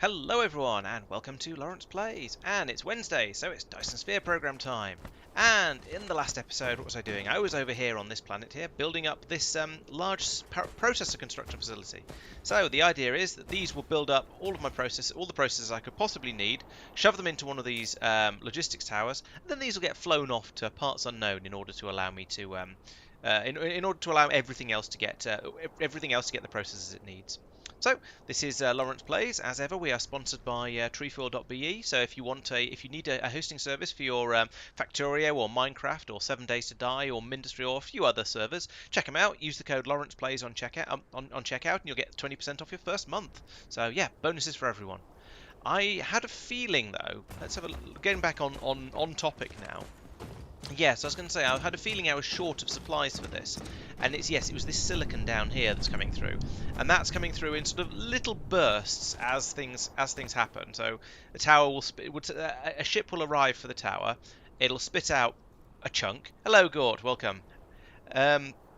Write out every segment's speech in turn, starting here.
Hello everyone and welcome to Laurence Plays, and it's Wednesday, so it's Dyson Sphere program time. And in the last episode, what was I doing? I was over here on this planet here, building up this large processor construction facility. So the idea is that these will build up all the processors I could possibly need, shove them into one of these logistics towers, and then these will get flown off to parts unknown in order to allow me to in order to allow everything else to get the processors it needs. So this is Laurence Plays. As ever, we are sponsored by treefuel.be. So if you need a hosting service for your Factorio or Minecraft or 7 Days to Die or Mindustry or a few other servers, check them out. Use the code Laurence Plays on checkout, and you'll get 20% off your first month. So yeah, bonuses for everyone. I had a feeling though. Let's have a getting back on topic now. Yes, I was going to say, I had a feeling I was short of supplies for this. And it was this silicon down here that's coming through. And that's coming through in sort of little bursts as things happen. So the tower will a ship will arrive for the tower. It'll spit out a chunk. Hello, Gort, welcome.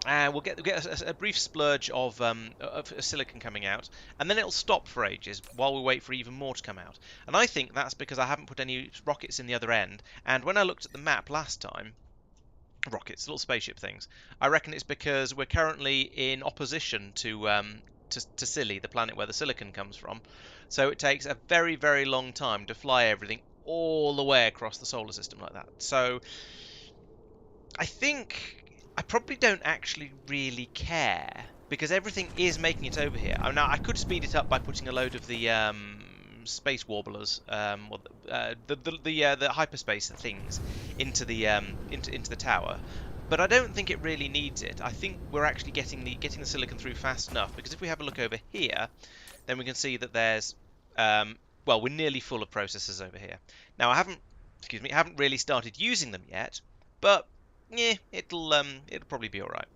And we'll get a brief splurge of silicon coming out, and then it'll stop for ages while we wait for even more to come out. And I think that's because I haven't put any rockets in the other end. And when I looked at the map last time, rockets, little spaceship things, I reckon it's because we're currently in opposition to Silly, the planet where the silicon comes from. So it takes a very, very long time to fly everything all the way across the solar system like that. So I think I probably don't actually really care, because everything is making it over here. Now, I could speed it up by putting a load of the space warblers, or the hyperspace things into the tower, but I don't think it really needs it. I think we're actually getting the silicon through fast enough, because if we have a look over here, then we can see that there's well, we're nearly full of processors over here. Now, I haven't really started using them yet, but yeah, it'll probably be all right.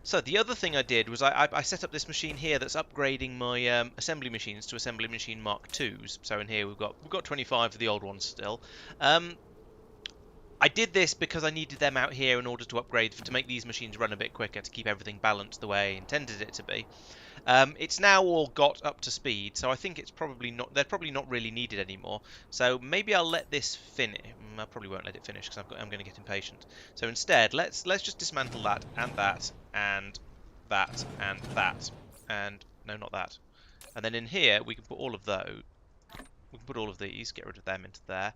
So the other thing I did was I set up this machine here that's upgrading my assembly machines to assembly machine Mark IIs. So in here we've got 25 of the old ones still. I did this because I needed them out here in order to upgrade to make these machines run a bit quicker, to keep everything balanced the way I intended it to be. It's now all got up to speed, so I think they're probably not really needed anymore. So maybe I'll let this finish. I probably won't let it finish because I'm going to get impatient. So instead, let's just dismantle that and that and that and that and no, not that. And then in here we can put all of those. We can put all of these. Get rid of them into there.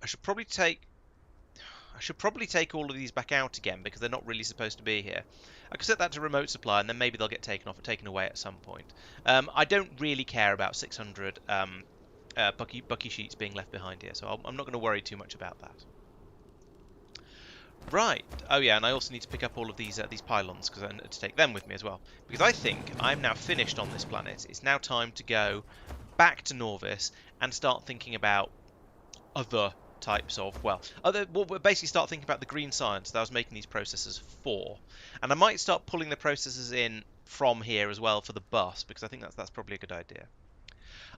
I should probably take all of these back out again, because they're not really supposed to be here. I could set that to remote supply, and then maybe they'll get taken away at some point. I don't really care about 600 Bucky sheets being left behind here, so I'm not going to worry too much about that. Right. Oh yeah, and I also need to pick up all of these pylons, because I need to take them with me as well. Because I think I'm now finished on this planet. It's now time to go back to Norvis and start thinking about other types of, basically start thinking about the green science that I was making these processors for. And I might start pulling the processors in from here as well for the bus, because I think that's probably a good idea.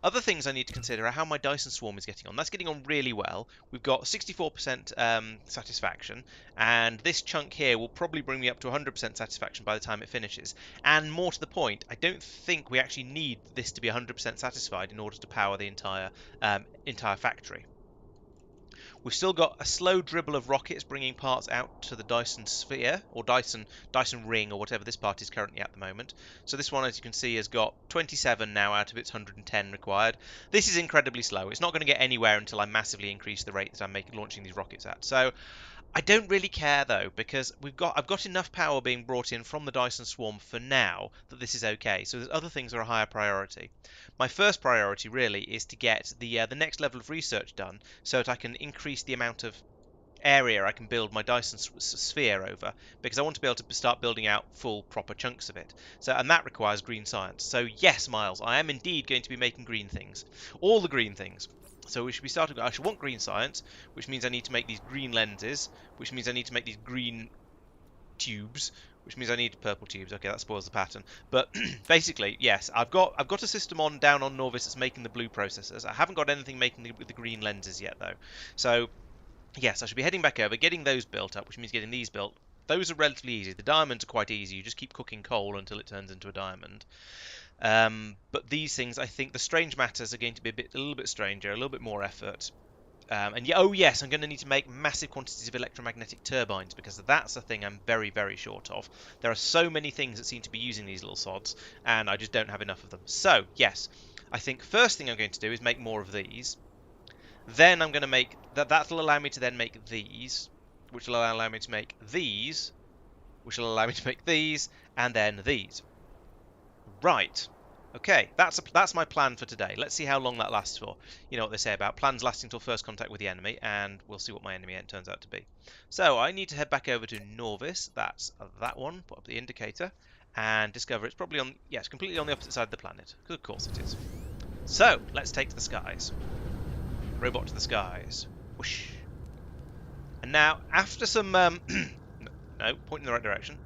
Other things I need to consider are how my Dyson swarm is getting on. That's getting on really well. We've got 64% satisfaction, and this chunk here will probably bring me up to 100% satisfaction by the time it finishes. And more to the point, I don't think we actually need this to be 100% satisfied in order to power the entire factory. We've still got a slow dribble of rockets bringing parts out to the Dyson sphere, or Dyson ring, or whatever this part is currently at the moment. So this one, as you can see, has got 27 now out of its 110 required. This is incredibly slow. It's not going to get anywhere until I massively increase the rate that I'm launching these rockets at. So I don't really care though, because I've got enough power being brought in from the Dyson swarm for now that this is okay. So there's other things that are a higher priority. My first priority really is to get the next level of research done, so that I can increase the amount of area I can build my Dyson sphere over, because I want to be able to start building out full proper chunks of it. And that requires green science. So yes, Miles, I am indeed going to be making green things, all the green things. So we should be starting. I should want green science, which means I need to make these green lenses, which means I need to make these green tubes, which means I need purple tubes. Okay, that spoils the pattern. But basically, yes, I've got a system down on Norvis that's making the blue processors. I haven't got anything making the green lenses yet though. So yes, I should be heading back over, getting those built up, which means getting these built. Those are relatively easy. The diamonds are quite easy. You just keep cooking coal until it turns into a diamond. But these things, I think the strange matters are going to be a little bit stranger, a little bit more effort. And yeah, oh yes, I'm going to need to make massive quantities of electromagnetic turbines because that's a thing I'm very, very short of. There are so many things that seem to be using these little sods, and I just don't have enough of them. So yes, I think first thing I'm going to do is make more of these. Then I'm going to make that. That'll allow me to then make these, which will allow me to make these, which will allow me to make these, and then these. Right. Okay, that's my plan for today. Let's see how long that lasts for. You know what they say about plans lasting till first contact with the enemy, and we'll see what my enemy turns out to be. So I need to head back over to Norvis. That's that one. Put up the indicator and discover it's probably on. Yes, completely on the opposite side of the planet. Of course it is. So let's take to the skies. Robot to the skies. Whoosh. And now, after some no, point in the right direction.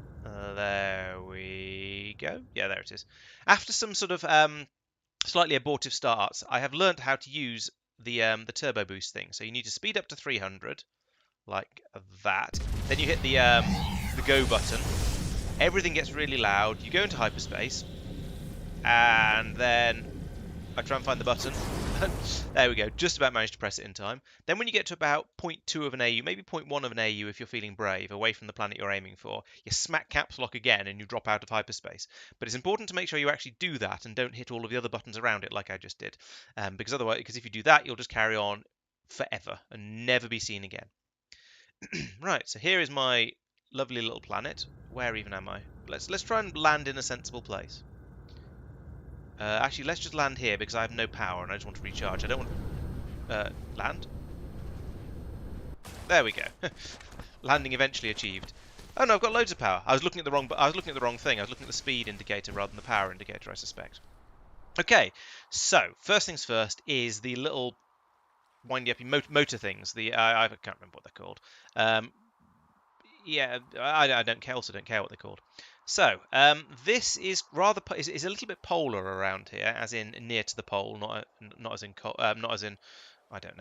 There we go. Yeah, there it is. After some sort of slightly abortive starts, I have learned how to use the turbo boost thing. So you need to speed up to 300, like that. Then you hit the go button. Everything gets really loud. You go into hyperspace, and then I try and find the button. There we go. Just about managed to press it in time. Then when you get to about 0.2 of an AU, maybe 0.1 of an AU if you're feeling brave, away from the planet you're aiming for, you smack caps lock again and you drop out of hyperspace. But it's important to make sure you actually do that and don't hit all of the other buttons around it like I just did. Because if you do that, you'll just carry on forever and never be seen again. Right, so here is my lovely little planet. Where even am I? Let's try and land in a sensible place. Actually, let's just land here because I have no power and I just want to recharge. I don't want land. There we go. Landing eventually achieved. Oh no, I've got loads of power. I was looking at the wrong thing. I was looking at the speed indicator rather than the power indicator, I suspect. Okay, so first things first is the little windy-uppy motor things. I can't remember what they're called. Yeah, I don't care. Also, don't care what they're called. So, this is is a little bit polar around here, as in near to the pole, not as in I don't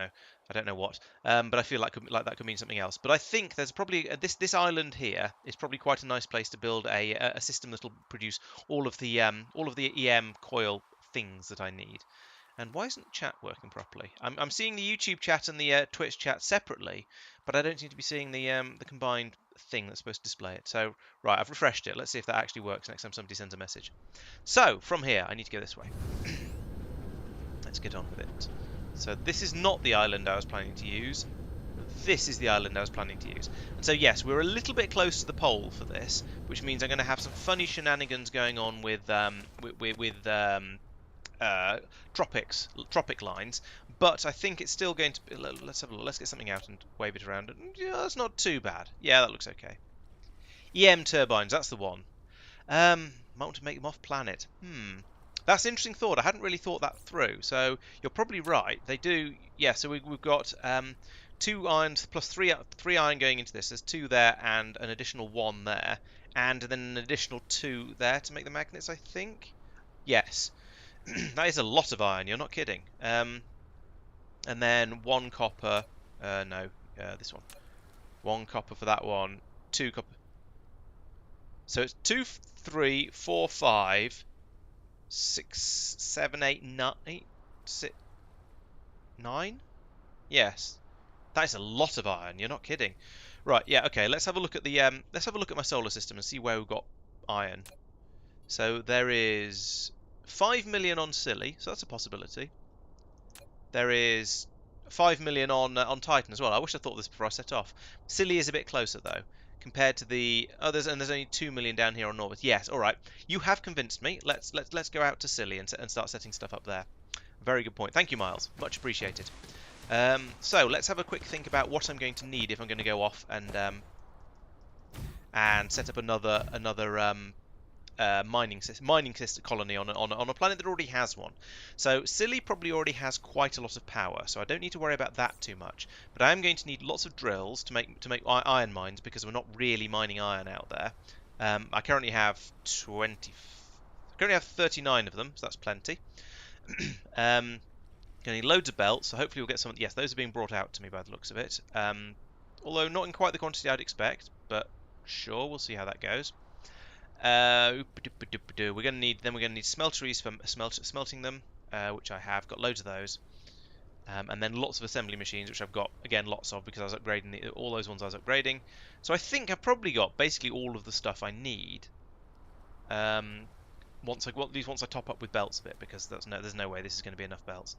know what. But I feel like that could mean something else. But I think there's probably this island here is probably quite a nice place to build a system that'll produce all of the EM coil things that I need. And why isn't chat working properly? I'm seeing the YouTube chat and the Twitch chat separately, but I don't seem to be seeing the combined thing that's supposed to display it. So, right, I've refreshed it. Let's see if that actually works next time somebody sends a message. So, from here, I need to go this way. Let's get on with it. So, this is not the island I was planning to use. This is the island I was planning to use. And so, yes, we're a little bit close to the pole for this, which means I'm going to have some funny shenanigans going on with tropic lines, but I think it's still going to be, let's have a look, let's get something out and wave it around. Yeah, that's not too bad. Yeah, that looks okay. EM turbines, that's the one. Might want to make them off planet. That's an interesting thought. I hadn't really thought that through. So you're probably right. They do. Yeah. So we've got 2 irons plus 3 iron going into this. There's 2 there and an additional 1 there, and then an additional 2 there to make the magnets, I think. Yes. That is a lot of iron, you're not kidding. And then 1 copper. This one. 1 copper for that one. 2 copper. So it's 2, 3, 4, 5, 6, 7, 8, 9, 6, 9? Yes. That is a lot of iron, you're not kidding. Right, yeah, okay, let's have a look at my solar system and see where we've got iron. So there is 5 million on Silly, so that's a possibility. There is 5 million on Titan as well. I wish I thought this before I set off. Silly is a bit closer though, compared to the others, and there's only 2 million down here on Norvis. Yes, all right. You have convinced me. Let's go out to Silly and start setting stuff up there. Very good point. Thank you, Miles. Much appreciated. So let's have a quick think about what I'm going to need if I'm going to go off and set up another mining system colony on a planet that already has one. So Silly probably already has quite a lot of power, so I don't need to worry about that too much. But I am going to need lots of drills to make iron mines because we're not really mining iron out there. I currently have 39 of them, so that's plenty. Gonna need loads of belts, so hopefully we'll get some. Yes, those are being brought out to me by the looks of it. Although not in quite the quantity I'd expect, but sure, we'll see how that goes. We're gonna need smelteries for smelting them, which I have got loads of those. And then lots of assembly machines, which I've got, again, lots of because I was upgrading all those ones I was upgrading. So I think I've probably got basically all of the stuff I need. Once I top up with belts a bit, because there's no way this is going to be enough belts.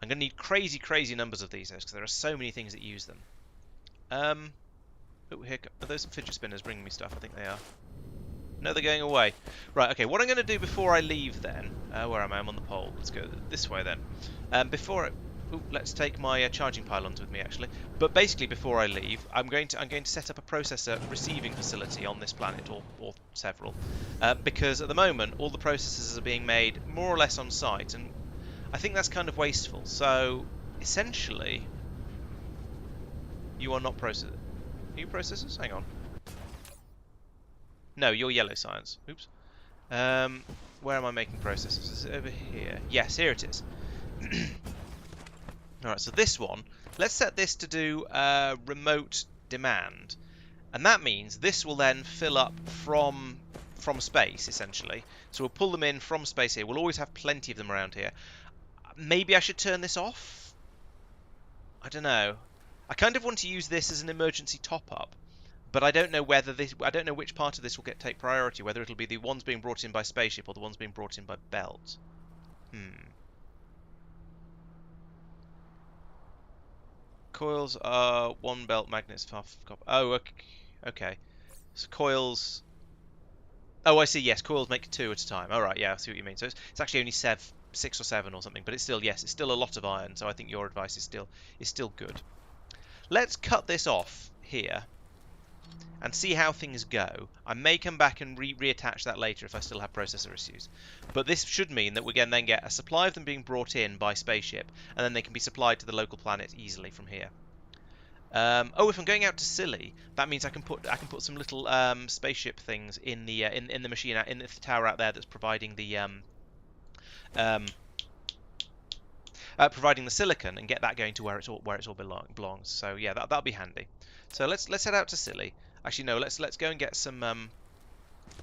I'm going to need crazy numbers of these because there are so many things that use them. Here, are those some fidget spinners bringing me stuff? I think they are. No, they're going away. Right, okay, what I'm going to do before I leave then... where am I? I'm on the pole. Let's go this way then. Let's take my charging pylons with me, actually. But basically, before I leave, I'm going to set up a processor receiving facility on this planet, or several. Because at the moment, all the processors are being made more or less on site, and I think that's kind of wasteful. So, essentially... You are not processors. Are you processors? Hang on. No, you're yellow science. Oops. Where am I making processors? Is it over here? Yes, here it is. Alright, so this one, let's set this to do remote demand. And that means this will then fill up from space, essentially. So we'll pull them in from space here. We'll always have plenty of them around here. Maybe I should turn this off? I don't know. I kind of want to use this as an emergency top-up. But I don't know I don't know which part of this will take priority, whether it'll be the ones being brought in by spaceship or the ones being brought in by belt. Coils are one belt, magnets half copper. Oh, okay. So coils... Oh, I see, yes, coils make 2 at a time. Alright, yeah, I see what you mean. So it's actually only 6 or 7 or something, but it's still, yes, it's still a lot of iron, so I think your advice is still good. Let's cut this off here and see how things go. I may come back and reattach that later if I still have processor issues. But this should mean that we can then get a supply of them being brought in by spaceship, and then they can be supplied to the local planet easily from here. If I'm going out to Scilly, that means I can put some little spaceship things in the machine in the tower out there that's providing the silicon, and get that going to where it all belongs. So yeah, that'll be handy. So let's head out to Scilly. Actually, no, let's go and get some.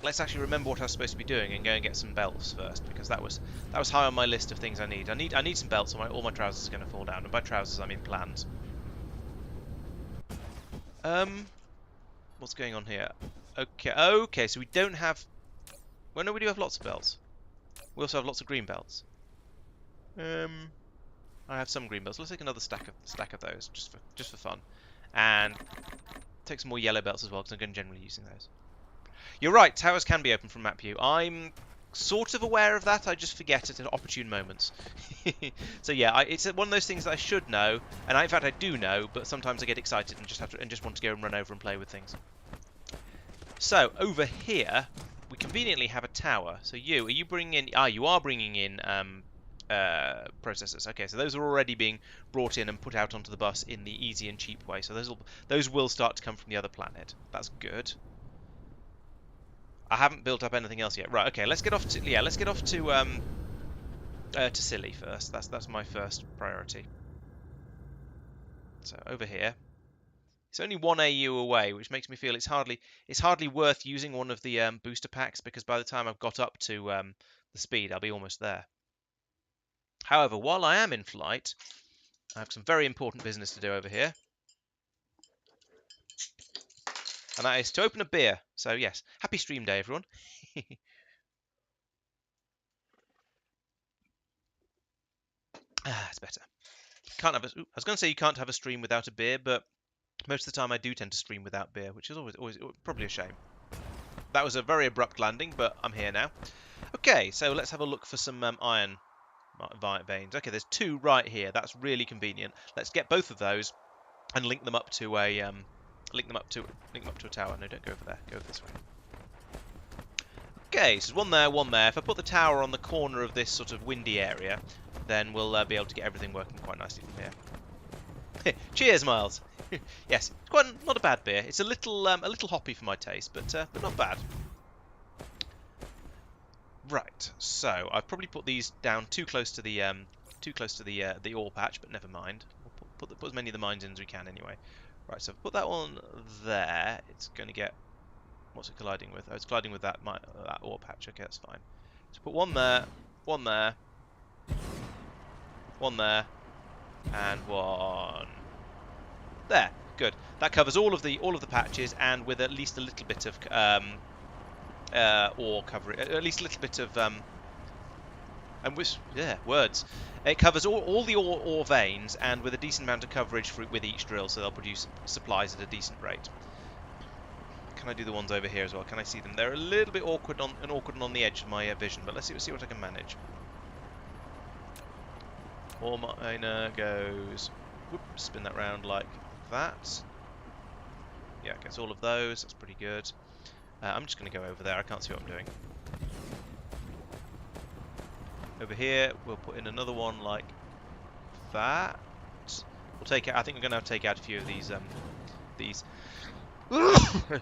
Let's actually remember what I was supposed to be doing and go and get some belts first, because that was high on my list of things I need. I need some belts, or all my trousers are going to fall down. And by trousers, I mean plans. What's going on here? Okay. So we don't have. Well, no, we do have lots of belts. We also have lots of green belts. I have some green belts. Let's take another stack of those just for fun, and take some more yellow belts as well, because I'm going to generally using those. You're right, towers can be opened from map view. I'm sort of aware of that, I just forget it at opportune moments. So yeah, it's one of those things that I should know, and in fact I do know, but sometimes I get excited and just want to go and run over and play with things. So over here, we conveniently have a tower. So are you bringing in? You are bringing in processors. Okay, so those are already being brought in and put out onto the bus in the easy and cheap way. So those will start to come from the other planet. That's good. I haven't built up anything else yet. Right. Okay. Let's get off to Scilly first. That's my first priority. So over here, it's only 1 AU away, which makes me feel it's hardly worth using one of the booster packs, because by the time I've got up to the speed, I'll be almost there. However, while I am in flight, I have some very important business to do over here. And that is to open a beer. So yes, happy stream day, everyone. It's better. I was going to say you can't have a stream without a beer, but most of the time I do tend to stream without beer, which is always probably a shame. That was a very abrupt landing, but I'm here now. Okay, so let's have a look for some iron veins. Okay, there's 2 right here. That's really convenient. Let's get both of those and link them up to a tower. No, don't go over there. Go over this way. Okay, so one there, one there. If I put the tower on the corner of this sort of windy area, then we'll be able to get everything working quite nicely from here. Cheers, Miles. Yes, it's quite not a bad beer. It's a little hoppy for my taste, but not bad. Right, so I've probably put these down too close to the ore patch, but never mind. We'll put as many of the mines in as we can anyway. Right, so I've put that one there. It's going to get What's it colliding with? Oh, it's colliding with that ore patch. Okay, that's fine. So put one there, one there, one there, and one there. Good. That covers all of the patches, and with at least a little bit of ore coverage, at least a little bit of words. It covers all the ore veins, and with a decent amount of coverage with each drill, so they'll produce supplies at a decent rate. Can I do the ones over here as well? Can I see them? They're a little bit awkward on the edge of my vision, but let's see what I can manage. Ore miner goes. Whoop, spin that round like that. Yeah, gets all of those. That's pretty good. I'm just going to go over there. I can't see what I'm doing. Over here, we'll put in another one like that. We'll take it. I think we're going to have to take out a few of these.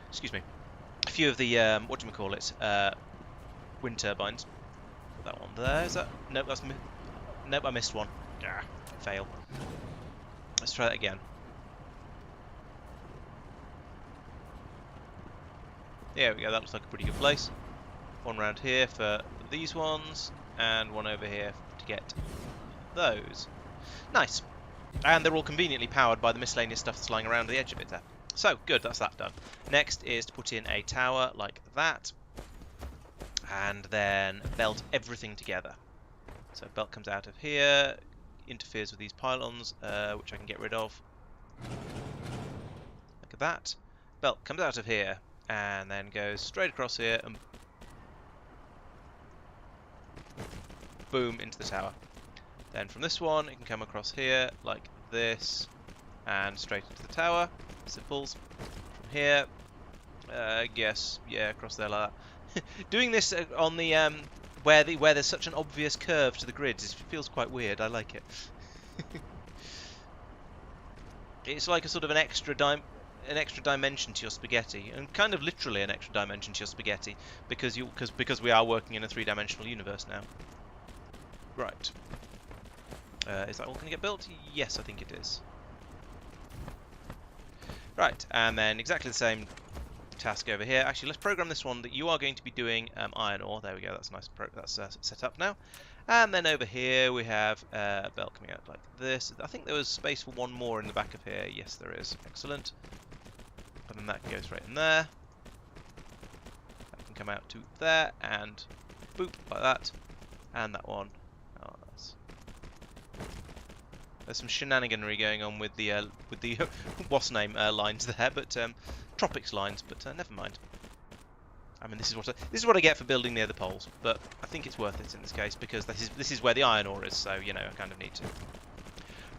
Excuse me. A few of the wind turbines. Put that one there. Is that? Nope. Nope. I missed one. Ah, fail. Let's try that again. There we go. That looks like a pretty good place. One round here for these ones, and one over here to get those. Nice. And they're all conveniently powered by the miscellaneous stuff that's lying around the edge of it there. So, good, that's that done. Next is to put in a tower like that, and then belt everything together. So belt comes out of here, interferes with these pylons, which I can get rid of. Look at that. Belt comes out of here, and then goes straight across here, and boom, into the tower. Then from this one, it can come across here, like this, and straight into the tower. Simples. From here, I guess, yeah, across there like that. Doing this on the where there's such an obvious curve to the grids, it feels quite weird. I like it. It's like a sort of an extra dimension to your spaghetti, and kind of literally an extra dimension to your spaghetti, because we are working in a three-dimensional universe now. Right. Is that all going to get built? Yes, I think it is. Right, and then exactly the same task over here. Actually, let's program this one that you are going to be doing iron ore. There we go. That's nice. That's set up now. And then over here we have a belt coming out like this. I think there was space for one more in the back of here. Yes, there is. Excellent. And then that goes right in there. That can come out to there and boop like that. And that one. Oh, that's... There's some shenaniganry going on with the what's name lines there, but tropics lines. But never mind. I mean, this is what I get for building near the poles. But I think it's worth it in this case because this is where the iron ore is. So you know, I kind of need to.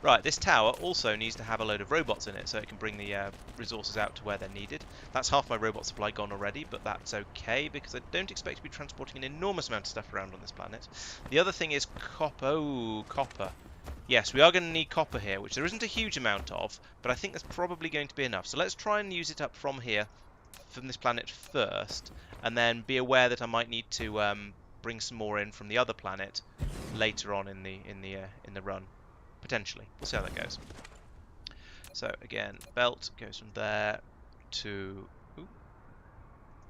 Right, this tower also needs to have a load of robots in it, so it can bring the resources out to where they're needed. That's half my robot supply gone already, but that's okay because I don't expect to be transporting an enormous amount of stuff around on this planet. The other thing is copper. Oh, copper. Yes, we are going to need copper here, which there isn't a huge amount of, but I think that's probably going to be enough. So let's try and use it up from here, from this planet first, and then be aware that I might need to bring some more in from the other planet later on in the run, potentially. We'll see how that goes. So again, belt goes from there to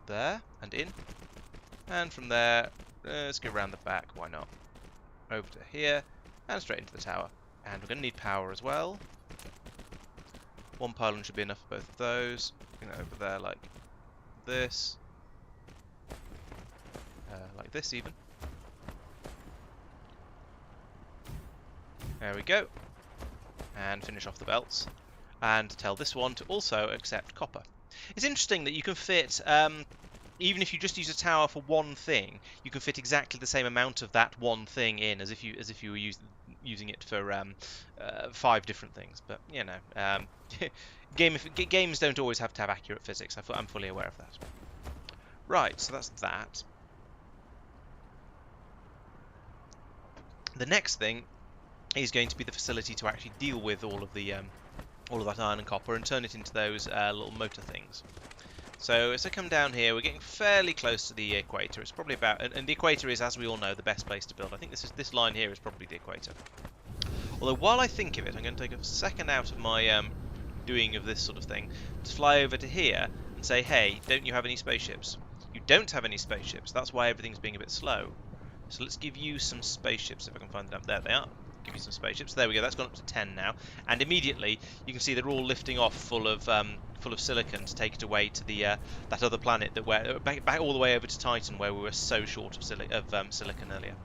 there and in, and from there, let's go around the back. Why not? Over to here. And straight into the tower. And we're going to need power as well. One pylon should be enough for both of those. Over there like this. Like this even. There we go. And finish off the belts. And tell this one to also accept copper. It's interesting that you can fit... even if you just use a tower for one thing, you can fit exactly the same amount of that one thing in as if you were using it for 5 different things. But you know, games don't always have to have accurate physics. I'm fully aware of that. Right, so that's that. The next thing is going to be the facility to actually deal with all of that iron and copper and turn it into those little motor things. So as I come down here, we're getting fairly close to the equator. It's probably about, and the equator is, as we all know, the best place to build. I think this line here is probably the equator. Although while I think of it, I'm going to take a second out of my doing of this sort of thing to fly over to here and and say, hey, don't you have any spaceships? You don't have any spaceships. That's why everything's being a bit slow. So let's give you some spaceships, if I can find them. There they are. Give you some spaceships. There we go. That's gone up to 10 now. And immediately, you can see they're all lifting off full of silicon to take it away to the that other planet that where back all the way over to Titan, where we were so short of silicon earlier.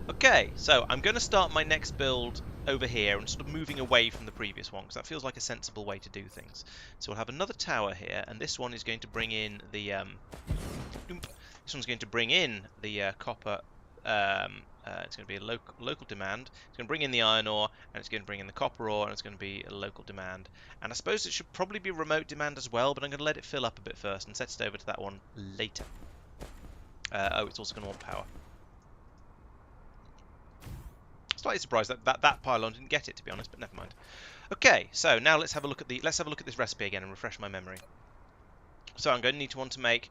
Okay, so I'm going to start my next build over here and sort of moving away from the previous one, because that feels like a sensible way to do things. So we'll have another tower here, and this one is going to bring in the copper. It's going to be a local demand. It's going to bring in the iron ore, and it's going to bring in the copper ore, and it's going to be a local demand. And I suppose it should probably be remote demand as well, but I'm going to let it fill up a bit first and set it over to that one later. Oh, it's also going to want power. Slightly surprised that pylon didn't get it, to be honest, but never mind. Okay, so now let's have a look at this recipe again and refresh my memory. So I'm going to want to make.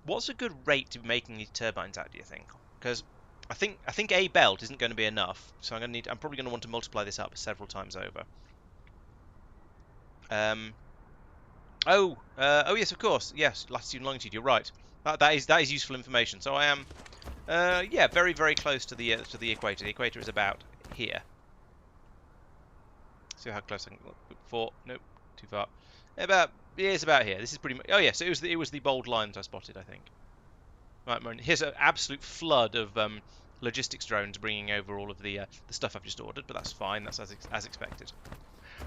What's a good rate to be making these turbines at, do you think? Because I think a belt isn't going to be enough, so I'm probably going to want to multiply this up several times over. Oh yes, of course, yes, latitude and longitude. You're right. That is useful information. So I am, yeah, very very close to the equator. The equator is about here. See how close I can look. Nope, too far. It's about here. This is pretty much. Oh yes, it was the bold lines I spotted, I think. Right, here's an absolute flood of logistics drones bringing over all of the stuff I've just ordered, but that's fine. That's as expected.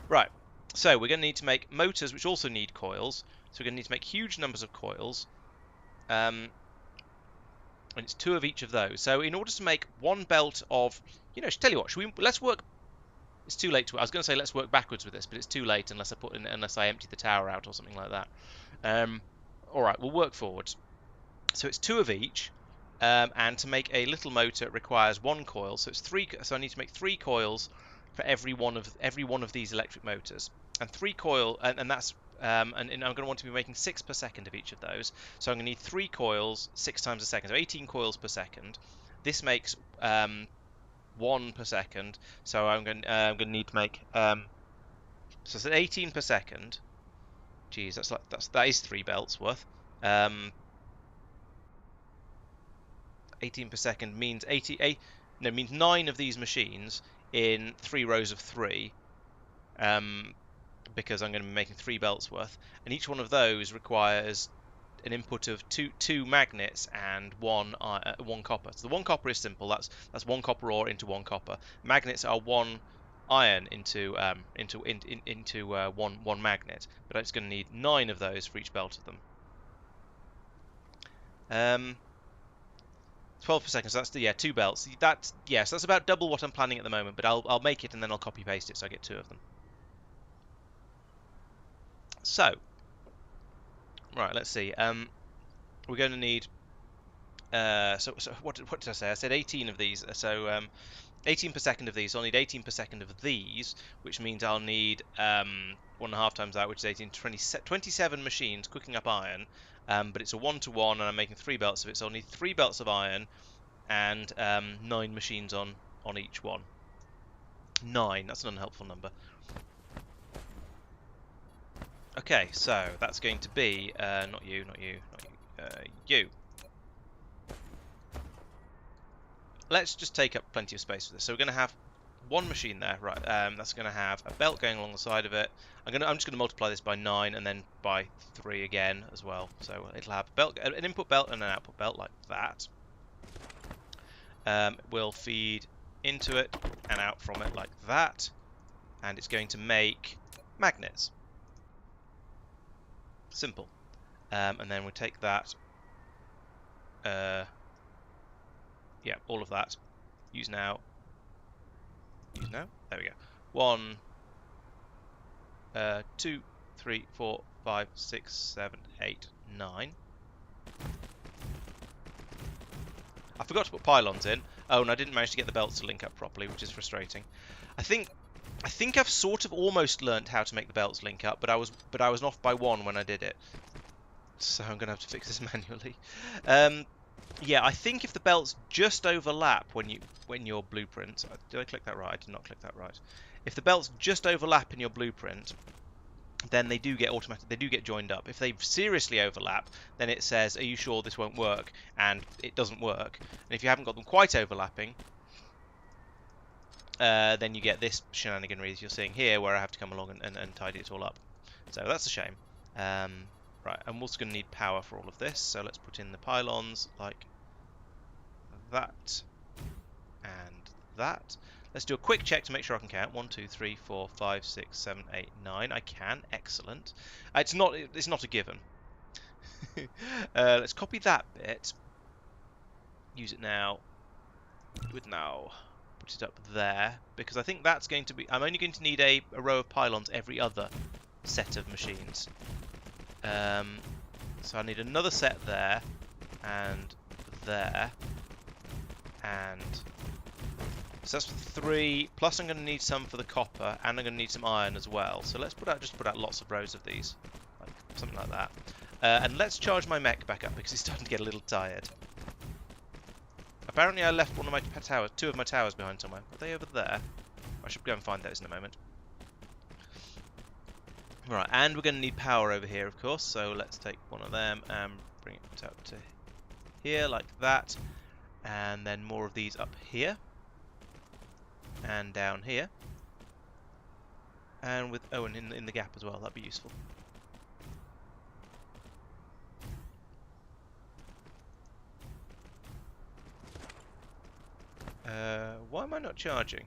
Right. So we're going to need to make motors, which also need coils. So we're going to need to make huge numbers of coils. And it's 2 of each of those. So in order to make one belt of, tell you what, let's work. It's too late to. I was going to say let's work backwards with this, but it's too late unless I empty the tower out or something like that. All right, we'll work forwards. So it's 2 of each, and to make a little motor it requires 1 coil. So it's 3. So I need to make 3 coils for every one of these electric motors, and 3 coil, and that's and I'm going to want to be making 6 per second of each of those. So I'm going to need 3 coils 6 times a second, so 18 coils per second. This makes 1 per second. So I'm going to need to make so it's 18 per second. Geez, that is 3 belts worth. 18 per second means means 9 of these machines in 3 rows of 3, because I'm going to be making 3 belts worth, and each one of those requires an input of two magnets and one copper. So the 1 copper is simple. That's 1 copper ore into 1 copper. Magnets are 1 iron into one magnet, but I'm just going to need 9 of those for each belt of them. 12 per second, so that's 2 belts. So that's about double what I'm planning at the moment, but I'll make it and then I'll copy paste it so I get 2 of them. So, right, let's see. We're going to need. So what did I say? I said 18 of these. So 18 per second of these. So I'll need 18 per second of these, which means I'll need 1.5 times that, which is 18, 27 machines cooking up iron. But it's a 1-to-1, and I'm making 3 belts of it, so I'll need 3 belts of iron and 9 machines on each one. 9, that's an unhelpful number. Okay, so that's going to be not you. You. Let's just take up plenty of space for this. So we're going to have 1 machine there, right? That's going to have a belt going along the side of it. I'm just going to multiply this by 9 and then by 3 again as well. So it'll have an input belt and an output belt like that. We'll feed into it and out from it like that, and it's going to make magnets. Simple. And then we'll take that. Yeah, all of that. Use now. There we go. 1, 2, 3, 4, 5, 6, 7, 8, 9. I forgot to put pylons in. Oh, and I didn't manage to get the belts to link up properly, which is frustrating. I think I've sort of almost learnt how to make the belts link up, but I was off by 1 when I did it. So I'm gonna have to fix this manually. Yeah, I think if the belts just overlap when your blueprint. Did I click that right? I did not click that right. If the belts just overlap in your blueprint, then they do get joined up. If they seriously overlap, then it says, are you sure this won't work? And it doesn't work. And if you haven't got them quite overlapping, then you get this shenaniganry as you're seeing here, where I have to come along and tidy it all up. So that's a shame. Right, I'm also going to need power for all of this, so let's put in the pylons like that and that. Let's do a quick check to make sure I can count. 1, 2, 3, 4, 5, 6, 7, 8, 9. I can. Excellent. It's not a given. Let's copy that bit. Use it now. Put it up there, because I think that's going to be... I'm only going to need a row of pylons every other set of machines. So I need another set there, and there, and... So that's 3, plus I'm going to need some for the copper, and I'm going to need some iron as well. So let's just put out lots of rows of these, like something like that. And let's charge my mech back up, because it's starting to get a little tired. Apparently I left one of my towers, 2 of my towers behind somewhere. Are they over there? I should go and find those in a moment. Right, and we're going to need power over here, of course, so let's take one of them and bring it up to here, like that. And then more of these up here. And down here. And with... oh, and in the gap as well, that'd be useful. Why am I not charging?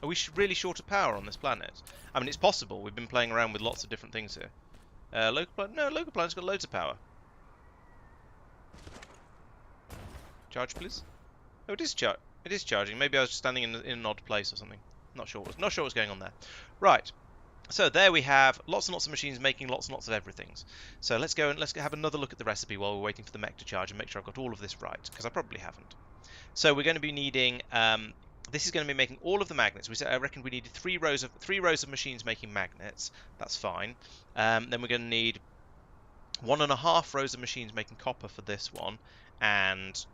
Are we really short of power on this planet? I mean, it's possible. We've been playing around with lots of different things here. Local planet's got loads of power. Charge, please. Oh, it is charging. Maybe I was just standing in an odd place or something. Not sure what's going on there. Right. So there we have lots and lots of machines making lots and lots of everythings. So let's have another look at the recipe while we're waiting for the mech to charge and make sure I've got all of this right, because I probably haven't. So we're going to be needing... this is going to be making all of the magnets. I reckon we needed 3 rows of machines making magnets. That's fine. Then we're going to need 1.5 rows of machines making copper for this one, and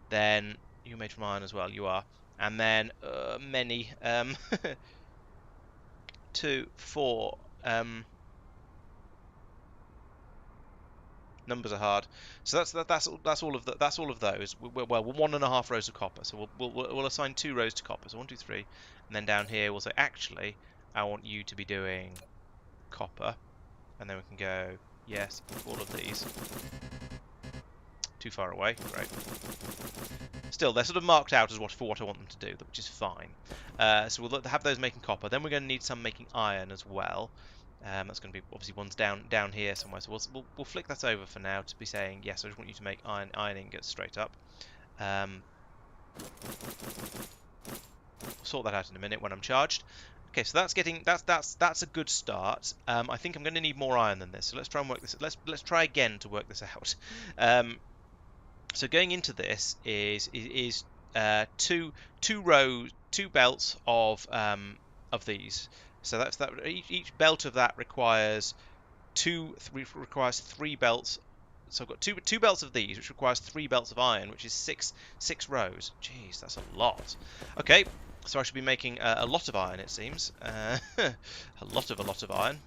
then you're made from iron as well. You are, and then many 2, 4. Numbers are hard, so that's all of those. Well, 1.5 rows of copper, so we'll assign 2 rows to copper. So 1, 2, 3, and then down here we'll say, actually, I want you to be doing copper, and then we can go, yes, all of these. Too far away, great. Still, they're sort of marked out as for what I want them to do, which is fine. So we'll have those making copper. Then we're going to need some making iron as well. That's going to be obviously one's down here somewhere, so we'll flick that over for now to be saying yes. I just want you to make iron ingots straight up. We'll sort that out in a minute when I'm charged. Okay, so that's a good start. I think I'm going to need more iron than this, so let's try and work this. Let's try again to work this out. So going into this is 2 belts of these. So that's that. Each belt of that requires 3 belts. So I've got two belts of these, which requires 3 belts of iron, which is six rows. Jeez, that's a lot. Okay, so I should be making a lot of iron, it seems. A lot of iron.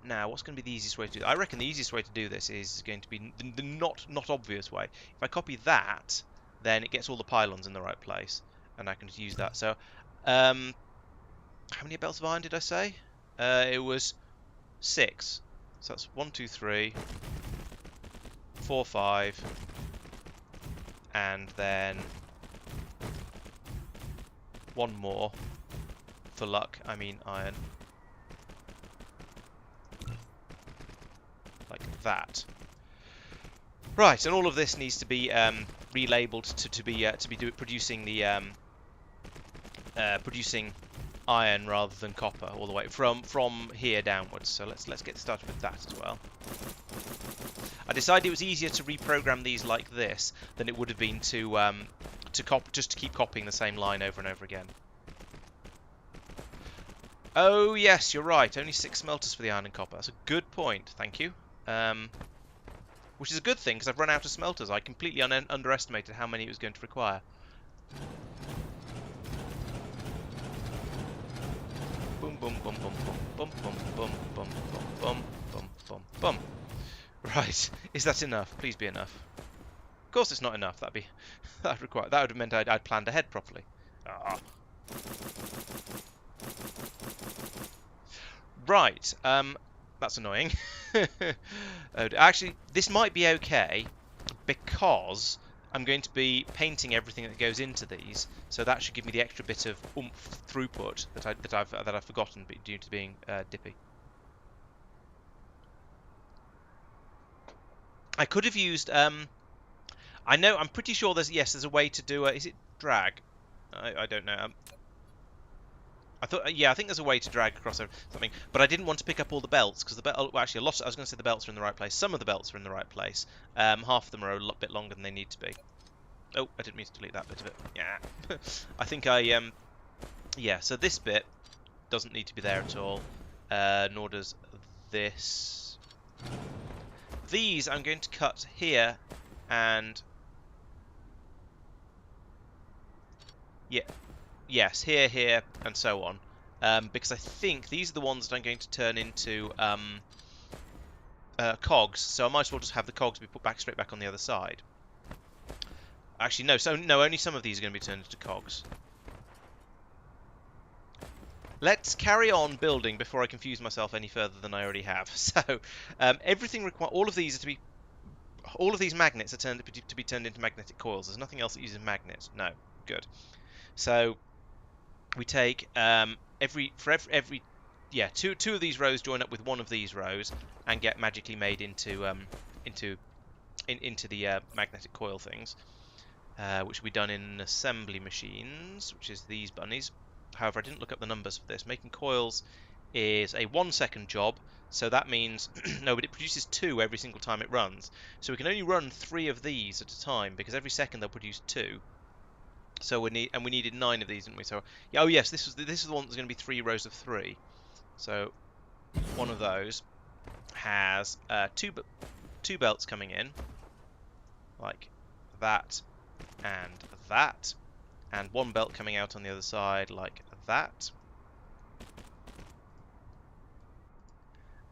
Now, what's going to be the easiest way to do that? I reckon the easiest way to do this is going to be the not obvious way. If I copy that, then it gets all the pylons in the right place, and I can just use that. So, how many belts of iron did I say? It was 6. So that's 1, 2, 3, 4, 5, and then 1 more for luck. I mean iron, like that. Right, and all of this needs to be relabeled to be producing the producing iron rather than copper all the way from here downwards. So let's get started with that as well. I decided it was easier to reprogram these like this than it would have been just to keep copying the same line over and over again. Oh yes, you're right. Only 6 smelters for the iron and copper. That's a good point. Thank you. Which is a good thing, because I've run out of smelters. I completely underestimated how many it was going to require. Bum, bum, bum, bum, bum, bum, bum, bum, bum, bum, bum, bum. Right, is that enough? Please be enough. Of course it's not enough. That would have meant I'd planned ahead properly. Ah. Right, that's annoying. Actually, this might be okay because I'm going to be painting everything that goes into these, so that should give me the extra bit of oomph throughput that I've forgotten due to being dippy. I could have used I'm pretty sure there's a way to do is it drag? I don't know. I think there's a way to drag across something, but I didn't want to pick up all the belts because actually I was going to say the belts are in the right place. Some of the belts are in the right place. Half of them are a bit longer than they need to be. Oh, I didn't mean to delete that bit of it. Yeah, I think yeah. So this bit doesn't need to be there at all, nor does this. These I'm going to cut here, and yeah. Yes, here, and so on. Because I think these are the ones that I'm going to turn into cogs, so I might as well just have the cogs be put straight back on the other side. Actually, no, only some of these are going to be turned into cogs. Let's carry on building before I confuse myself any further than I already have. So, all of these magnets are to be turned into magnetic coils. There's nothing else that uses magnets. No, good. So we take two of these rows join up with one of these rows and get magically made into the magnetic coil things, which will be done in assembly machines, which is these bunnies. However, I didn't look up the numbers for this. Making coils is a 1 second job, so that means no, but it produces 2 every single time it runs. So we can only run 3 of these at a time because every second they'll produce 2. So we needed 9 of these, didn't we? So yeah, oh yes, this is the one that's going to be 3 rows of 3. So one of those has two belts coming in, like that, and one belt coming out on the other side, like that.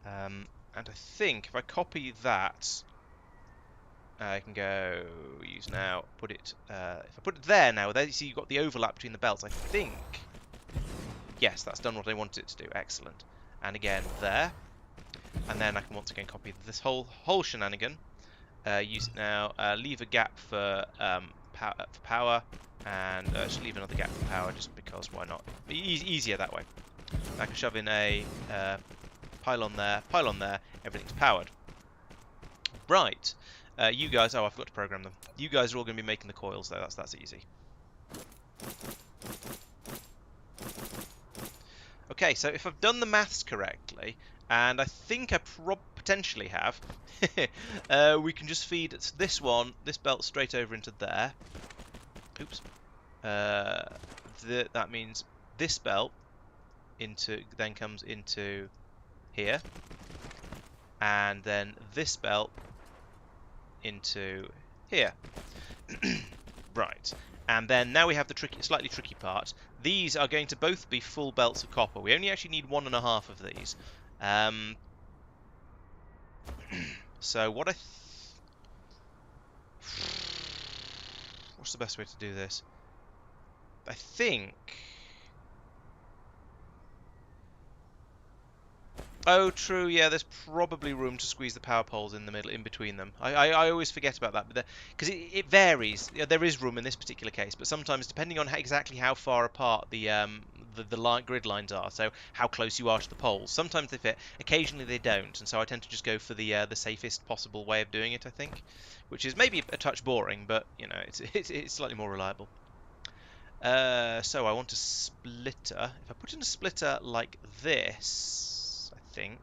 And I think if I copy that, I can go use now. Put it. If I put it there now, there you see you've got the overlap between the belts. I think. Yes, that's done what I wanted it to do. Excellent. And again there, and then I can once again copy this whole shenanigan. Use it now. Leave a gap for power, and just leave another gap for power, just because why not? Easier that way. I can shove in a pylon there, everything's powered. Right, you guys, I forgot to program them. You guys are all going to be making the coils though, that's easy. Okay, so if I've done the maths correctly, and I think I potentially have, we can just feed this belt straight over into there. Oops. That means this belt then comes into here, and then this belt into here. Right, and then now we have the slightly tricky part. These are going to both be full belts of copper. We only actually need 1.5 of these. So what what's the best way to do this? I think. Oh, true. Yeah, there's probably room to squeeze the power poles in the middle, in between them. I always forget about that, because it varies. Yeah, there is room in this particular case, but sometimes depending on exactly how far apart the grid lines are, so how close you are to the poles, sometimes they fit. Occasionally they don't, and so I tend to just go for the safest possible way of doing it. I think, which is maybe a touch boring, but you know, it's slightly more reliable. So I want a splitter. If I put in a splitter like this. Think.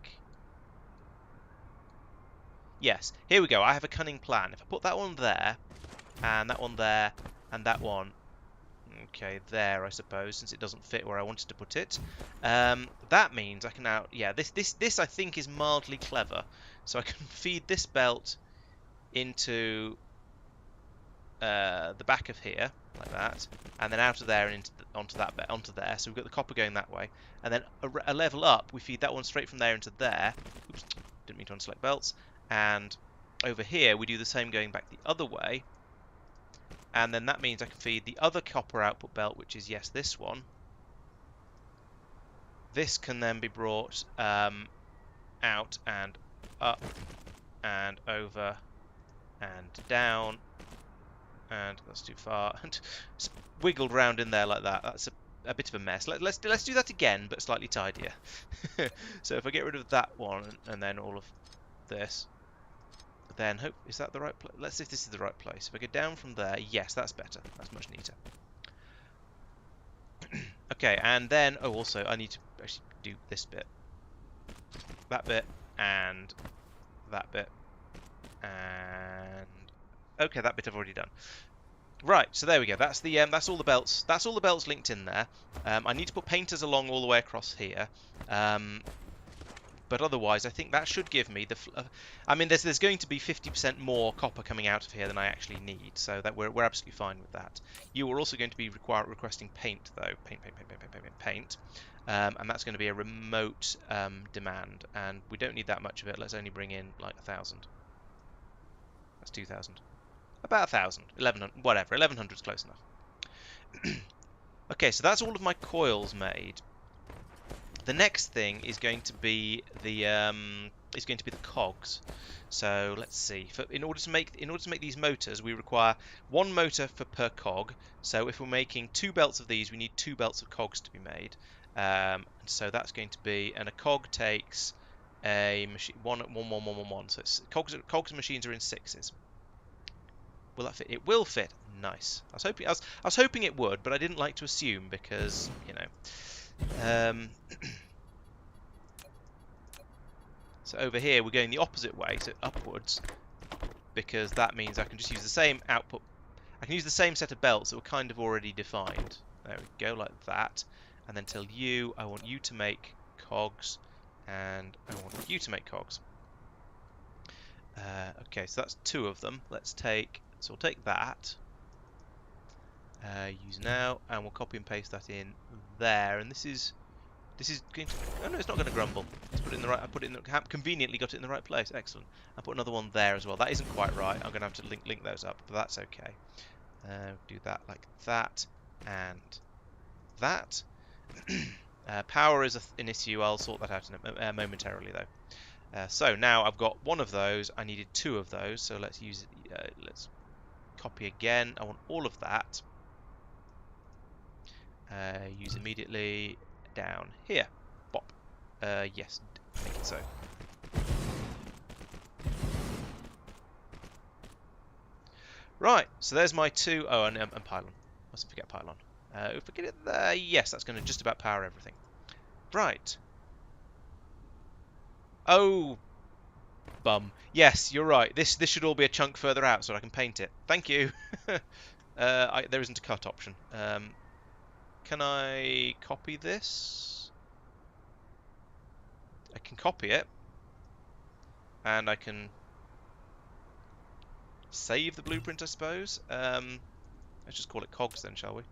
Yes, here we go. I have a cunning plan. If I put that one there, and that one there, and that one, okay, there, I suppose, since it doesn't fit where I wanted to put it. That means I can now, yeah, this I think is mildly clever. So I can feed this belt into the back of here, like that, and then out of there and onto there. So we've got the copper going that way, and then a level up, we feed that one straight from there into there. Oops, didn't mean to unselect belts. And over here, we do the same going back the other way, and then that means I can feed the other copper output belt, which is, yes, this one. This can then be brought out and up and over and down, and that's too far, and wiggled round in there like that. That's a bit of a mess. Let's do that again, but slightly tidier. So if I get rid of that one and then all of this, then is that the right place? Let's see if this is the right place. If I go down from there, yes, that's better. That's much neater. Okay, and then also I need to actually do this bit, that bit, and that bit, and okay, that bit I've already done. Right, so there we go. That's the that's all the belts. That's all the belts linked in there. I need to put painters along all the way across here. But otherwise, I think that should give me the. I mean, there's going to be 50% more copper coming out of here than I actually need, so that we're absolutely fine with that. You are also going to be requesting paint, though. Paint. And that's going to be a remote demand, and we don't need that much of it. Let's only bring in like 1,000. That's 2,000. About 1,000, 1,100, whatever. 1,100 is close enough. Okay, so that's all of my coils made. The next thing is going to be the cogs. So let's see. In order to make these motors, we require one motor per cog. So if we're making 2 belts of these, we need 2 belts of cogs to be made. And so that's going to be, and a cog takes a machine 1. So it's cogs and machines are in 6s. Will that fit? It will fit. Nice. I was hoping it would, but I didn't like to assume because, you know. So over here we're going the opposite way, so upwards, because that means I can just use the same output. I can use the same set of belts that were kind of already defined. There we go, like that. And then tell you, I want you to make cogs, and I want you to make cogs. Okay, so that's 2 of them. So we'll take that. Use now, and we'll copy and paste that in there. And this is going to. Oh no, it's not going to grumble. Let's put it in the right. I put it in the conveniently got it in the right place. Excellent. I put another one there as well. That isn't quite right. I'm going to have to link those up, but that's okay. Do that like that and that. Power is an issue. I'll sort that out in momentarily though. So now I've got 1 of those. I needed 2 of those. So let's use. Let's copy again. I want all of that. Use immediately down here. Bop. Yes, make it so. Right, so there's my 2. Oh, and pylon. Mustn't forget pylon. If we get it there, yes, that's going to just about power everything. Right. Oh, bum. Yes, you're right. This should all be a chunk further out so I can paint it. Thank you. There isn't a cut option. Can I copy this? I can copy it. And I can save the blueprint, I suppose. Let's just call it cogs then, shall we?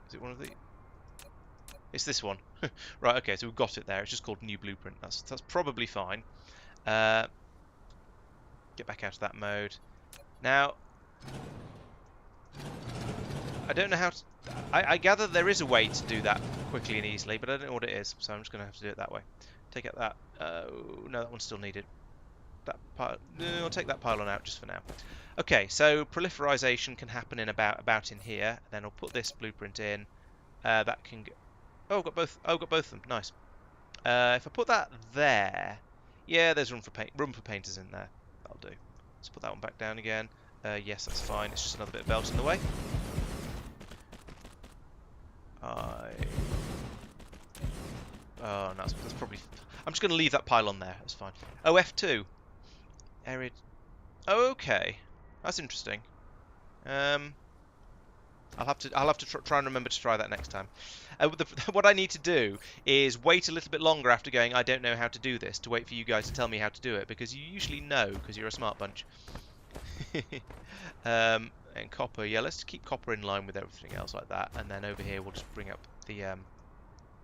Is it one of the... It's this one. Right, okay, so we've got it there. It's just called new blueprint. That's probably fine. Get back out of that mode. Now, I don't know how to... I gather there is a way to do that quickly and easily, but I don't know what it is, so I'm just going to have to do it that way. Take out that... no, that one's still needed. No, I'll take that pylon out just for now. Okay, so proliferization can happen in about in here. Then I'll put this blueprint in. That can go... Oh, I've got both. Oh, I've got both of them. Nice. If I put that there, yeah, there's room for painters in there. That'll do. Let's put that one back down again. Yes, that's fine. It's just another bit of belt in the way. Oh, no, that's probably... I'm just going to leave that pylon there. That's fine. Oh, F2. Arid. Oh, okay. That's interesting. I'll have to try and remember to try that next time. What I need to do is wait a little bit longer after going, I don't know how to do this, to wait for you guys to tell me how to do it, because you usually know, because you're a smart bunch. And copper, yeah, let's keep copper in line with everything else like that, and then over here we'll just bring up the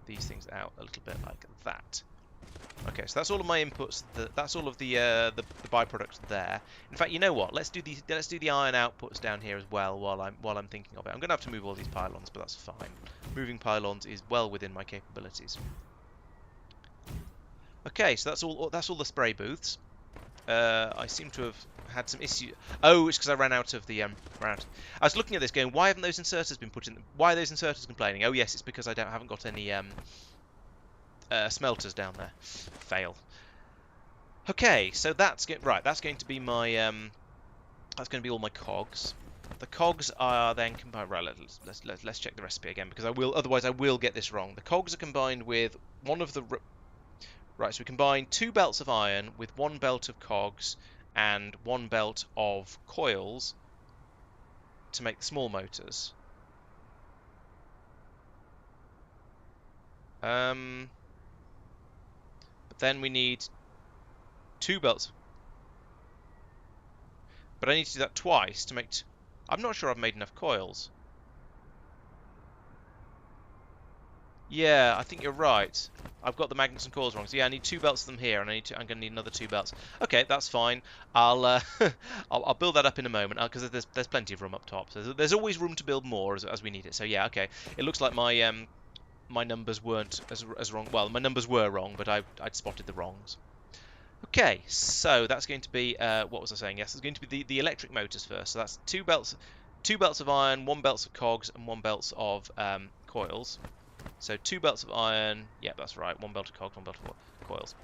these things out a little bit like that. Okay, so that's all of my inputs. That's all of the byproducts there. In fact, you know what? Let's do the iron outputs down here as well while I'm thinking of it. I'm going to have to move all these pylons, but that's fine. Moving pylons is well within my capabilities. Okay, so that's all the spray booths. I seem to have had some issues. Oh, it's because I ran out of the I was looking at this going, why haven't those inserters been put in? Why are those inserters complaining? Oh yes, it's because I haven't got any smelters down there. Fail. Okay, so that's going to be my that's going to be all my cogs. The cogs are then combined. Right, let's check the recipe again because otherwise I will get this wrong. The cogs are combined with one of the right. So we combine 2 belts of iron with 1 belt of cogs and 1 belt of coils to make the small motors. But then we need 2 belts. But I need to do that twice to make... I'm not sure I've made enough coils. Yeah, I think you're right. I've got the magnets and coils wrong. So yeah, I need 2 belts of them here, and I'm going to need another 2 belts. Okay, that's fine. I'll I'll build that up in a moment because there's plenty of room up top. So there's always room to build more as we need it. So yeah, okay. It looks like my my numbers weren't as wrong. Well, my numbers were wrong, but I'd spotted the wrongs. Okay, so that's going to be what was I saying? Yes, it's going to be the electric motors first. So that's 2 belts of iron, 1 belts of cogs, and 1 belts of coils. So 2 belts of iron. Yeah, that's right. 1 belt of cogs, 1 belt of coils.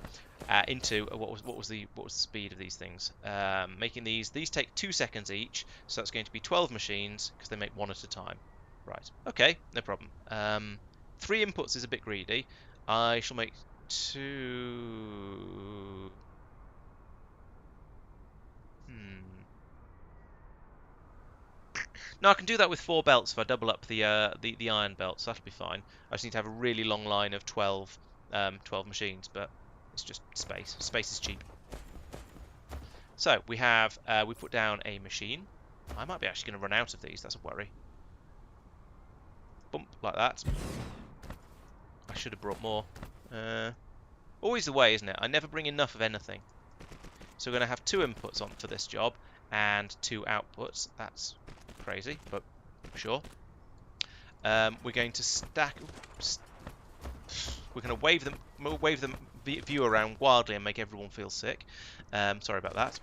Into what was the speed of these things? Making these take 2 seconds each. So that's going to be 12 machines because they make 1 at a time. Right. Okay, no problem. 3 inputs is a bit greedy. I shall make 2. No, I can do that with 4 belts if I double up the iron belts. That'll be fine. I just need to have a really long line of 12 machines, but it's just space. Space is cheap. So we have we put down a machine. I might be actually going to run out of these. That's a worry. Bump like that. I should have brought more. Always the way, isn't it? I never bring enough of anything. So we're going to have 2 inputs on for this job and 2 outputs. That's crazy, but sure. We're going to stack. We're going to wave them view around wildly and make everyone feel sick. Sorry about that.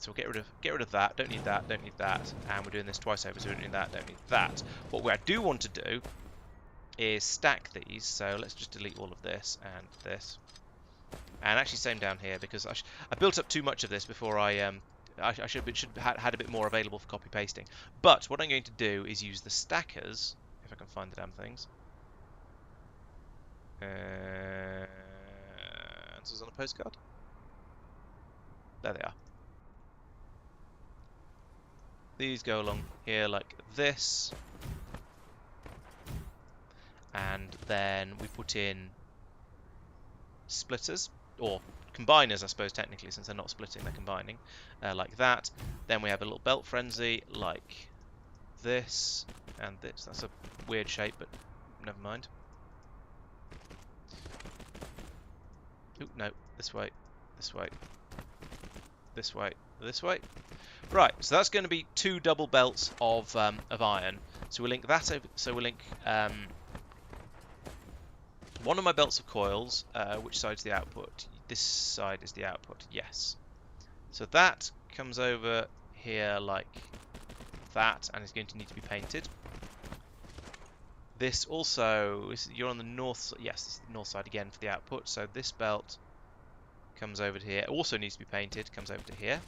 So we'll get rid of that. Don't need that. Don't need that. And we're doing this twice over, so we don't need that. Don't need that. What I do want to do is stack these. So let's just delete all of this and this. And actually same down here because I built up too much of this before I should have had a bit more available for copy pasting. But what I'm going to do is use the stackers, if I can find the damn things. Answers on a postcard. There they are. These go along here like this. And then we put in splitters, or combiners I suppose technically, since they're not splitting, they're combining, like that. Then we have a little belt frenzy like this and this. That's a weird shape, but never mind. Ooh, no, this way, this way, this way, this way. Right, so that's going to be 2 double belts of iron. So we'll link that over. So we'll link one of my belts of coils. Which side's the output? This side is the output. Yes. So that comes over here like that, and is going to need to be painted. This also, you're on the north, yes, this is the north side again for the output, so this belt comes over to here, also needs to be painted, comes over to here.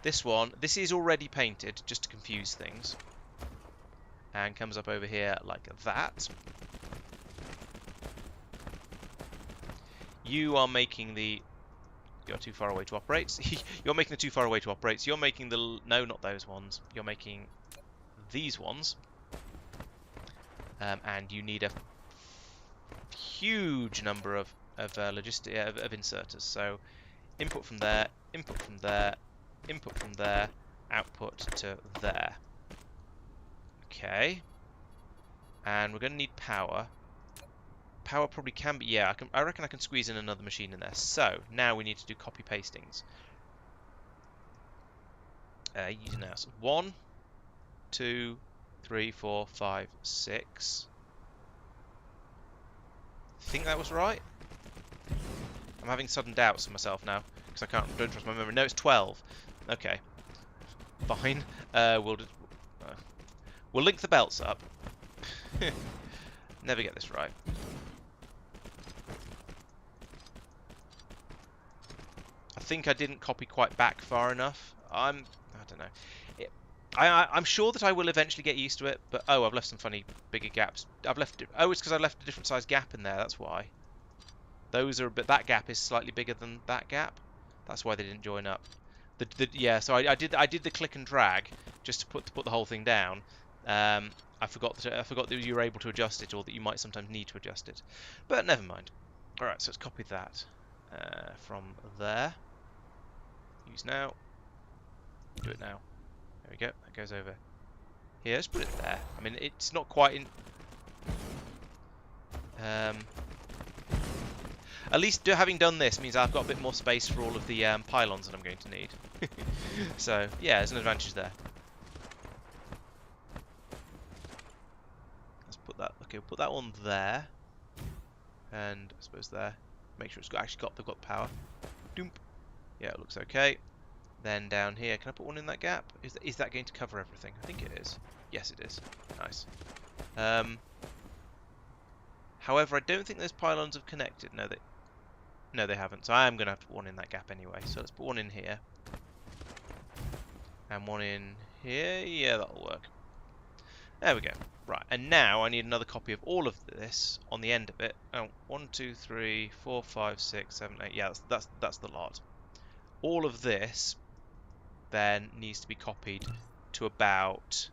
This one, this is already painted, just to confuse things, and comes up over here like that. You are making the, you're too far away to operate, you're making the too far away to operate, so you're making the, no, not those ones, you're making these ones. And you need a huge number of inserters. So input from there, input from there, output to there. Okay. And we're going to need power. Power probably can be... Yeah, I reckon I can squeeze in another machine in there. So, now we need to do copy pastings. Using now. So 1, 2, 3, 4, 5, 6. Think that was right? I'm having sudden doubts of myself now because don't trust my memory. No, it's 12. Okay, fine. We'll link the belts up. Never get this right. I think I didn't copy quite back far enough. I don't know. I'm sure that I will eventually get used to it, but oh, I've left some funny bigger gaps. Oh, it's because I left a different size gap in there. That's why. Those are a bit. That gap is slightly bigger than that gap. That's why they didn't join up. Yeah. So I did the click and drag just to put the whole thing down. I forgot that you were able to adjust it, or that you might sometimes need to adjust it. But never mind. All right. So let's copy that from there. Use now. Do it now. There we go. That goes over here. Let's put it there. I mean, it's not quite in. At least having done this means I've got a bit more space for all of the pylons that I'm going to need. So yeah, there's an advantage there. Let's put that. Okay, we'll put that one there, and I suppose there. Make sure they've got the power. Doomp. Yeah, it looks okay. Then down here, can I put one in that gap? Is that going to cover everything? I think it is. Yes, it is. Nice. However, I don't think those pylons have connected. No, they haven't. So I am going to have to put one in that gap anyway. So let's put one in here. And one in here. Yeah, that'll work. There we go. Right, and now I need another copy of all of this on the end of it. Oh, 1, 2, 3, 4, 5, 6, 7, 8. Yeah, that's the lot. All of this then needs to be copied to about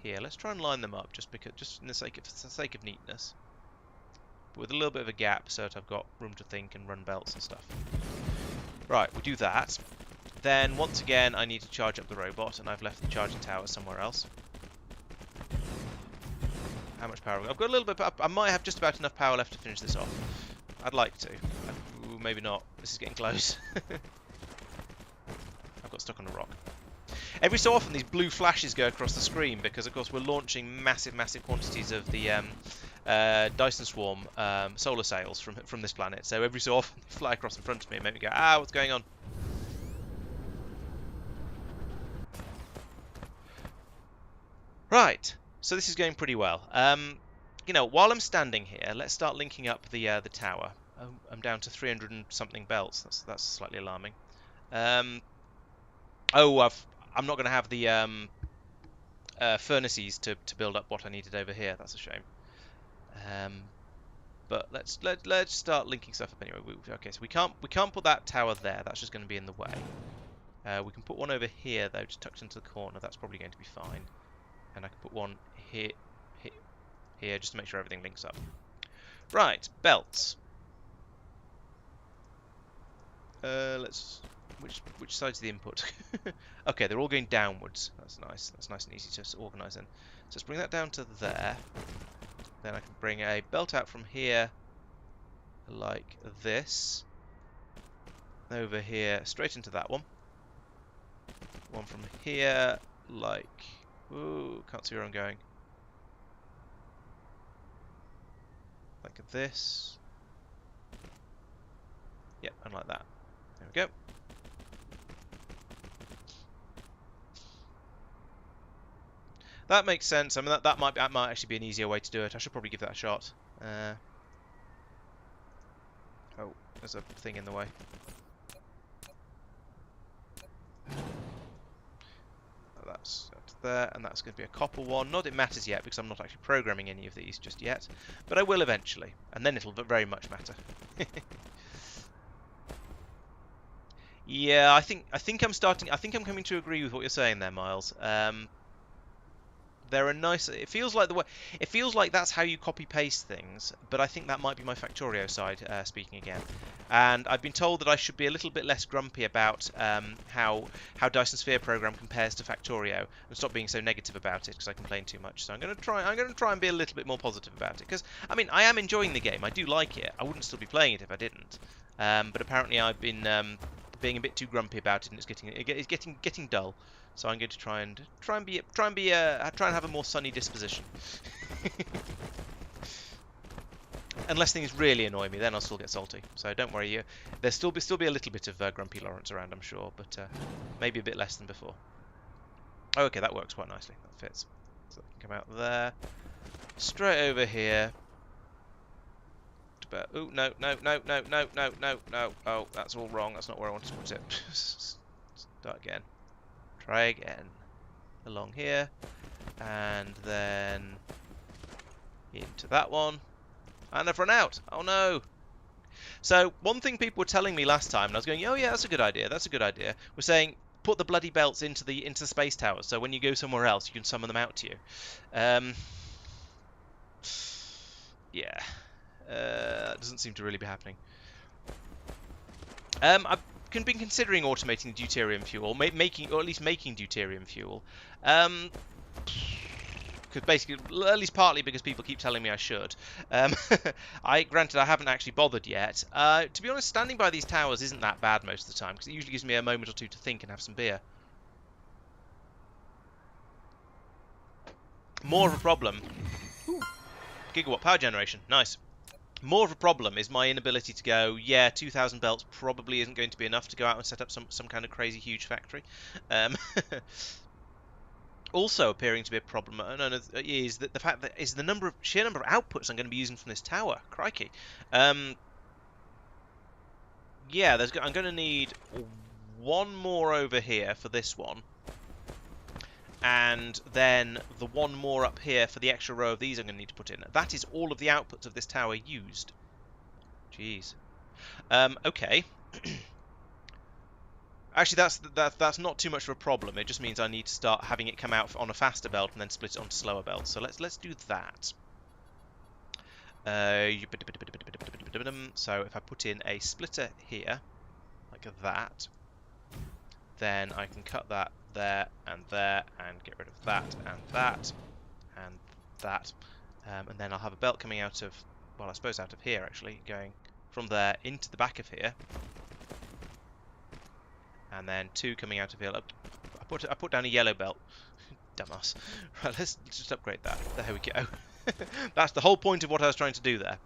here. Let's try and line them up just for the sake of neatness, but with a little bit of a gap so that I've got room to think and run belts and stuff. Right, we do that. Then once again I need to charge up the robot, and I've left the charging tower somewhere else. How much power have I got? I've got a little bit. I might have just about enough power left to finish this off. I'd like to. Ooh, maybe not. This is getting close. I've got stuck on a rock. Every so often these blue flashes go across the screen because of course we're launching massive quantities of the Dyson Swarm solar sails from this planet. So every so often they fly across in front of me and make me go, ah, what's going on? Right, so this is going pretty well. You know, while I'm standing here, let's start linking up the tower. I'm down to 300 and something belts. That's slightly alarming. I'm not going to have the furnaces to build up what I needed over here. That's a shame. But let's start linking stuff up anyway. Okay, so we can't put that tower there. That's just going to be in the way. We can put one over here though, just tucked into the corner. That's probably going to be fine. And I can put one here, just to make sure everything links up. Right, belts. Which side's the input? Okay, they're all going downwards. That's nice. That's nice and easy to organise then. So let's bring that down to there. Then I can bring a belt out from here, like this. Over here, straight into that one. One from here, like... Ooh, can't see where I'm going. Like this. Yep, and like that. There we go. That makes sense. I mean, that might actually be an easier way to do it. I should probably give that a shot. Oh, there's a thing in the way. That's there, and that's going to be a copper one. Not it matters yet because I'm not actually programming any of these just yet, but I will eventually, and then it'll very much matter. Yeah, I think I'm coming to agree with what you're saying there, Miles. They're a nice. It feels like the way. It feels like that's how you copy paste things. But I think that might be my Factorio side speaking again. And I've been told that I should be a little bit less grumpy about how Dyson Sphere program compares to Factorio, and stop being so negative about it because I complain too much. So I'm going to try and be a little bit more positive about it, because I mean I am enjoying the game. I do like it. I wouldn't still be playing it if I didn't. But apparently I've been being a bit too grumpy about it, and it's getting dull. So I'm going to try and have a more sunny disposition. Unless things really annoy me, then I'll still get salty. So don't worry, there'll still be a little bit of grumpy Laurence around, I'm sure, but maybe a bit less than before. Oh, okay, that works quite nicely. That fits. So I can come out there, straight over here. Oh no! Oh, that's all wrong. That's not where I wanted to put it. Start again. Try again. Along here, and then into that one. And I've run out. Oh no. So one thing people were telling me last time, and I was going, oh yeah, that's a good idea. That's a good idea. Was saying put the bloody belts into the space towers, so when you go somewhere else, you can summon them out to you. Yeah. That doesn't seem to really be happening. I've been considering automating deuterium fuel, or at least making deuterium fuel. Because basically, at least partly because people keep telling me I should. Granted, I haven't actually bothered yet. To be honest, standing by these towers isn't that bad most of the time, because it usually gives me a moment or two to think and have some beer. More of a problem. Ooh, gigawatt power generation, nice. More of a problem is my inability to go, yeah, 2,000 belts probably isn't going to be enough to go out and set up some kind of crazy huge factory. Also appearing to be a problem is that the fact that is the sheer number of outputs I'm going to be using from this tower. Crikey. Yeah, I'm going to need one more over here for this one. And then the one more up here for the extra row of these I'm going to need to put in. That is all of the outputs of this tower used. Jeez. Okay. Actually, that's not too much of a problem. It just means I need to start having it come out on a faster belt and then split it onto slower belts. So let's do that. So if I put in a splitter here, like that, then I can cut that there, and get rid of that, and that, and that. And then I'll have a belt coming out of, well, I suppose out of here, actually, going from there into the back of here. And then two coming out of here. I put down a yellow belt. Dumbass. Right, let's just upgrade that. There we go. That's the whole point of what I was trying to do there.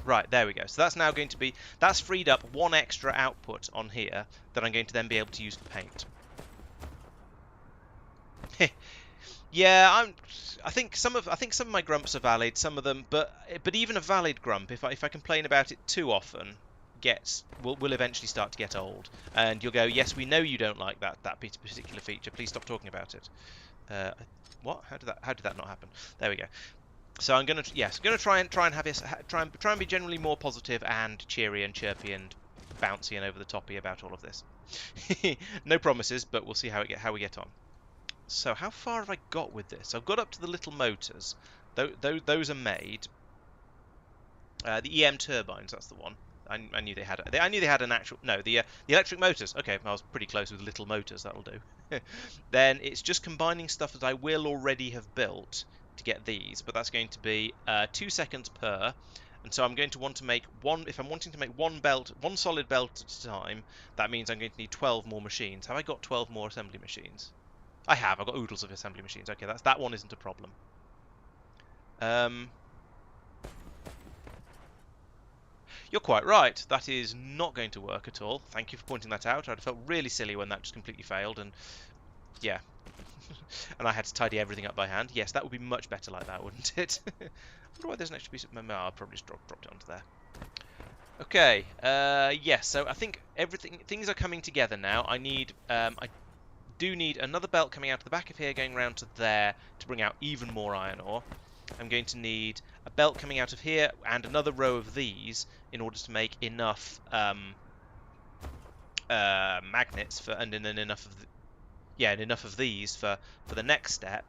Right, there we go. So that's now going to be... That's freed up one extra output on here that I'm going to then be able to use for paint. Yeah, I think some of my grumps are valid, some of them, but even a valid grump, if I complain about it too often, will eventually start to get old, and you'll go, yes, we know you don't like that particular feature. Please stop talking about it. What? How did that not happen? There we go. So I'm gonna try and be generally more positive and cheery and chirpy and bouncy and over the toppy about all of this. No promises, but we'll see how we get on. So how far have I got with this? I've got up to the little motors. Those are made. The EM turbines, that's the one. I knew they had. I knew they had an actual. No, the electric motors. Okay, I was pretty close with little motors. That'll do. Then it's just combining stuff that I will already have built to get these, but that's going to be 2 seconds per. And so I'm going to want to make one. If I'm wanting to make one solid belt at a time, that means I'm going to need 12 more machines. Have I got 12 more assembly machines? I have. I've got oodles of assembly machines. Okay, that one isn't a problem. You're quite right. That is not going to work at all. Thank you for pointing that out. I'd felt really silly when that just completely failed, and yeah. And I had to tidy everything up by hand. Yes, that would be much better like that, wouldn't it? I wonder why there's an extra piece of... I'll probably just dropped it onto there. Okay, yes, so I think things are coming together now. I do need another belt coming out of the back of here, going around to there to bring out even more iron ore. I'm going to need a belt coming out of here and another row of these in order to make enough magnets enough of these for the next step.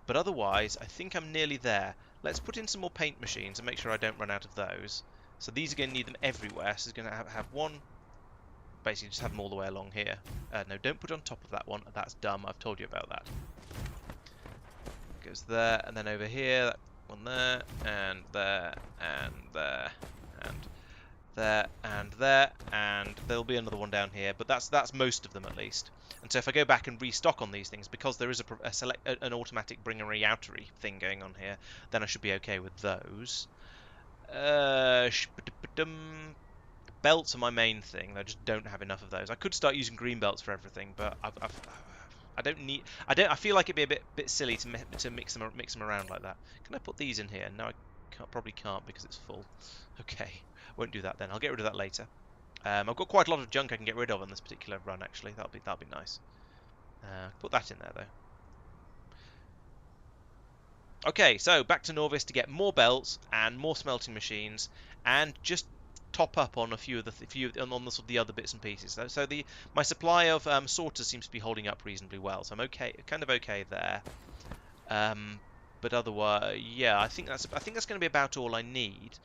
But otherwise, I think I'm nearly there. Let's put in some more paint machines and make sure I don't run out of those. So these are going to need them everywhere. So it's going to have one. Basically, just have them all the way along here. No, don't put on top of that one. That's dumb. I've told you about that. Goes there, and then over here, that one there, and there, and there, and there, and there, and there'll be another one down here. But that's most of them at least. And so if I go back and restock on these things, because there is an automatic bringery-outery thing going on here, then I should be okay with those. Belts are my main thing. I just don't have enough of those. I could start using green belts for everything, but I don't need. I feel like it'd be a bit silly to mix them around like that. Can I put these in here? No, I probably can't because it's full. Okay, won't do that then. I'll get rid of that later. I've got quite a lot of junk I can get rid of on this particular run. Actually, that'll be nice. Put that in there though. Okay, so back to Norvis to get more belts and more smelting machines, and just top up on a few of the other bits and pieces. So my supply of sorters seems to be holding up reasonably well, so I'm okay, kind of okay there. But otherwise, yeah, I think that's going to be about all I need.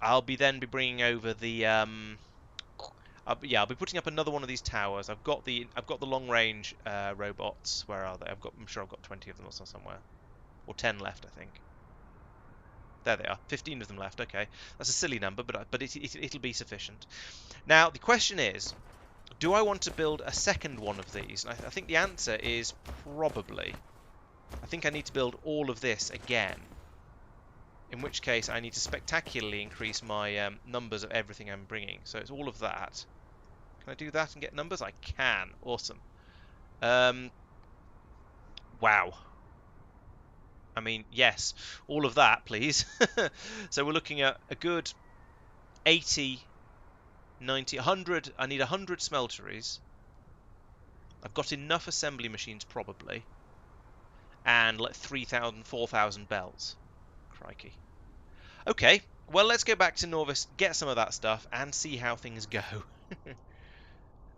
I'll be bringing over the I'll be putting up another one of these towers. I've got the long range robots. Where are they? I'm sure I've got 20 of them or somewhere, or 10 left, I think. There they are, 15 of them left. Okay, that's a silly number, but it'll be sufficient. Now the question is, do I want to build a second one of these? And I think the answer is probably. I think I need to build all of this again. In which case, I need to spectacularly increase my numbers of everything I'm bringing. So it's all of that. Can I do that and get numbers? I can. Awesome. Wow. I mean, yes, all of that, please. So we're looking at a good 80, 90, 100. I need 100 smelteries. I've got enough assembly machines, probably. And like 3,000, 4,000 belts. Crikey. Okay, well, let's go back to Norvis, get some of that stuff, and see how things go.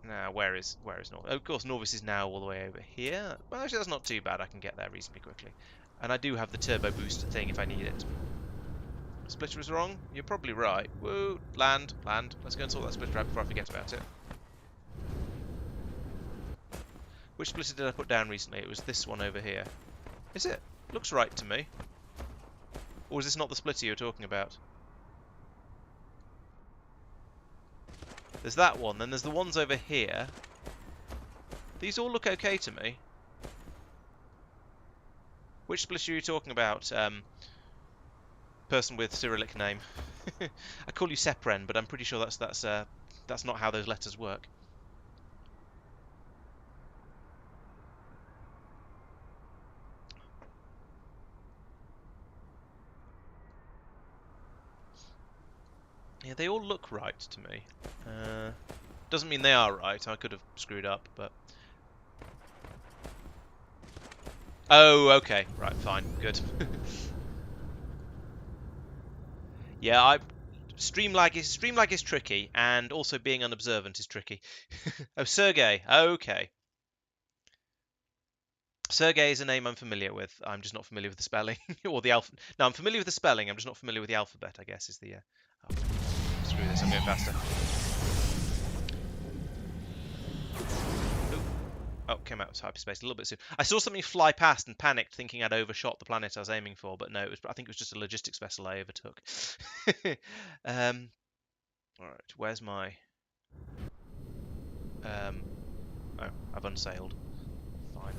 Now, where is Norvis? Oh, of course, Norvis is now all the way over here. Well, actually, that's not too bad. I can get there reasonably quickly. And I do have the turbo booster thing if I need it. Splitter is wrong? You're probably right. Woo! Land. Let's go and sort that splitter out before I forget about it. Which splitter did I put down recently? It was this one over here. Is it? Looks right to me. Or is this not the splitter you're talking about? There's that one, then there's the ones over here. These all look okay to me. Which splitter are you talking about? Person with Cyrillic name. I call you Sepren, but I'm pretty sure that's not how those letters work. Yeah, they all look right to me. Doesn't mean they are right. I could have screwed up, but... Oh, okay. Right, fine. Good. Yeah, stream lag is tricky, and also being unobservant is tricky. Oh, Sergey. Okay. Sergey is a name I'm familiar with. I'm just not familiar with the spelling or the alpha. No, I'm familiar with the spelling. I'm just not familiar with the alphabet, I guess, is the... Oh, screw this. I'm going faster. Oh, came out of hyperspace a little bit soon. I saw something fly past and panicked, thinking I'd overshot the planet I was aiming for, but no, I think it was just a logistics vessel I overtook. Alright, where's my... Oh, I've unsailed. Fine.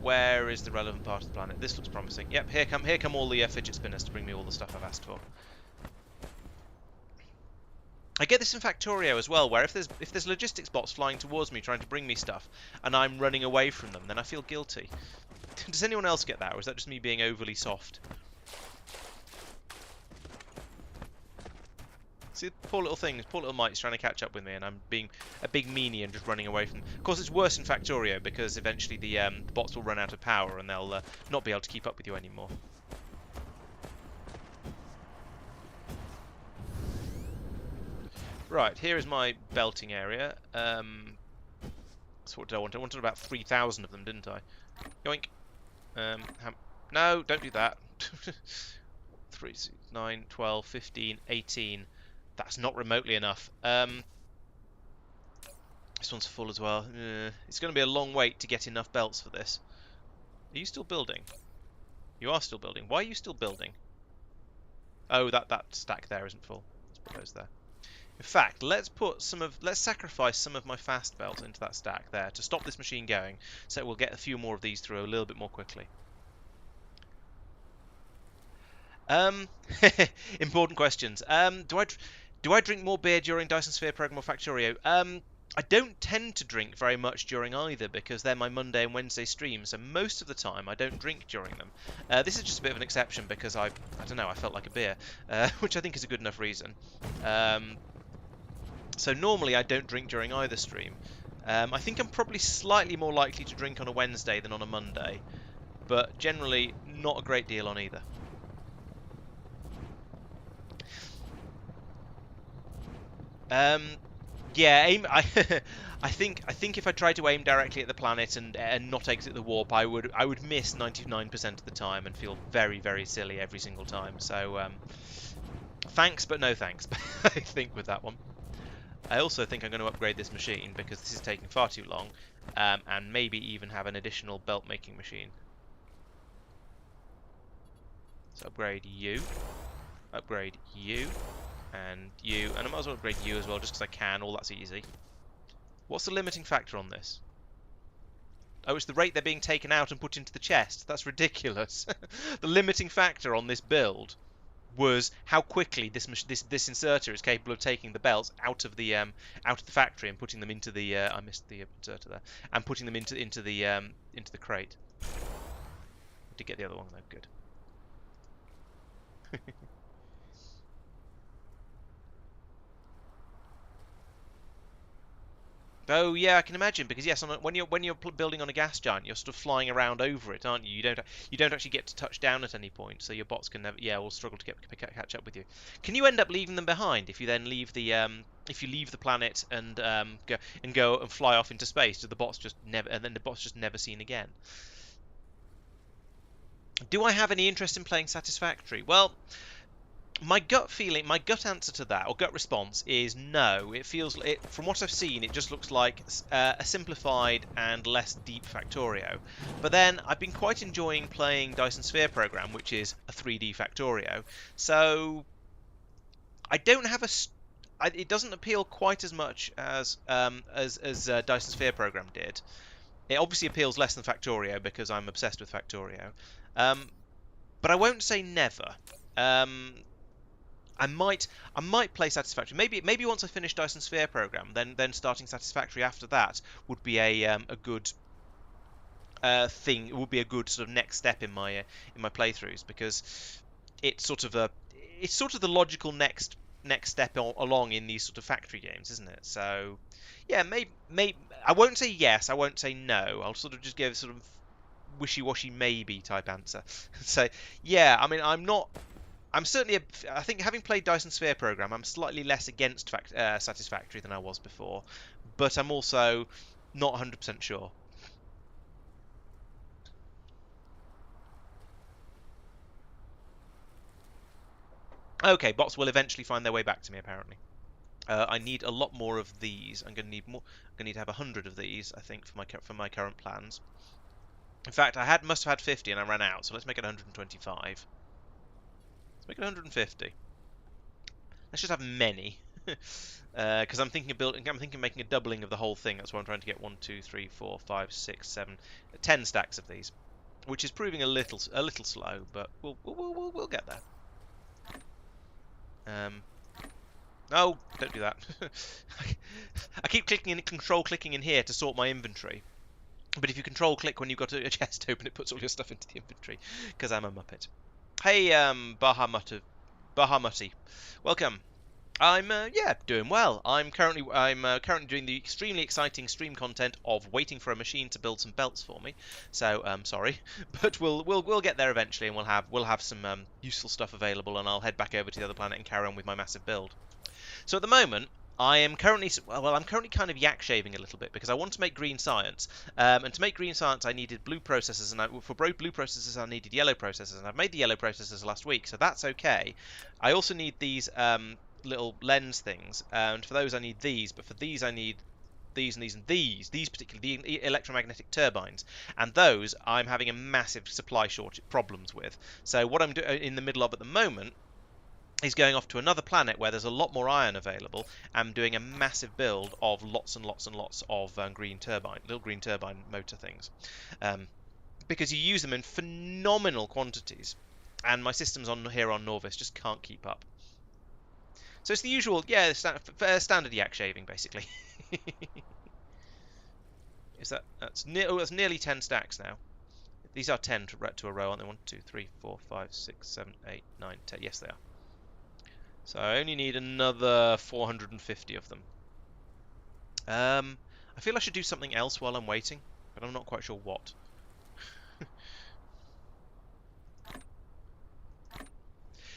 Where is the relevant part of the planet? This looks promising. Yep, here come all the fidget spinners to bring me all the stuff I've asked for. I get this in Factorio as well, where if there's logistics bots flying towards me trying to bring me stuff, and I'm running away from them, then I feel guilty. Does anyone else get that, or is that just me being overly soft? See, poor little things, poor little mites trying to catch up with me, and I'm being a big meanie and just running away from them. Of course, it's worse in Factorio, because eventually the bots will run out of power, and they'll not be able to keep up with you anymore. Right, here is my belting area. So what did I want? I wanted about 3,000 of them, didn't I? Yoink. No, don't do that. 3, 6, 9, 12, 15, 18. That's not remotely enough. This one's full as well. It's going to be a long wait to get enough belts for this. Are you still building? You are still building. Why are you still building? Oh, that stack there isn't full. Let's put those there. In fact, let's sacrifice some of my fast belts into that stack there to stop this machine going, so we'll get a few more of these through a little bit more quickly. Important questions. Do I drink more beer during Dyson Sphere Program or Factorio? I don't tend to drink very much during either because they're my Monday and Wednesday streams, so most of the time I don't drink during them. This is just a bit of an exception because I don't know, I felt like a beer, which I think is a good enough reason. So normally I don't drink during either stream. I think I'm probably slightly more likely to drink on a Wednesday than on a Monday, but generally not a great deal on either. Yeah, aim. I think if I tried to aim directly at the planet and not exit the warp, I would miss 99% of the time and feel very, very silly every single time. So thanks, but no thanks. I think with that one. I also think I'm going to upgrade this machine because this is taking far too long, and maybe even have an additional belt making machine. So upgrade you, upgrade you. And you, and I might as well upgrade you as well, just because I can. All that's easy. What's the limiting factor on this? Oh, it's the rate they're being taken out and put into the chest. That's ridiculous. The limiting factor on this build was how quickly this inserter is capable of taking the belts out of the factory and putting them into the. I missed the inserter there, and putting them into the crate. I did get the other one though. Good. Oh yeah, I can imagine because yes, when you're building on a gas giant, you're sort of flying around over it, aren't you? You don't actually get to touch down at any point, so your bots can never will struggle to catch up with you. Can you end up leaving them behind if you then leave the planet and go and fly off into space? Do the bots just never seen again? Do I have any interest in playing Satisfactory? Well, my gut answer to that, or gut response, is no. From what I've seen, it just looks like a simplified and less deep Factorio. But then I've been quite enjoying playing Dyson Sphere Program, which is a 3D Factorio. So I don't have it doesn't appeal quite as much as Dyson Sphere Program did. It obviously appeals less than Factorio because I'm obsessed with Factorio. But I won't say never. I might play Satisfactory. Maybe once I finish Dyson Sphere Program, then starting Satisfactory after that would be a good thing. It would be a good sort of next step in my playthroughs because it's sort of the logical next step along in these sort of factory games, isn't it? So yeah, maybe I won't say yes, I won't say no. I'll sort of just give sort of wishy-washy maybe type answer. So yeah, I mean I'm certainly, I think having played Dyson Sphere Program, I'm slightly less against Satisfactory than I was before, but I'm also not 100% sure. Okay, bots will eventually find their way back to me, apparently. I need a lot more of these. I'm going to need more. I'm going to need to have 100 of these, I think, for my current plans. In fact, I must have had 50 and I ran out, so let's make it 125. Let's make it 150. Let's just have many, because I'm thinking of making a doubling of the whole thing. That's why I'm trying to get 1, 2, 3, 4, 5, 6, 7, 10 stacks of these, which is proving a little slow, but we'll get there. No, don't do that. I keep control clicking in here to sort my inventory. But if you control click when you've got a chest open, it puts all your stuff into the inventory, because I'm a muppet. Hey, Bahamutty, welcome. I'm doing well. I'm currently doing the extremely exciting stream content of waiting for a machine to build some belts for me. So sorry, but we'll get there eventually, and we'll have some useful stuff available, and I'll head back over to the other planet and carry on with my massive build. So at the moment, I am currently, well, I'm currently kind of yak shaving a little bit because I want to make green science. And to make green science, I needed blue processors, and for blue processors, I needed yellow processors, and I've made the yellow processors last week, so that's okay. I also need these little lens things, and for those I need these, but for these I need these and these and these particularly the electromagnetic turbines, and those I'm having a massive supply shortage problems with. So what I'm doing in the middle of at the moment is going off to another planet where there's a lot more iron available. I'm doing a massive build of lots and lots and lots of little green turbine motor things, um, because you use them in phenomenal quantities, and my systems on here on Norvis just can't keep up. So it's the usual, yeah, standard yak shaving basically. That's nearly 10 stacks now. These are 10 to a row, aren't they? 1, 2, 3, 4, 5, 6, 7, 8, 9, 10. Yes, they are. So I only need another 450 of them. I feel I should do something else while I'm waiting, but I'm not quite sure what.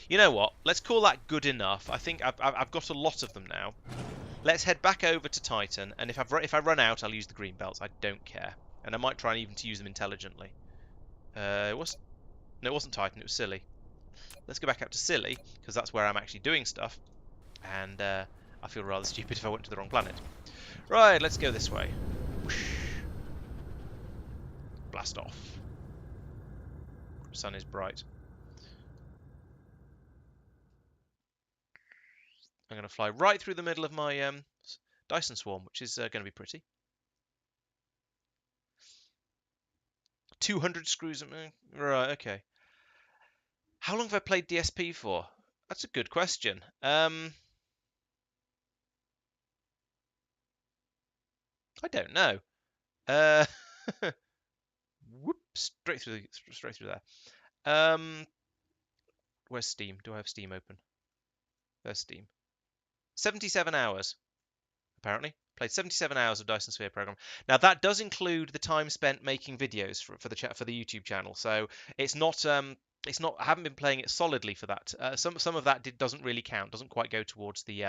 You know what? Let's call that good enough. I think I've got a lot of them now. Let's head back over to Titan, and if I run out, I'll use the green belts. I don't care, and I might try and even to use them intelligently. No, it wasn't Titan. It was Silly. Let's go back out to Silly because that's where I'm actually doing stuff, and I feel rather stupid if I went to the wrong planet. Right, let's go this way. Whoosh. Blast off. Sun is bright. I'm going to fly right through the middle of my Dyson swarm, which is going to be pretty. 200 screws. Right, okay. How long have I played DSP for? That's a good question. I don't know. Whoops, straight through there. Where's Steam? Do I have Steam open? There's Steam. 77 hours, apparently. Played 77 hours of Dyson Sphere program. Now that does include the time spent making videos for the YouTube channel. So it's not I haven't been playing it solidly for that. Some of that doesn't really count. Doesn't quite go towards the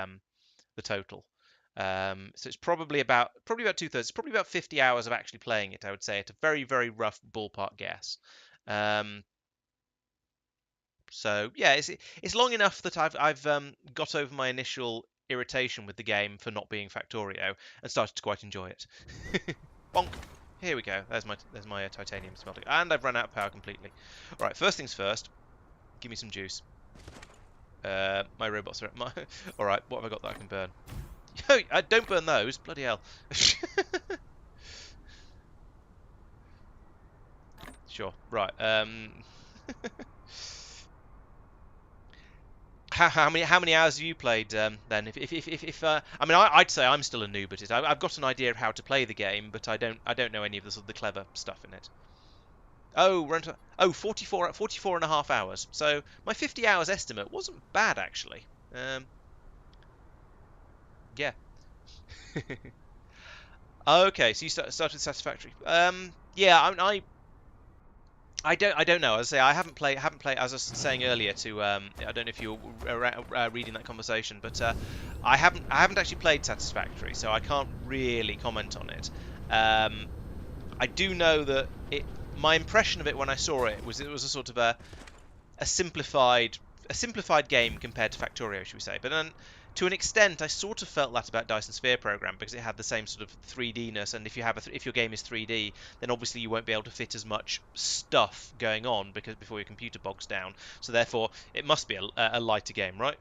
total. So it's probably about 2/3. It's probably about 50 hours of actually playing it, I would say, at a very, very rough ballpark guess. So yeah, it's long enough that I've got over my initial irritation with the game for not being Factorio and started to quite enjoy it. Bonk. Here we go. There's my titanium smelting, and I've run out of power completely. All right, first things first. Give me some juice. My robots are all right. What have I got that I can burn? Don't burn those. Bloody hell. Sure. Right. How many hours have you played then? If I mean, I'd say I'm still a noob at it. I've got an idea of how to play the game, but I don't know any of the sort of the clever stuff in it. Oh, 44 and a half hours. So my 50 hours estimate wasn't bad actually. Yeah. Okay, so you started with Satisfactory. Yeah, I don't know. As I say, I haven't played. As I was saying earlier to I don't know if you were reading that conversation, but I haven't actually played Satisfactory, so I can't really comment on it. I do know that my impression of it when I saw it was a sort of a simplified game compared to Factorio, should we say? But then, to an extent, I sort of felt that about Dyson Sphere program because it had the same sort of 3D-ness, and if your game is 3D, then obviously you won't be able to fit as much stuff going on before your computer bogs down. So therefore, it must be a lighter game, right?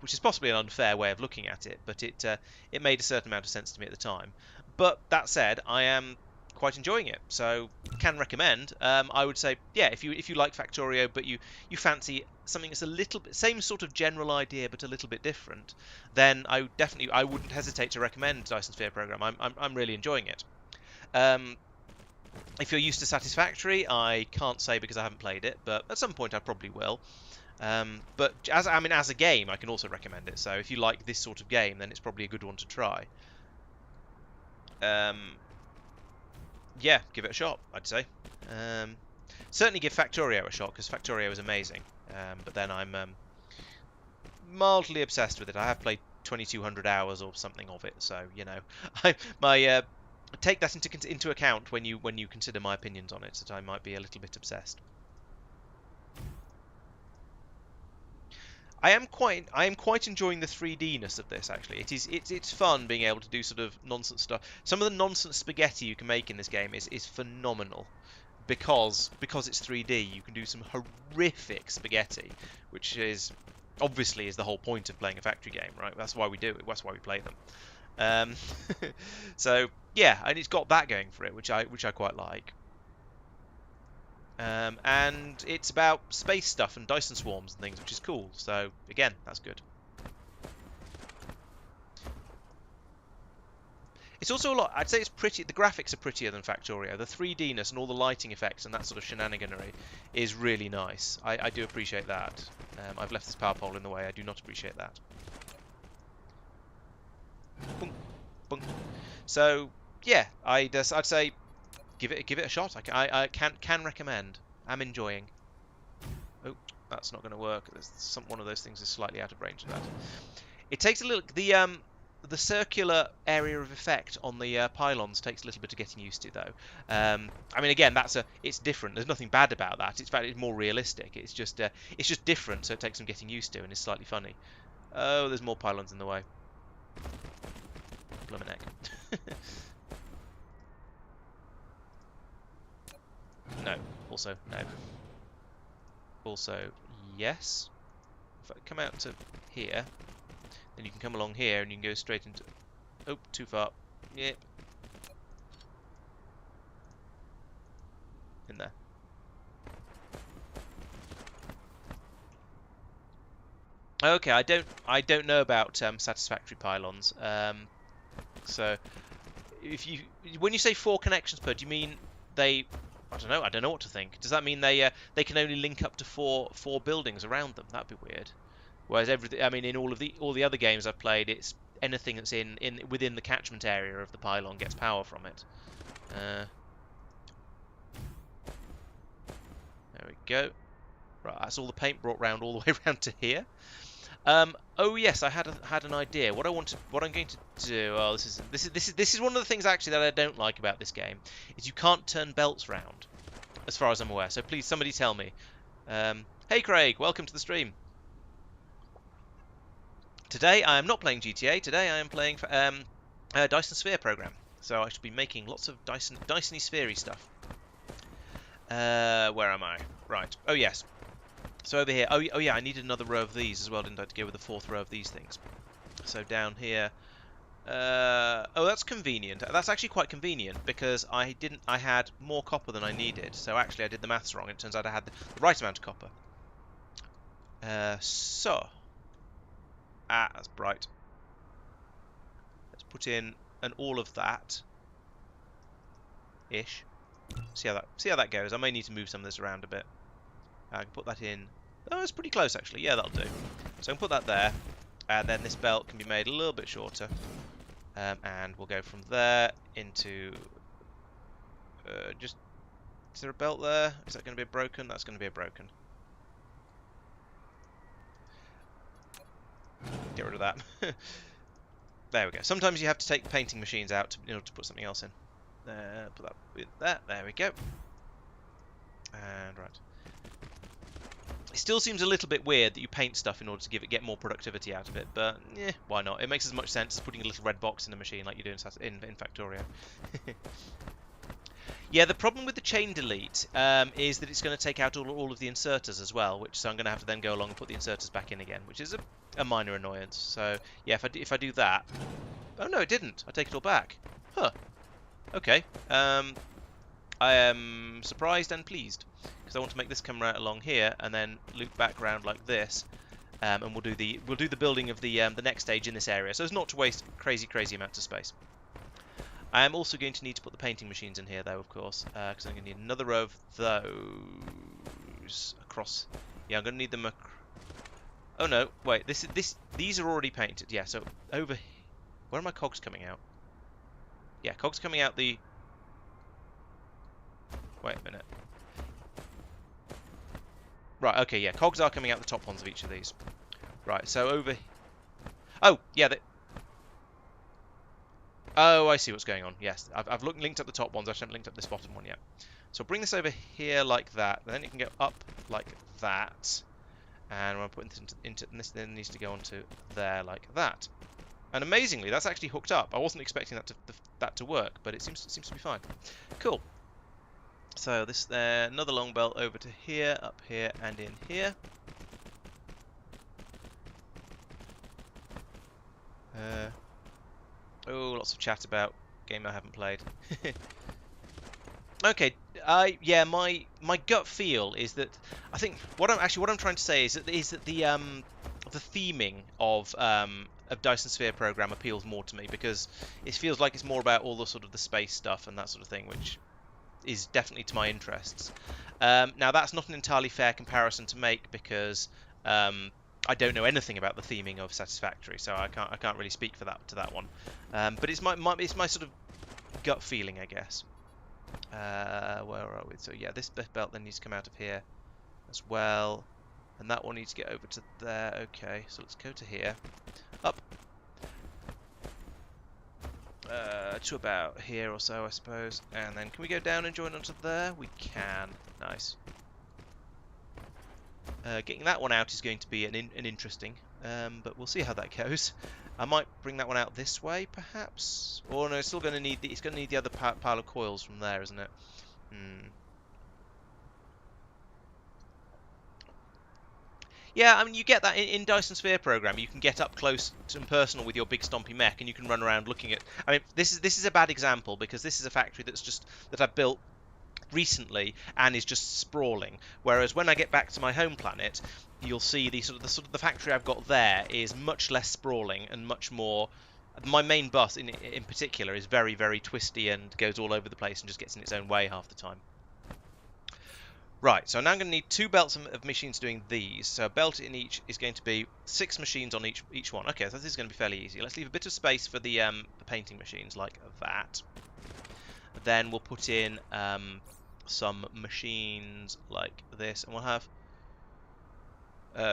Which is possibly an unfair way of looking at it, but it made a certain amount of sense to me at the time. But that said, I am quite enjoying it, so can recommend. I would say, yeah, if you like Factorio, but you fancy something that's a little bit same sort of general idea but a little bit different, then I wouldn't hesitate to recommend Dyson Sphere program. I'm really enjoying it. If you're used to Satisfactory, I can't say because I haven't played it, but at some point I probably will. But as a game, I can also recommend it. So if you like this sort of game, then it's probably a good one to try. Yeah, give it a shot, I'd say. Certainly give Factorio a shot, because Factorio is amazing. But then I'm mildly obsessed with it. I have played 2,200 hours or something of it. So you know, my take that into account when you consider my opinions on it. That I might be a little bit obsessed. I am quite enjoying the 3D-ness of this. Actually, it's fun being able to do sort of nonsense stuff. Some of the nonsense spaghetti you can make in this game is phenomenal. Because it's 3D, you can do some horrific spaghetti, which is obviously is the whole point of playing a factory game, right? That's why we do it. That's why we play them. So yeah, and it's got that going for it, which I quite like. And it's about space stuff and Dyson swarms and things, which is cool. So again, that's good. It's also a lot. I'd say it's pretty. The graphics are prettier than Factorio. The 3D-ness and all the lighting effects and that sort of shenaniganery is really nice. I do appreciate that. I've left this power pole in the way. I do not appreciate that. Boom, boom. So yeah, I'd say give it a shot. I can recommend. I'm enjoying. Oh, that's not going to work. One of those things is slightly out of range of that. It takes a little. The circular area of effect on the pylons takes a little bit of getting used to, though. I mean, again, it's different. There's nothing bad about that. It's more realistic. It's just different, so it takes some getting used to, and it's slightly funny. Oh, there's more pylons in the way. Blummin' heck. No. Also, no. Also, yes. If I come out to here, then you can come along here and you can go straight into... Oh, too far. Yep. In there. Okay, I don't know about satisfactory pylons. So when you say 4 connections per, do you mean they... I don't know what to think. Does that mean they can only link up to four buildings around them? That'd be weird. Whereas I mean, in all the other games I've played, it's anything that's within the catchment area of the pylon gets power from it. There we go. Right, that's all the paint brought round all the way around to here. Oh yes, I had an idea. What I'm going to do. Oh, this is one of the things actually that I don't like about this game is you can't turn belts round, as far as I'm aware. So please, somebody tell me. Hey Craig, welcome to the stream. Today I am not playing GTA. Today I am playing Dyson Sphere program. So I should be making lots of Dyson-y sphere-y stuff. Where am I? Right. Oh yes. So over here, oh yeah, I needed another row of these as well, didn't I, to go with the 4th row of these things. So down here, oh, that's convenient. That's actually quite convenient because I had more copper than I needed. So actually, I did the maths wrong. It turns out I had the right amount of copper. That's bright. Let's put in all of that ish. See how that goes. I may need to move some of this around a bit. I can put that in. Oh, it's pretty close actually. Yeah, that'll do. So I can put that there, and then this belt can be made a little bit shorter, and we'll go from there into. Is there a belt there? Is that going to be broken? That's going to be broken. Get rid of that. There we go. Sometimes you have to take painting machines out in order to put something else in. Put that with that. There we go. And right. It still seems a little bit weird that you paint stuff in order to get more productivity out of it, but yeah, why not? It makes as much sense as putting a little red box in a machine like you do in Factorio. Yeah, the problem with the chain delete is that it's going to take out all of the inserters as well, so I'm going to have to then go along and put the inserters back in again, which is a minor annoyance. So yeah, if I do that, oh no, it didn't. I take it all back. Huh. Okay. I am surprised and pleased because I want to make this come right along here and then loop back round like this, and we'll do the building of the next stage in this area, so as not to waste crazy amounts of space. I am also going to need to put the painting machines in here, though, of course, because I'm going to need another row of those across. Yeah, I'm going to need them. Oh no, wait. These are already painted. Yeah, so over. Where are my cogs coming out? Yeah, cogs coming out the. Wait a minute. Right. Okay. Yeah, cogs are coming out the top ones of each of these. Right. So over. Oh, yeah. Oh, I see what's going on. Yes, I've linked up the top ones. I haven't linked up this bottom one yet. So I'll bring this over here like that. And then it can go up like that. And when I put this into this, then needs to go onto there like that. And amazingly, that's actually hooked up. I wasn't expecting that to work, but it seems to be fine. Cool. So this there, another long belt over to here, up here, and in here. Oh, lots of chat about game I haven't played. Okay, yeah, my gut feel is that I think what I'm trying to say is that the theming of Dyson Sphere program appeals more to me because it feels like it's more about all the sort of the space stuff and that sort of thing, which is definitely to my interests. Now that's not an entirely fair comparison to make because I don't know anything about the theming of Satisfactory, so I can't really speak for that one. But it's my sort of gut feeling, I guess. Where are we? So yeah, this belt then needs to come out of here as well, and that one needs to get over to there. Okay, so let's go to here, up to about here or so, I suppose, and then can we go down and join onto there? We can. Nice. Getting that one out is going to be an interesting, but we'll see how that goes. I might bring that one out this way, perhaps. Or no, it's still going to need it's going to need the other pile of coils from there, isn't it? Yeah, I mean, you get that in Dyson Sphere program. You can get up close and personal with your big stompy mech, and you can run around looking at. I mean, this is a bad example because this is a factory that I've built recently and is just sprawling. Whereas when I get back to my home planet, you'll see the the factory I've got there is much less sprawling and much more. My main bus in particular is very, very twisty and goes all over the place and just gets in its own way half the time. Right, so now I'm going to need 2 belts of machines doing these. So a belt in each is going to be 6 machines on each one. Okay, so this is going to be fairly easy. Let's leave a bit of space for the painting machines like that. Then we'll put in some machines like this, and we'll have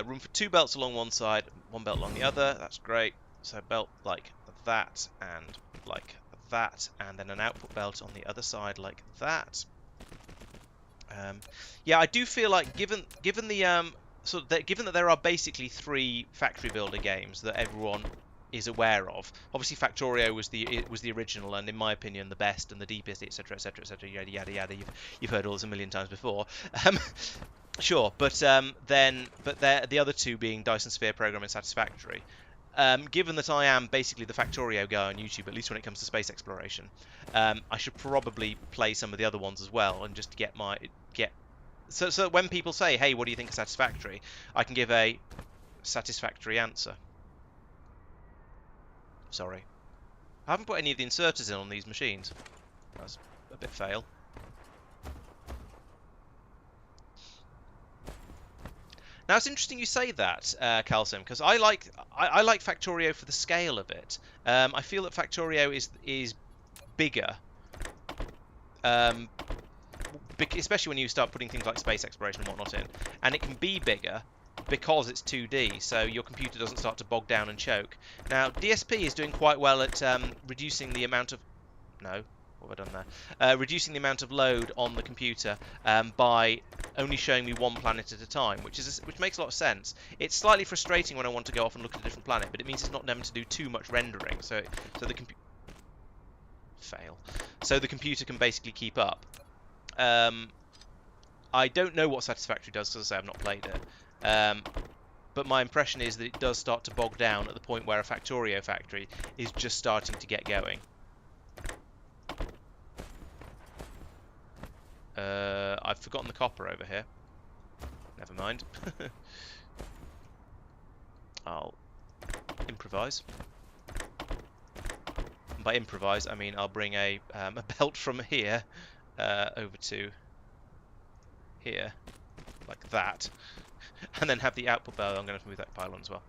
room for 2 belts along one side, 1 belt along the other. That's great. So belt like that and like that, and then an output belt on the other side like that. Yeah, I do feel like given the given that there are basically 3 factory builder games that everyone is aware of. Obviously, Factorio was the original, and in my opinion, the best and the deepest, etc., etc., etc. Yada yada yada. You've heard all this a million times before. Sure, but the other 2 being Dyson Sphere Program and Satisfactory. Given that I am basically the Factorio guy on YouTube, at least when it comes to space exploration, I should probably play some of the other ones as well, and just get so when people say, "Hey, what do you think of Satisfactory?" I can give a satisfactory answer. Sorry, I haven't put any of the inserters in on these machines. That's a bit fail. Now it's interesting you say that, Calcim, because I like Factorio for the scale of it. I feel that Factorio is bigger, especially when you start putting things like space exploration and whatnot in, and it can be bigger because it's 2D, so your computer doesn't start to bog down and choke. Now DSP is doing quite well at reducing the amount of what have I done there? Reducing the amount of load on the computer by only showing me one planet at a time, which makes a lot of sense. It's slightly frustrating when I want to go off and look at a different planet, but it means it's not having to do too much rendering. So the So the computer can basically keep up. I don't know what Satisfactory does because, as I say, I've not played it. But my impression is that it does start to bog down at the point where a Factorio factory is just starting to get going. I've forgotten the copper over here. Never mind. I'll improvise. And by improvise, I mean I'll bring a belt from here over to here, like that, and then have the output belt. I'm going to move that pylon as well,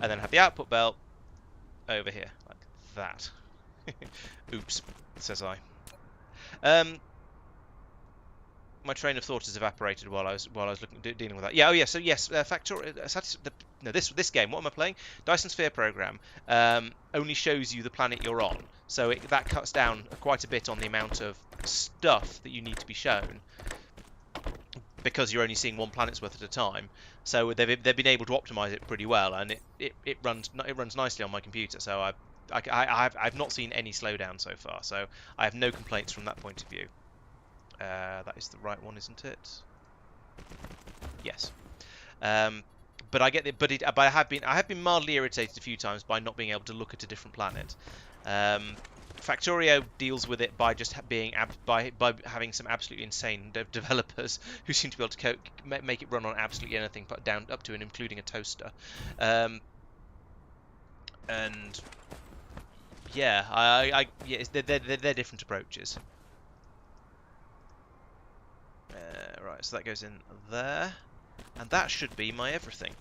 and then have the output belt over here, like that. Oops, says I. my train of thought has evaporated while I was dealing with that. Yeah, oh yeah. So yes, this game. What am I playing? Dyson Sphere program only shows you the planet you're on, so that cuts down quite a bit on the amount of stuff that you need to be shown, because you're only seeing one planet's worth at a time. So they've been able to optimize it pretty well, and it runs nicely on my computer. So I've not seen any slowdown so far. So I have no complaints from that point of view. That is the right one, isn't it? Yes. But I have been mildly irritated a few times by not being able to look at a different planet. Factorio deals with it by just by having some absolutely insane developers who seem to be able to make it run on absolutely anything, but down up to and including a toaster. And yeah, they're different approaches. Right, so that goes in there, and that should be my everything.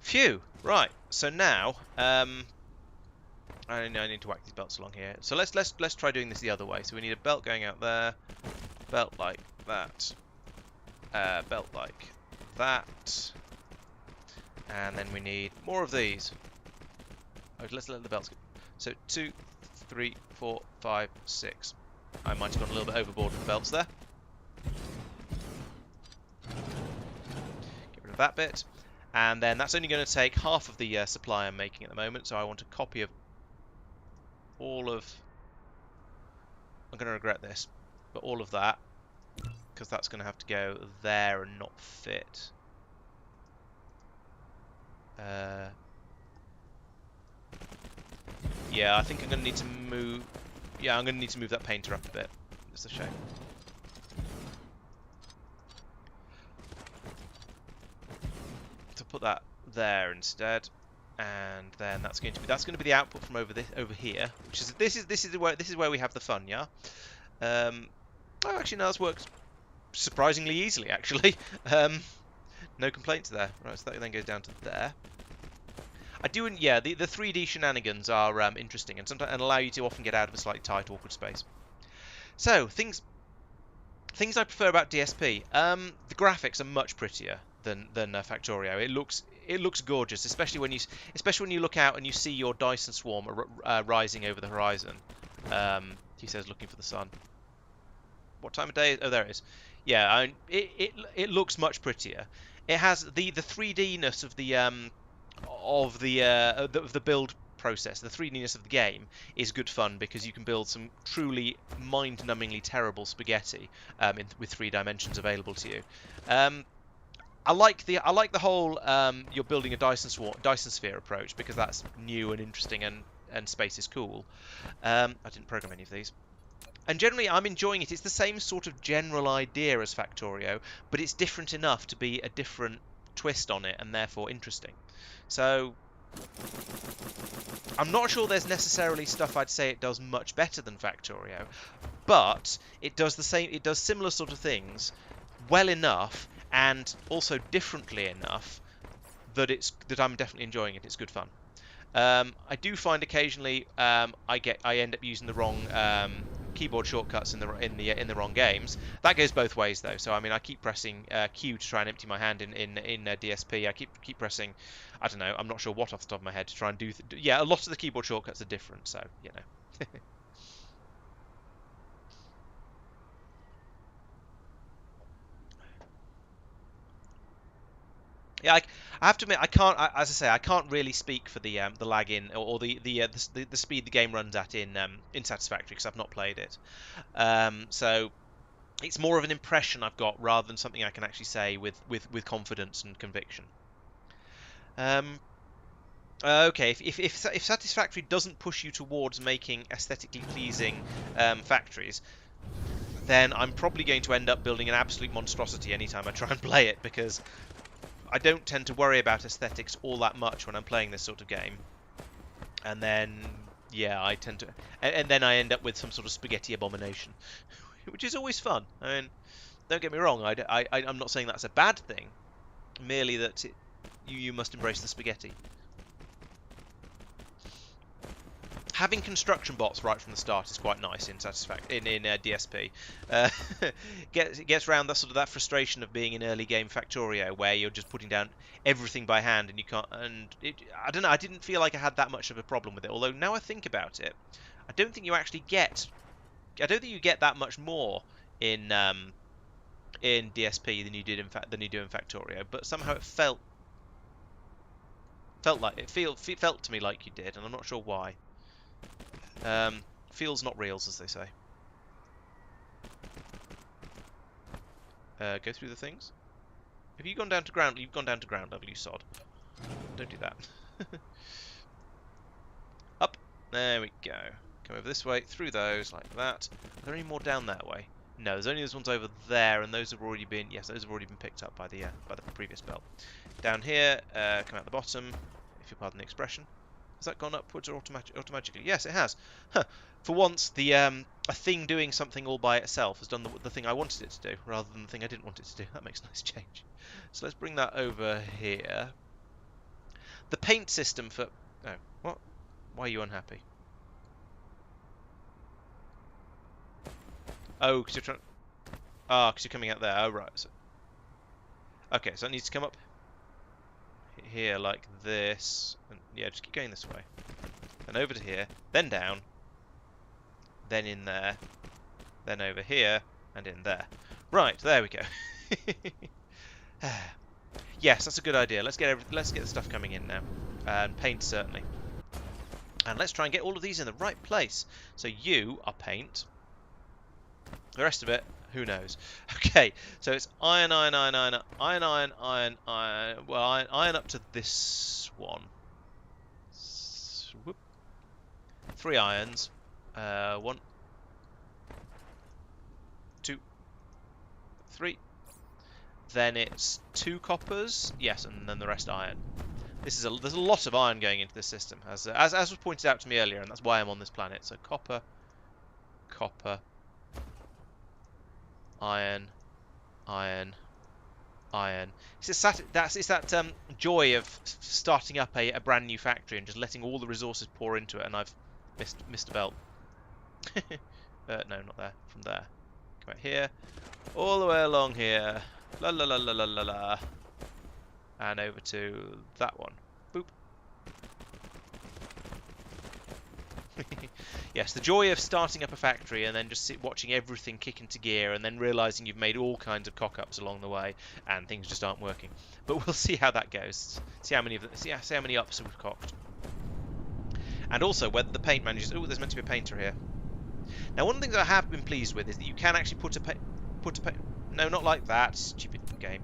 Phew. Right. So now, I need to whack these belts along here. So let's try doing this the other way. So we need a belt going out there, belt like that, belt like that, and then we need more of these. Oh, let's let the belts go. So 2, 3, 4, 5, 6. I might have gone a little bit overboard with the belts there. Get rid of that bit. And then that's only going to take half of the supply I'm making at the moment, so I want a copy of all of... I'm going to regret this, but all of that, because that's going to have to go there and not fit. Yeah, I think I'm going to need to move... Yeah, I'm going to need to move that painter up a bit. It's a shame. So put that there instead, and then that's going to be the output from over here, which is this is where we have the fun, yeah. Oh, actually, no, that's worked surprisingly easily. Actually, no complaints there. Right, so that then goes down to there. I do, yeah. The 3D shenanigans are interesting and sometimes allow you to often get out of a slightly tight, awkward space. So things I prefer about DSP. The graphics are much prettier than Factorio. It looks gorgeous, especially when you look out and you see your Dyson swarm rising over the horizon. He says, looking for the sun. What time of day? Oh, there it is. Yeah, it looks much prettier. It has the 3D-ness of the build process. The 3D-ness of the game is good fun because you can build some truly mind-numbingly terrible spaghetti with 3 dimensions available to you. I like the whole you're building a Dyson sphere approach because that's new and interesting and space is cool. I didn't program any of these. And generally, I'm enjoying it. It's the same sort of general idea as Factorio, but it's different enough to be a different twist on it and therefore interesting. So I'm not sure there's necessarily stuff I'd say it does much better than Factorio, but it does similar sort of things well enough and also differently enough that I'm definitely enjoying it. It's good fun. I do find occasionally I end up using the wrong keyboard shortcuts in the wrong games. That goes both ways though. So I mean, I keep pressing Q to try and empty my hand in DSP. I keep pressing, I don't know, I'm not sure what off the top of my head to try and do. Yeah, a lot of the keyboard shortcuts are different. So you know. Yeah, I have to admit, as I say, I can't really speak for the lag in or the speed the game runs at in Satisfactory because I've not played it. So it's more of an impression I've got rather than something I can actually say with confidence and conviction. Okay, if Satisfactory doesn't push you towards making aesthetically pleasing factories, then I'm probably going to end up building an absolute monstrosity anytime I try and play it because I don't tend to worry about aesthetics all that much when I'm playing this sort of game. And then, yeah, I tend to... And then I end up with some sort of spaghetti abomination, which is always fun. I mean, don't get me wrong, I'm not saying that's a bad thing, merely that you must embrace the spaghetti. Having construction bots right from the start is quite nice in DSP. Gets around that sort of that frustration of being in early game Factorio, where you're just putting down everything by hand and you can't. And I don't know. I didn't feel like I had that much of a problem with it. Although now I think about it, I don't think you actually get. I don't think you get that much more in DSP than you did in Factorio. But somehow it felt felt to me like you did, and I'm not sure why. Feels not reals, as they say. Go through the things. Have you gone down to ground? You've gone down to ground level, you sod. Don't do that. Up. There we go. Come over this way, through those, like that. Are there any more down that way? No, there's only those ones over there, and those have already been. Yes, those have already been picked up by the previous belt. Down here, come out the bottom, if you pardon the expression. Has that gone upwards or automatically? Yes, it has. Huh. For once, a thing doing something all by itself has done the thing I wanted it to do, rather than the thing I didn't want it to do. That makes a nice change. So let's bring that over here. The paint system for... Oh, what? Why are you unhappy? Oh, because you're trying... Ah, because you're coming out there. Oh, right. So... Okay, so it needs to come up here like this, and yeah, just keep going this way, then over to here, then down, then in there, then over here, and in there. Right, there we go. Yes, that's a good idea. Let's get the stuff coming in now, and paint certainly, and let's try and get all of these in the right place. So you are paint. The rest of it, who knows? Okay, so it's iron. Well, iron up to this one. Whoop. 3 irons. 1, 2, 3. Then it's 2 coppers. Yes, and then the rest iron. There's a lot of iron going into this system, as was pointed out to me earlier, and that's why I'm on this planet. So copper, copper. Iron, iron, iron. It's that joy of starting up a brand new factory and just letting all the resources pour into it. And I've missed a belt. No, not there. From there, come out here, all the way along here, la la la la la la la, and over to that one. Boop. Yes, the joy of starting up a factory and then just watching everything kick into gear and then realising you've made all kinds of cock-ups along the way and things just aren't working. But we'll see how that goes. See how many ups we've cocked. And also whether the paint manages... Oh, there's meant to be a painter here. Now, one of the things I have been pleased with is that you can actually put a paint... No, not like that. Stupid game.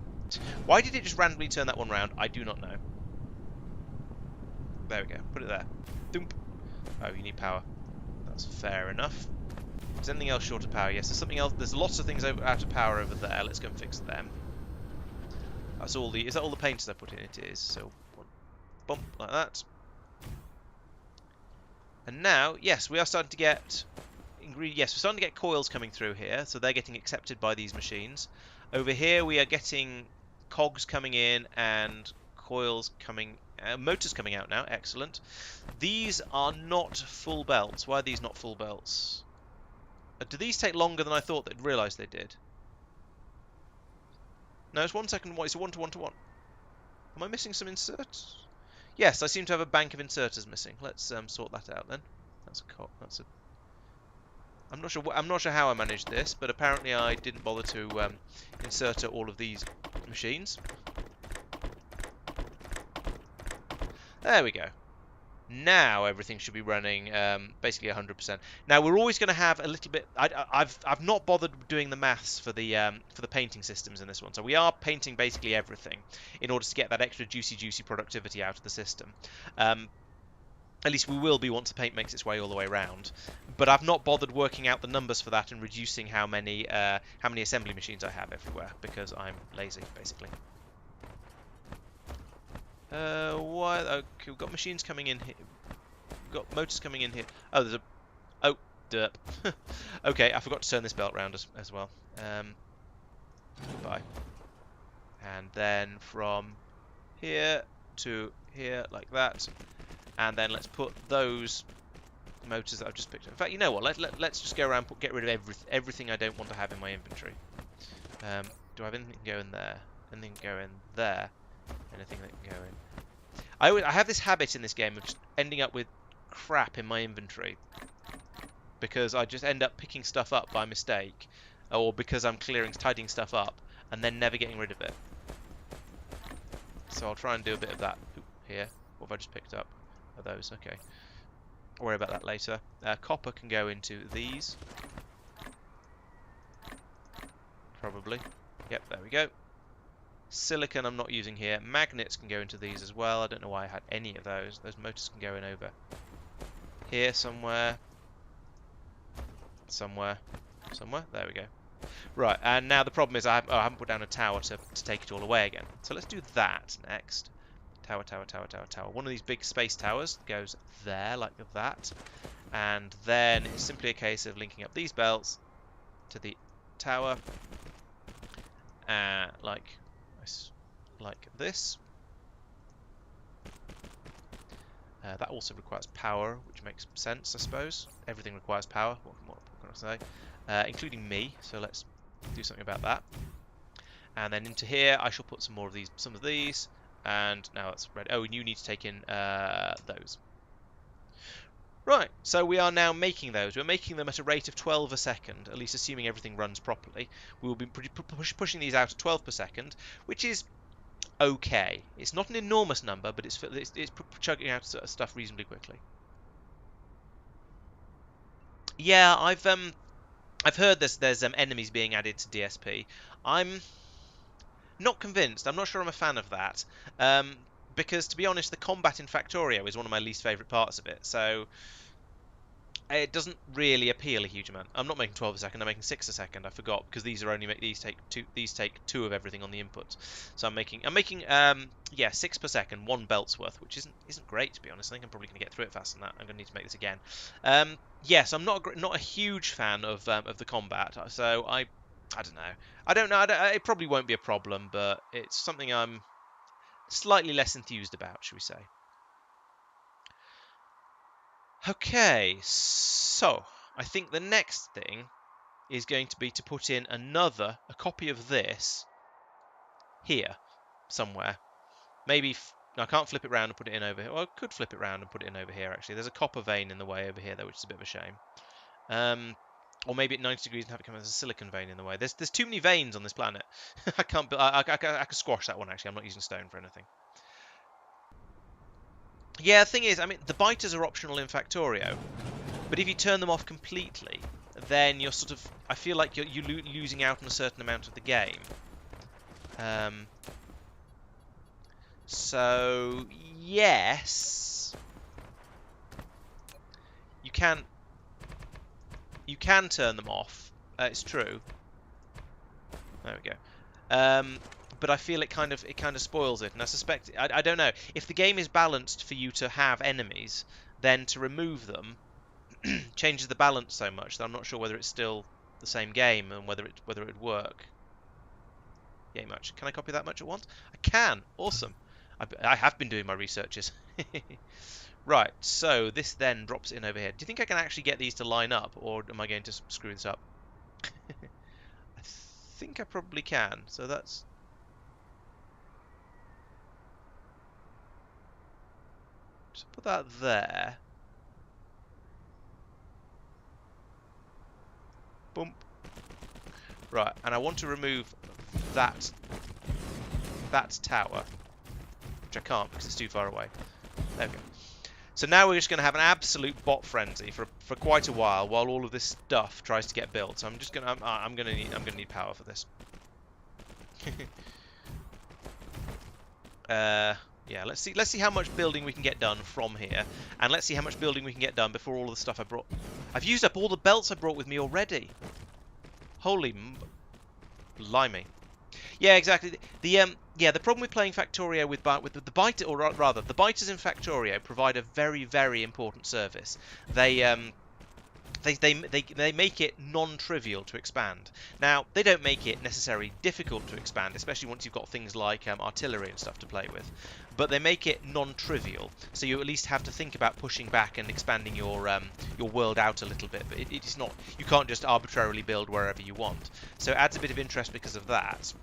Why did it just randomly turn that one round? I do not know. There we go. Put it there. Doomp. Oh, you need power. That's fair enough. Is anything else short of power? Yes, there's something else. There's lots of things out of power over there. Let's go and fix them. That's all the. Is that all the painters I put in? It is. So, bump like that. And now, yes, we are starting to get Yes, we're starting to get coils coming through here, so they're getting accepted by these machines. Over here, we are getting cogs coming in and coils coming. Motors coming out now, excellent. These are not full belts. Why are these not full belts? Do these take longer than I thought they'd realised they did? No, it's 1 second. It's a 1 to 1 to 1. Am I missing some inserts? Yes, I seem to have a bank of inserters missing. Let's sort that out then. That's a. I'm not sure how I managed this, but apparently I didn't bother to insert all of these machines. There we go. Now everything should be running basically 100%. Now we're always going to have a little bit. I've not bothered doing the maths for the painting systems in this one, so we are painting basically everything in order to get that extra juicy productivity out of the system. At least we will be once the paint makes its way all the way around. But I've not bothered working out the numbers for that and reducing how many assembly machines I have everywhere because I'm lazy basically. Why? Okay, we've got machines coming in here. We've got motors coming in here. Oh, there's a... Oh, derp. Okay, I forgot to turn this belt round as well. Goodbye. And then from here to here, like that. And then let's put those motors that I've just picked up. In fact, you know what? Let's just go around, get rid of everything I don't want to have in my inventory. Do I have anything go in there? Anything go in there? Anything that can go in? I have this habit in this game of just ending up with crap in my inventory because I just end up picking stuff up by mistake, or because I'm tidying stuff up and then never getting rid of it. So I'll try and do a bit of that here. What have I just picked up? Are those? Okay. I'll worry about that later. Copper can go into these. Probably. Yep, there we go. Silicon I'm not using here. Magnets can go into these as well. I don't know why I had any of those. Those motors can go in over here somewhere. Somewhere. There we go. Right, and now the problem is I haven't put down a tower to take it all away again. So let's do that next. Tower. One of these big space towers goes there, like that. And then it's simply a case of linking up these belts to the tower. Like this. That also requires power, which makes sense, I suppose. Everything requires power. What can I say? Including me. So let's do something about that. And then into here, I shall put some of these. And now that's ready. Oh, and you need to take in those. Right, so we are now making those. We're making them at a rate of 12 a second, at least assuming everything runs properly. We will be pushing these out at 12 per second, which is okay. It's not an enormous number, but it's chugging out stuff reasonably quickly. Yeah, I've heard there's enemies being added to DSP. I'm not convinced. I'm not sure I'm a fan of that. Because, to be honest, the combat in Factorio is one of my least favourite parts of it, so it doesn't really appeal a huge amount. I'm not making 12 a second, I'm making 6 a second. I forgot, because these take 2 of everything on the input. So I'm making 6 per second, 1 belt's worth, which isn't great, to be honest. I think I'm probably going to get through it faster than that. I'm going to need to make this again. Yes, I'm not a huge fan of the combat, so I don't know. It probably won't be a problem, but it's something I'm slightly less enthused about, shall we say. Okay, so I think the next thing is going to be to put in a copy of this here somewhere. Maybe I can't flip it around and put it in over here. Well, I could flip it around and put it in over here, actually. There's a copper vein in the way over here, though, which is a bit of a shame. Or maybe at 90 degrees and have it come as a silicon vein in the way. There's too many veins on this planet. I could squash that one, actually. I'm not using stone for anything. Yeah, the thing is, I mean, the biters are optional in Factorio, but if you turn them off completely, then you're sort of... I feel like you're losing out on a certain amount of the game. So, yes... You can turn them off. It's true. There we go. But I feel it kind of spoils it, and I suspect I don't know if the game is balanced for you to have enemies, then to remove them changes the balance so much that I'm not sure whether it's still the same game and whether it would work. Yeah, much. Can I copy that much at once? I can. Awesome. I have been doing my researches. Right, so this then drops in over here. Do you think I can actually get these to line up, or am I going to screw this up? I think I probably can. So that's... Just put that there. Boom. Right, and I want to remove that tower, which I can't because it's too far away. There we go. So now we're just going to have an absolute bot frenzy for quite a while all of this stuff tries to get built. So I'm just going to I'm going to need power for this. Yeah, let's see how much building we can get done from here, and let's see how much building we can get done before all of the stuff I brought. I've used up all the belts I brought with me already. Holy blimey. Yeah, exactly. The problem with playing Factorio with the biter, or rather, the biters in Factorio provide a very, very important service. They they make it non-trivial to expand. Now, they don't make it necessarily difficult to expand, especially once you've got things like artillery and stuff to play with. But they make it non-trivial, so you at least have to think about pushing back and expanding your world out a little bit. But it's not, you can't just arbitrarily build wherever you want. So it adds a bit of interest because of that.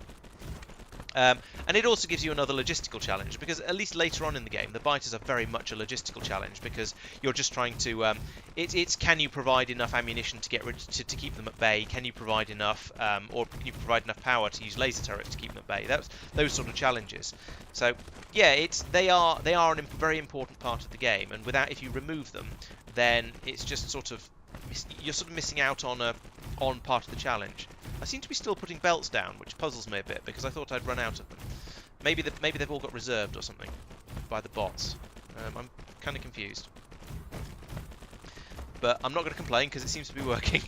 And it also gives you another logistical challenge, because at least later on in the game, the biters are very much a logistical challenge, because you're just trying to it's can you provide enough ammunition to get to keep them at bay? Can you provide enough or can you provide enough power to use laser turrets to keep them at bay? That's those sort of challenges. So yeah, they are a very important part of the game, and if you remove them, then it's just sort of you're sort of missing out on part of the challenge. I seem to be still putting belts down, which puzzles me a bit, because I thought I'd run out of them. Maybe they've all got reserved or something by the bots. I'm kind of confused. But I'm not going to complain, because it seems to be working.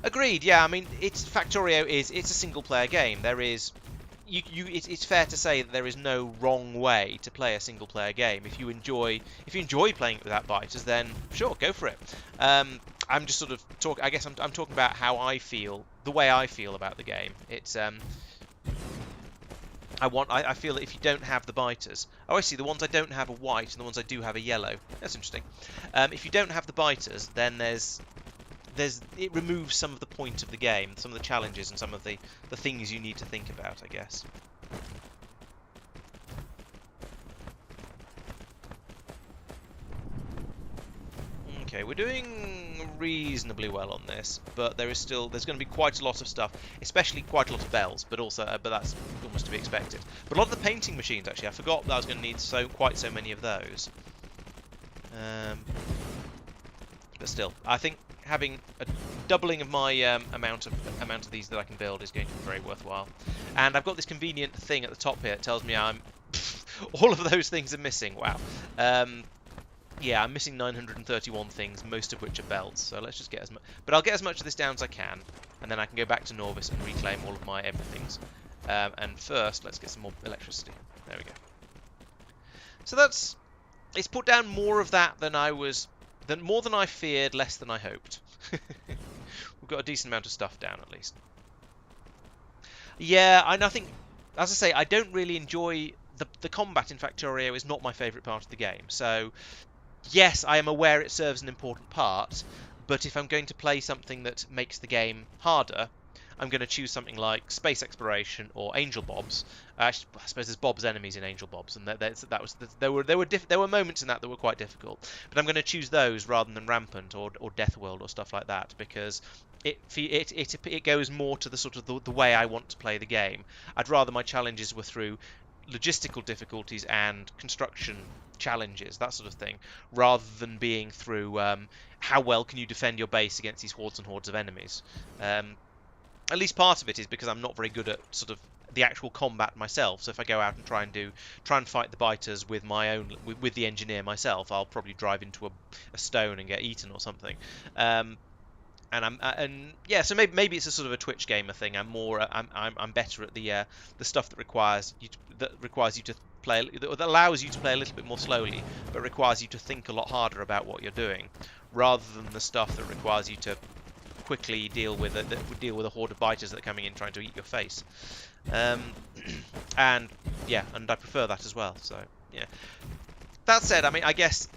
Agreed, yeah, I mean, Factorio it's a single-player game. There is... it's fair to say that there is no wrong way to play a single-player game. If you enjoy playing it without biters, then sure, go for it. I'm just sort of I guess I'm talking about how I feel, the way I feel about the game. It's I feel that if you don't have the biters, oh I see, the ones I don't have are white and the ones I do have are yellow. That's interesting. If you don't have the biters, then it removes some of the point of the game, some of the challenges and some of the things you need to think about, I guess. Okay, we're doing reasonably well on this, but there's going to be quite a lot of stuff, especially quite a lot of bells, but that's almost to be expected. But a lot of the painting machines, actually, I forgot that I was going to need quite so many of those. But still, I think having a doubling of my amount of these that I can build is going to be very worthwhile. And I've got this convenient thing at the top here that tells me all of those things are missing. Wow. Yeah, I'm missing 931 things, most of which are belts. So let's just get as much. But I'll get as much of this down as I can, and then I can go back to Norvis and reclaim all of my everythings. And first, let's get some more electricity. There we go. So it's put down more of that than more than I feared, less than I hoped. We've got a decent amount of stuff down, at least. Yeah, and I think, as I say, I don't really enjoy the combat in Factorio. Is not my favourite part of the game. So, yes, I am aware it serves an important part, but if I'm going to play something that makes the game harder, I'm going to choose something like space exploration or Angel Bobs. I suppose there's Bob's enemies in Angel Bobs, and there were moments in that were quite difficult. But I'm going to choose those rather than Rampant or Death World or stuff like that, because it goes more to the sort of the way I want to play the game. I'd rather my challenges were through logistical difficulties and construction challenges, that sort of thing, rather than being through how well can you defend your base against these hordes and hordes of enemies. At least part of it is because I'm not very good at sort of the actual combat myself. So if I go out and try and fight the biters with with the engineer myself, I'll probably drive into a stone and get eaten or something. And yeah, so maybe it's a sort of a Twitch gamer thing. I'm better at the stuff that requires you to play, that allows you to play a little bit more slowly, but requires you to think a lot harder about what you're doing, rather than the stuff that requires you to quickly deal with a horde of biters that are coming in trying to eat your face. And yeah, and I prefer that as well. So yeah. That said, I mean, I guess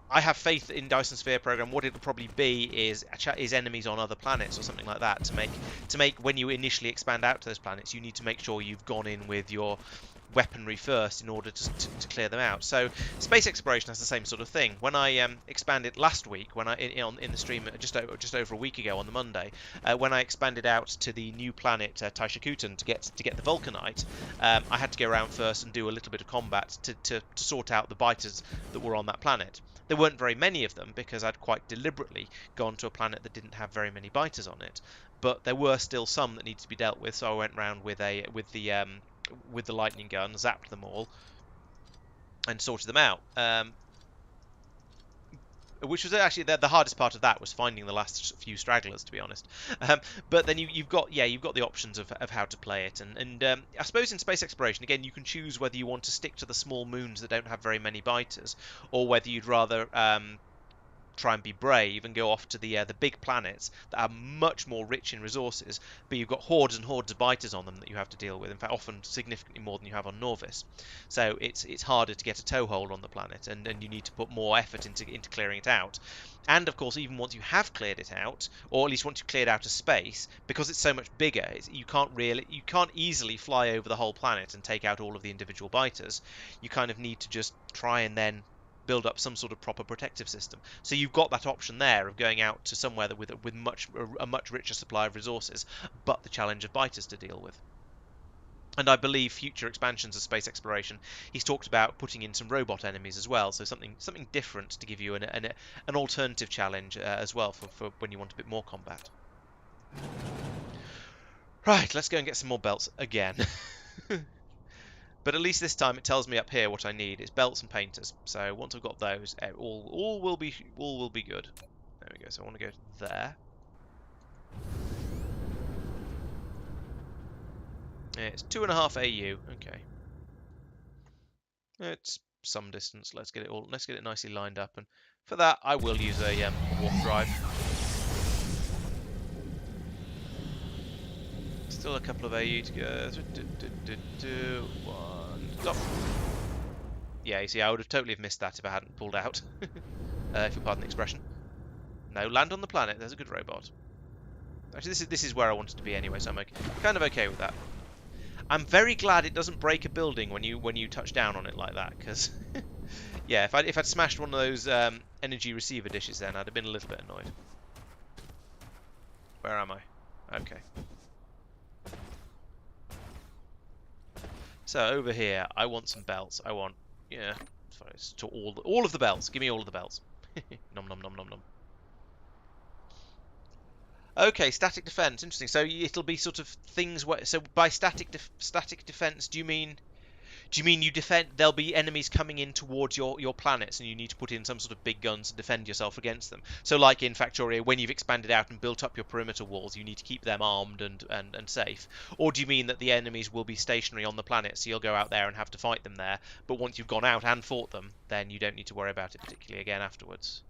I have faith in Dyson Sphere program. What it'll probably be is enemies on other planets or something like that. To make when you initially expand out to those planets, you need to make sure you've gone in with your weaponry first in order to clear them out. So space exploration has the same sort of thing. When I expanded last week, when in the stream just over a week ago on the Monday, when I expanded out to the new planet Taishakuten to get the Vulcanite, I had to go around first and do a little bit of combat to sort out the biters that were on that planet. There weren't very many of them because I'd quite deliberately gone to a planet that didn't have very many biters on it, but there were still some that needed to be dealt with. So I went round with the lightning gun, zapped them all, and sorted them out. which was actually the hardest part of that was finding the last few stragglers, to be honest. But then you've got the options of how to play it, and I suppose in space exploration again you can choose whether you want to stick to the small moons that don't have very many biters, or whether you'd rather try and be brave and go off to the big planets that are much more rich in resources, but you've got hordes and hordes of biters on them that you have to deal with. In fact, often significantly more than you have on Norvis. So it's harder to get a toehold on the planet, and you need to put more effort into clearing it out. And of course, even once you have cleared it out, or at least once you've cleared out a space, because it's so much bigger, you can't easily fly over the whole planet and take out all of the individual biters. You kind of need to just try and then build up some sort of proper protective system. So you've got that option there of going out to somewhere that with a much richer supply of resources, but the challenge of biters to deal with. And I believe future expansions of space exploration, he's talked about putting in some robot enemies as well, so something different to give you an alternative challenge as well for when you want a bit more combat. Right, let's go and get some more belts again. But at least this time it tells me up here what I need. It's belts and painters. So once I've got those, all will be good. There we go. So I want to go there. It's 2.5 AU. Okay. It's some distance. Let's get it nicely lined up, and for that I will use a warp drive. Still a couple of AU to go. One, stop. Yeah, you see, I would have totally missed that if I hadn't pulled out. If you pardon the expression. No, land on the planet. There's a good robot. Actually, this is where I wanted to be anyway, so I'm kind of okay with that. I'm very glad it doesn't break a building when you touch down on it like that, because yeah, if I'd smashed one of those energy receiver dishes, then I'd have been a little bit annoyed. Where am I? Okay. So over here, I want some belts. I want, yeah, to all of the belts. Give me all of the belts. Nom nom nom nom nom. Okay, static defense. Interesting. So it'll be sort of things where. So by static defense, do you mean you defend? There'll be enemies coming in towards your planets, and you need to put in some sort of big guns to defend yourself against them. So like in Factoria, when you've expanded out and built up your perimeter walls, you need to keep them armed and safe. Or do you mean that the enemies will be stationary on the planet, so you'll go out there and have to fight them there? But once you've gone out and fought them, then you don't need to worry about it particularly again afterwards.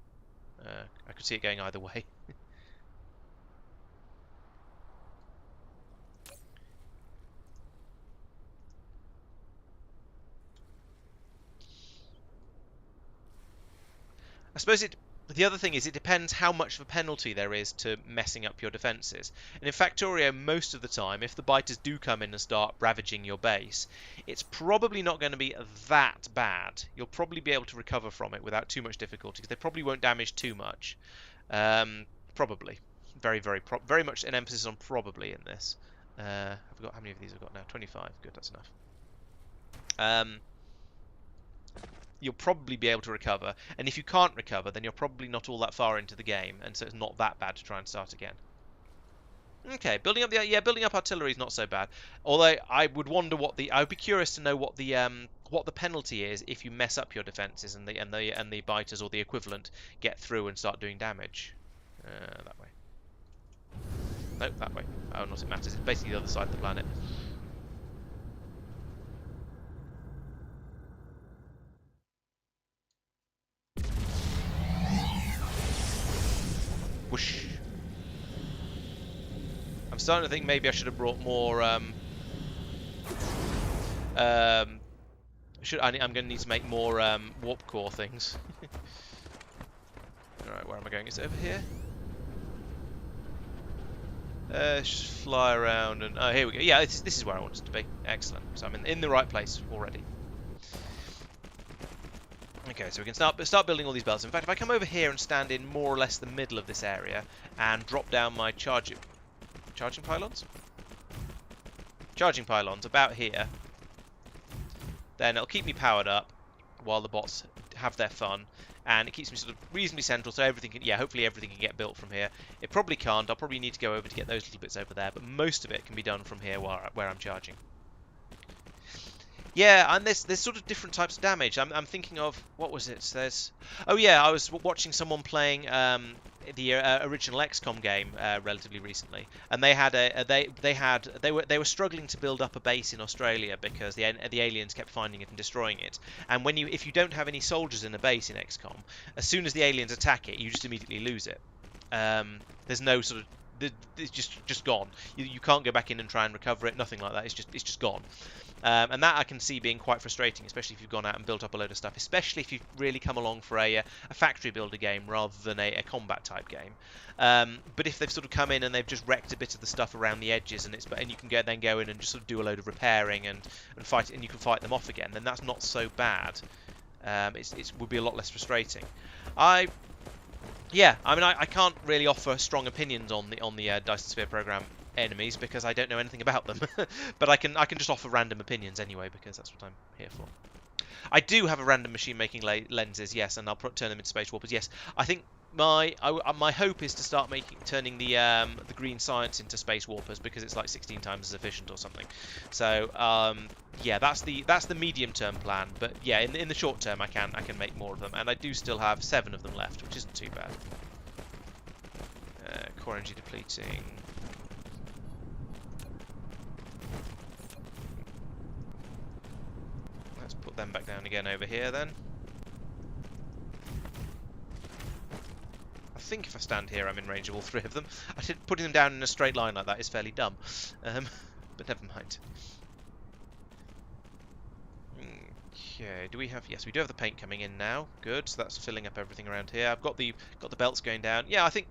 I could see it going either way. I suppose the other thing is it depends how much of a penalty there is to messing up your defences. And in Factorio, most of the time, if the biters do come in and start ravaging your base, it's probably not going to be that bad. You'll probably be able to recover from it without too much difficulty, because they probably won't damage too much. Probably. Very much an emphasis on probably in this. I've got, how many of these I've got now? 25. Good, that's enough. You'll probably be able to recover, and if you can't recover, then you're probably not all that far into the game, and so it's not that bad to try and start again. Okay, building up artillery is not so bad. Although I would wonder I would be curious to know what the penalty is if you mess up your defenses and the biters or the equivalent get through and start doing damage. That way. Nope, that way. Oh, not it matters. It's basically the other side of the planet. Whoosh. I'm starting to think maybe I should have brought more. I'm going to need to make more warp core things. All right, where am I going? Is it over here? Just fly around and oh, here we go. Yeah, this is where I want it to be. Excellent. So I'm in the right place already. Okay, so we can start building all these belts. In fact, if I come over here and stand in more or less the middle of this area and drop down my charging pylons about here, then it'll keep me powered up while the bots have their fun, and it keeps me sort of reasonably central, so hopefully everything can get built from here. It probably can't. I'll probably need to go over to get those little bits over there, but most of it can be done from here where I'm charging. Yeah, and there's sort of different types of damage. I'm thinking of, what was it? There's, oh yeah, I was watching someone playing the original XCOM game relatively recently, and they had they were struggling to build up a base in Australia because the aliens kept finding it and destroying it. And if you don't have any soldiers in a base in XCOM, as soon as the aliens attack it, you just immediately lose it. There's no sort of it's just gone. You can't go back in and try and recover it. Nothing like that. It's just gone. And that I can see being quite frustrating, especially if you've gone out and built up a load of stuff, especially if you've really come along for a factory builder game rather than a combat type game. But if they've sort of come in and they've just wrecked a bit of the stuff around the edges, and you can then go in and just sort of do a load of repairing and fight, and you can fight them off again, then that's not so bad. It would be a lot less frustrating. Yeah, I mean, I can't really offer strong opinions on the Dyson Sphere program enemies because I don't know anything about them. But I can just offer random opinions anyway because that's what I'm here for. I do have a random machine making lenses, yes, and I'll turn them into space warpers. Yes, I think my hope is to start turning the green science into space warpers because it's like 16 times as efficient or something. So yeah, that's the medium term plan. But yeah, in the short term, I can make more of them, and I do still have 7 of them left, which isn't too bad. Core energy depleting. Let's put them back down again over here then. I think if I stand here, I'm in range of all 3 of them. Putting them down in a straight line like that is fairly dumb, but never mind. Okay, do we have? Yes, we do have the paint coming in now. Good, so that's filling up everything around here. I've got the belts going down. Yeah, I think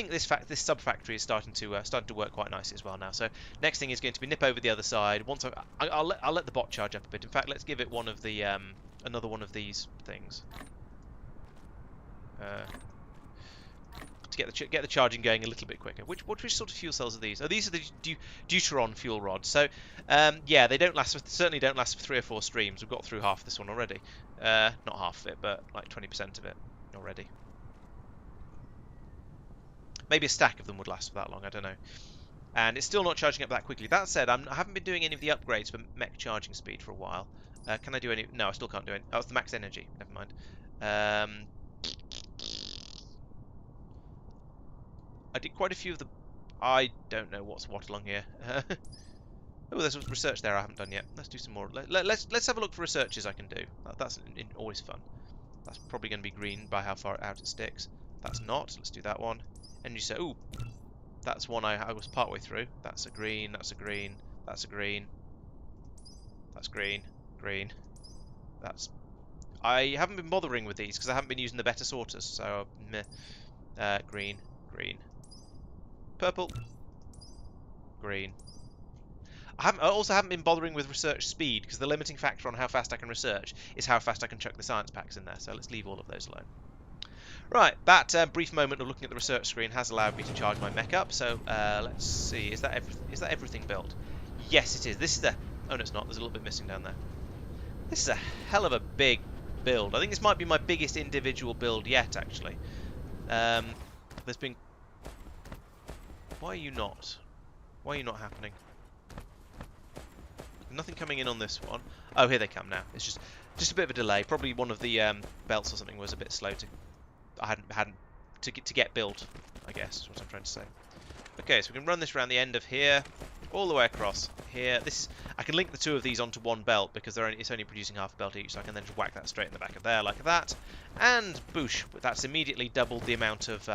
this sub factory is starting to work quite nicely as well now. So next thing is going to be nip over the other side. Once I'll let the bot charge up a bit. In fact, let's give it one of the another one of these things. To get the charging going a little bit quicker. Which sort of fuel cells are these? Oh, these are the Deuteron fuel rods. So yeah, they certainly don't last for 3 or 4 streams. We've got through half of this one already. Not half of it, but like 20% of it already. Maybe a stack of them would last for that long. I don't know. And it's still not charging up that quickly. That said, I haven't been doing any of the upgrades for mech charging speed for a while. Can I do any? No, I still can't do any. Oh, it's the max energy. Never mind. I did quite a few of the... I don't know what's what along here. Oh, there's some research there I haven't done yet. Let's do some more. Let's have a look for researches I can do. That's always fun. That's probably going to be green by how far out it sticks. That's not. Let's do that one. And you say, ooh, that's one I was partway through. That's a green. That's a green. That's a green. That's green. Green. That's... I haven't been bothering with these because I haven't been using the better sorters. So, meh. Green. Green. Purple. Green. I also haven't been bothering with research speed because the limiting factor on how fast I can research is how fast I can chuck the science packs in there. So let's leave all of those alone. Right, that brief moment of looking at the research screen has allowed me to charge my mech up. So let's see, is that everything built? Yes, it is. This is the... Oh no, it's not. There's a little bit missing down there. This is a hell of a big build. I think this might be my biggest individual build yet, actually. There's been... Why are you not? Why are you not happening? Nothing coming in on this one. Oh, here they come now. It's just a bit of a delay. Probably one of the belts or something was a bit slow to... I hadn't to get built, I guess, is what I'm trying to say. Okay, so we can run this around the end of here, all the way across here. I can link the 2 of these onto one belt because it's only producing half a belt each, so I can then just whack that straight in the back of there like that. And boosh, that's immediately doubled the amount of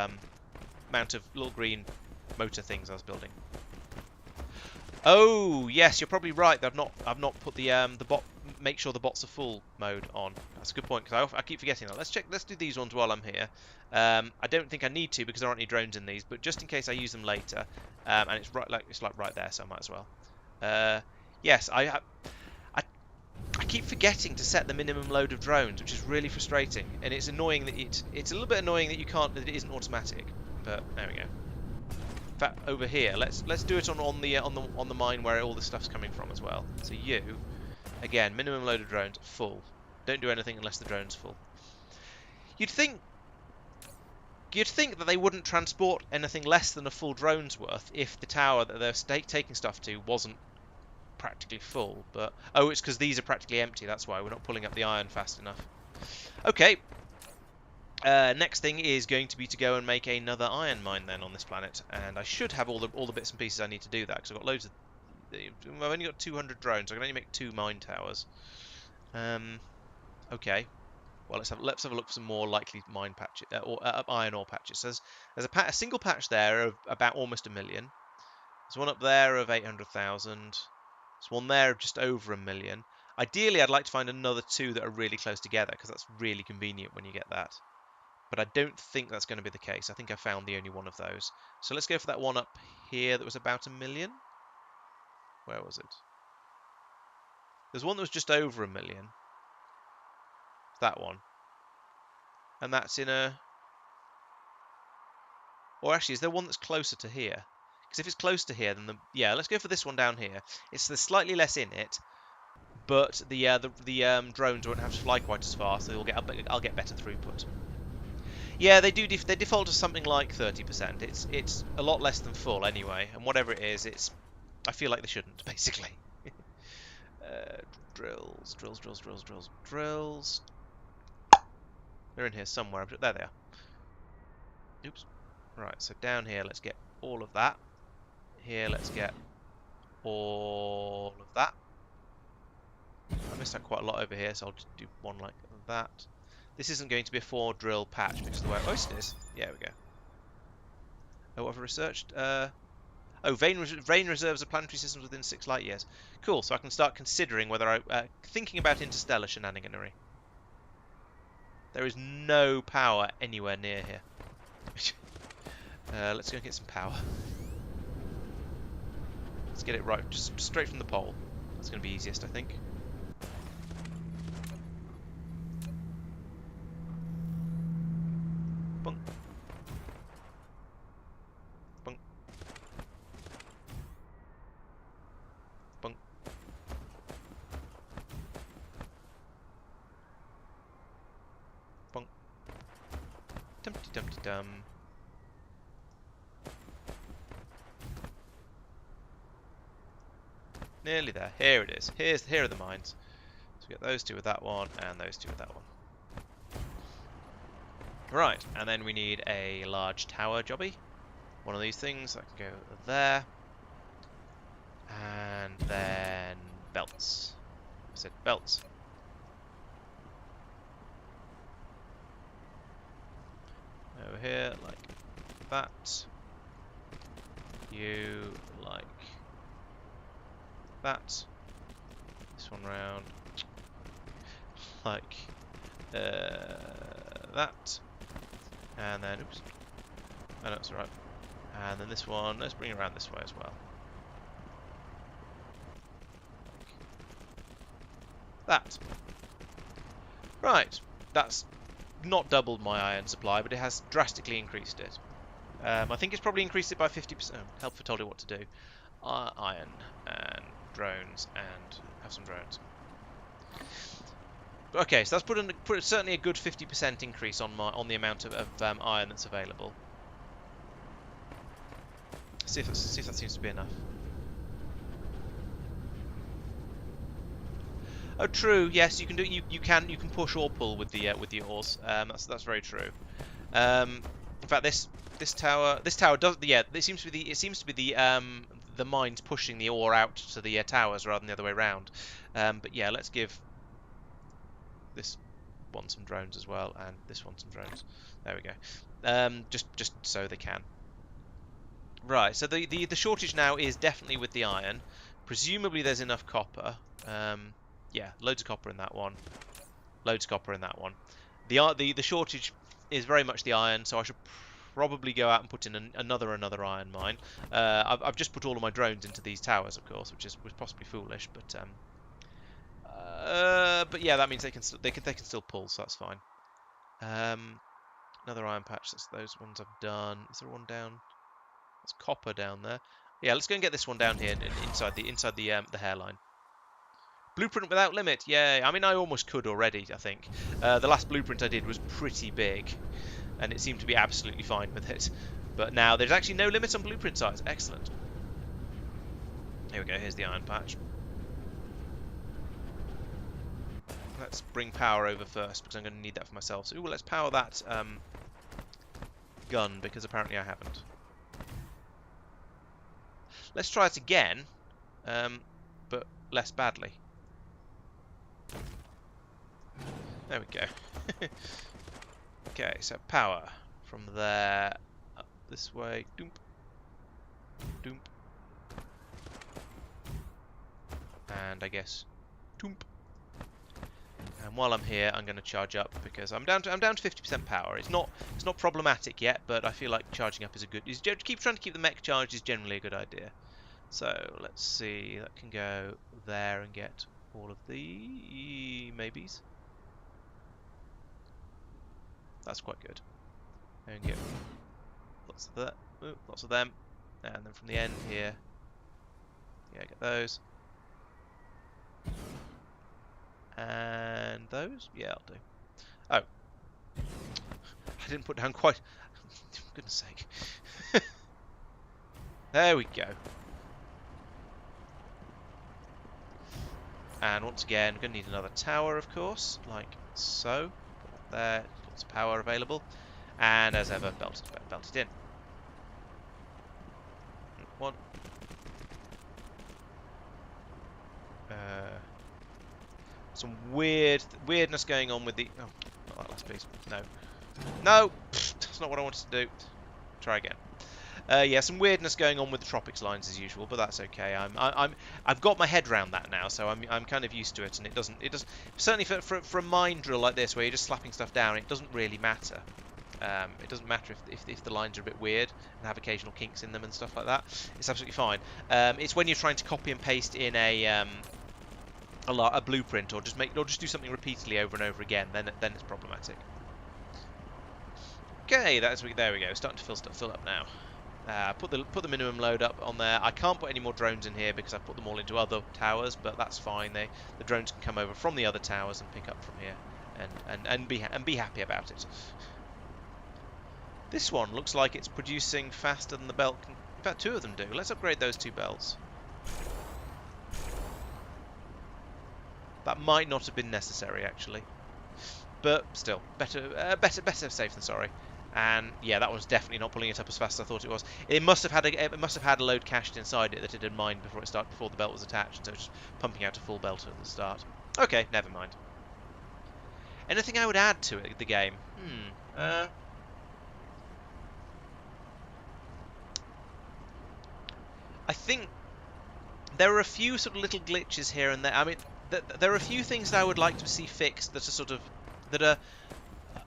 little green motor things I was building. Oh yes, you're probably right. I've not put the bot. Make sure the bots are full mode on. That's a good point because I keep forgetting that. Let's do these ones while I'm here. I don't think I need to because there aren't any drones in these, but just in case I use them later, and it's right there, so I might as well. Yes, I keep forgetting to set the minimum load of drones, which is really frustrating, and it's annoying that it's a little bit annoying that it isn't automatic. But there we go. In fact, over here, let's do it on the mine where all the stuff's coming from as well. So you, again, minimum load of drones full. Don't do anything unless the drone's full. You'd think that they wouldn't transport anything less than a full drone's worth if the tower that they're taking stuff to wasn't practically full, but... Oh, it's because these are practically empty, that's why. We're not pulling up the iron fast enough. Okay. Next thing is going to be to go and make another iron mine then on this planet, and I should have all the bits and pieces I need to do that, because I've got loads of... I've only got 200 drones, I can only make 2 mine towers. Okay. Well, let's have a look for some more likely mine patches, iron ore patches. So there's a single patch there of about almost 1 million. There's one up there of 800,000. There's one there of just over 1 million. Ideally, I'd like to find another 2 that are really close together, because that's really convenient when you get that. But I don't think that's going to be the case. I think I found the only one of those. So let's go for that one up here that was about 1 million. Where was it? There's one that was just over 1 million. That one. And that's in a... Or actually, is there one that's closer to here? Because if it's close to here, then the... Yeah, let's go for this one down here. There's slightly less in it, but the drones won't have to fly quite as fast, so I'll get better throughput. Yeah, they default to something like 30%. It's a lot less than full anyway, and whatever it is, I feel like they shouldn't, basically. Drills. They're in here somewhere. There they are. Oops. Right, so down here, let's get all of that. Here, let's get all of that. I missed out quite a lot over here, so I'll just do one like that. This isn't going to be a 4 drill patch because of the way... Oh, yes, it is. Yeah, there we go. Oh, what have I researched? Vein reserves of planetary systems within 6 light years. Cool, so I can start considering whether thinking about interstellar shenaniganery. There is no power anywhere near here. Let's go and get some power. Let's get it right, just straight from the pole. That's going to be easiest, I think. Bunk. Bunk. Bunk. Bunk. Dumpty dumpty dum. Nearly there. Here it is. Here are the mines. So we get those 2 with that one, and those 2 with that one. Right, and then we need a large tower jobby. One of these things that can go there. And then belts. I said belts. Over here, like that. You like that. This one round. Like that. And then, oops. Oh, no, it's alright. And then this one, let's bring it around this way as well. That. Right. That's not doubled my iron supply, but it has drastically increased it. I think it's probably increased it by 50%. Helpful told you what to do. Iron and drones, and have some drones. Okay, so that's put certainly a good 50% increase on the amount of iron that's available. See if that seems to be enough. Oh, true. Yes, you can do. You can push or pull with the ores. That's very true. In fact, this tower does. Yeah, it seems to be the mines pushing the ore out to the towers rather than the other way around. But yeah, let's give this one some drones as well, and this one some drones. There we go. Just so they can. Right. So the shortage now is definitely with the iron. Presumably there's enough copper. Yeah, loads of copper in that one. Loads of copper in that one. The shortage is very much the iron, so I should probably go out and put in another iron mine. I've just put all of my drones into these towers, of course, which was possibly foolish, but yeah, that means they can still pull, so that's fine. Another iron patch. That's those ones I've done. Is there one down? There's copper down there. Yeah, let's go and get this one down here inside the hairline. Blueprint without limit. Yeah, I mean, I almost could already, I think. The last blueprint I did was pretty big, and it seemed to be absolutely fine with it. But now there's actually no limit on blueprint size. Excellent. Here we go. Here's the iron patch. let's bring power over first because I'm going to need that for myself. So let's power that gun because apparently I haven't. Let's try it again, but less badly. There we go. Okay, so power from there up this way. Doomp, doomp, and I guess doomp. And while I'm here, I'm going to charge up because I'm down to 50% power. It's not problematic yet, but I feel like charging up is a good. Trying to keep the mech charged is generally a good idea. So let's see, that can go there and get all of the maybes. That's quite good. There we go. Lots of that. Ooh, lots of them. And then from the end here, yeah, get those. And those? Yeah, I'll do. Oh. I didn't put down quite... For goodness sake. There we go. And once again, we're going to need another tower, of course, like so. Put that there, lots of power available. And as ever, belt it in. One. Some weirdness going on with the... Oh, not that last piece. No. No! That's not what I wanted to do. Try again. Yeah, some weirdness going on with the tropics lines as usual, but that's okay. I've got my head around that now, so I'm kind of used to it, and it doesn't certainly for a mine drill like this where you're just slapping stuff down, it doesn't really matter. It doesn't matter if the lines are a bit weird and have occasional kinks in them and stuff like that. It's absolutely fine. It's when you're trying to copy and paste in a blueprint or just do something repeatedly over and over again, then it's problematic. Okay, there we go. Starting to fill up now. Put the minimum load up on there. I can't put any more drones in here because I put them all into other towers, but that's fine. The drones can come over from the other towers and pick up from here, and be happy about it. This one looks like it's producing faster than the belt can. In fact, two of them do. Let's upgrade those two belts. That might not have been necessary actually, but still, better safe than sorry. And yeah, that one's definitely not pulling it up as fast as I thought it was. It must have had a load cached inside it that it had mined before the belt was attached, so it's just pumping out a full belt at the start. Okay, never mind. Anything I would add to the game? I think there are a few sort of little glitches here and there. I mean, there are a few things that I would like to see fixed that are sort of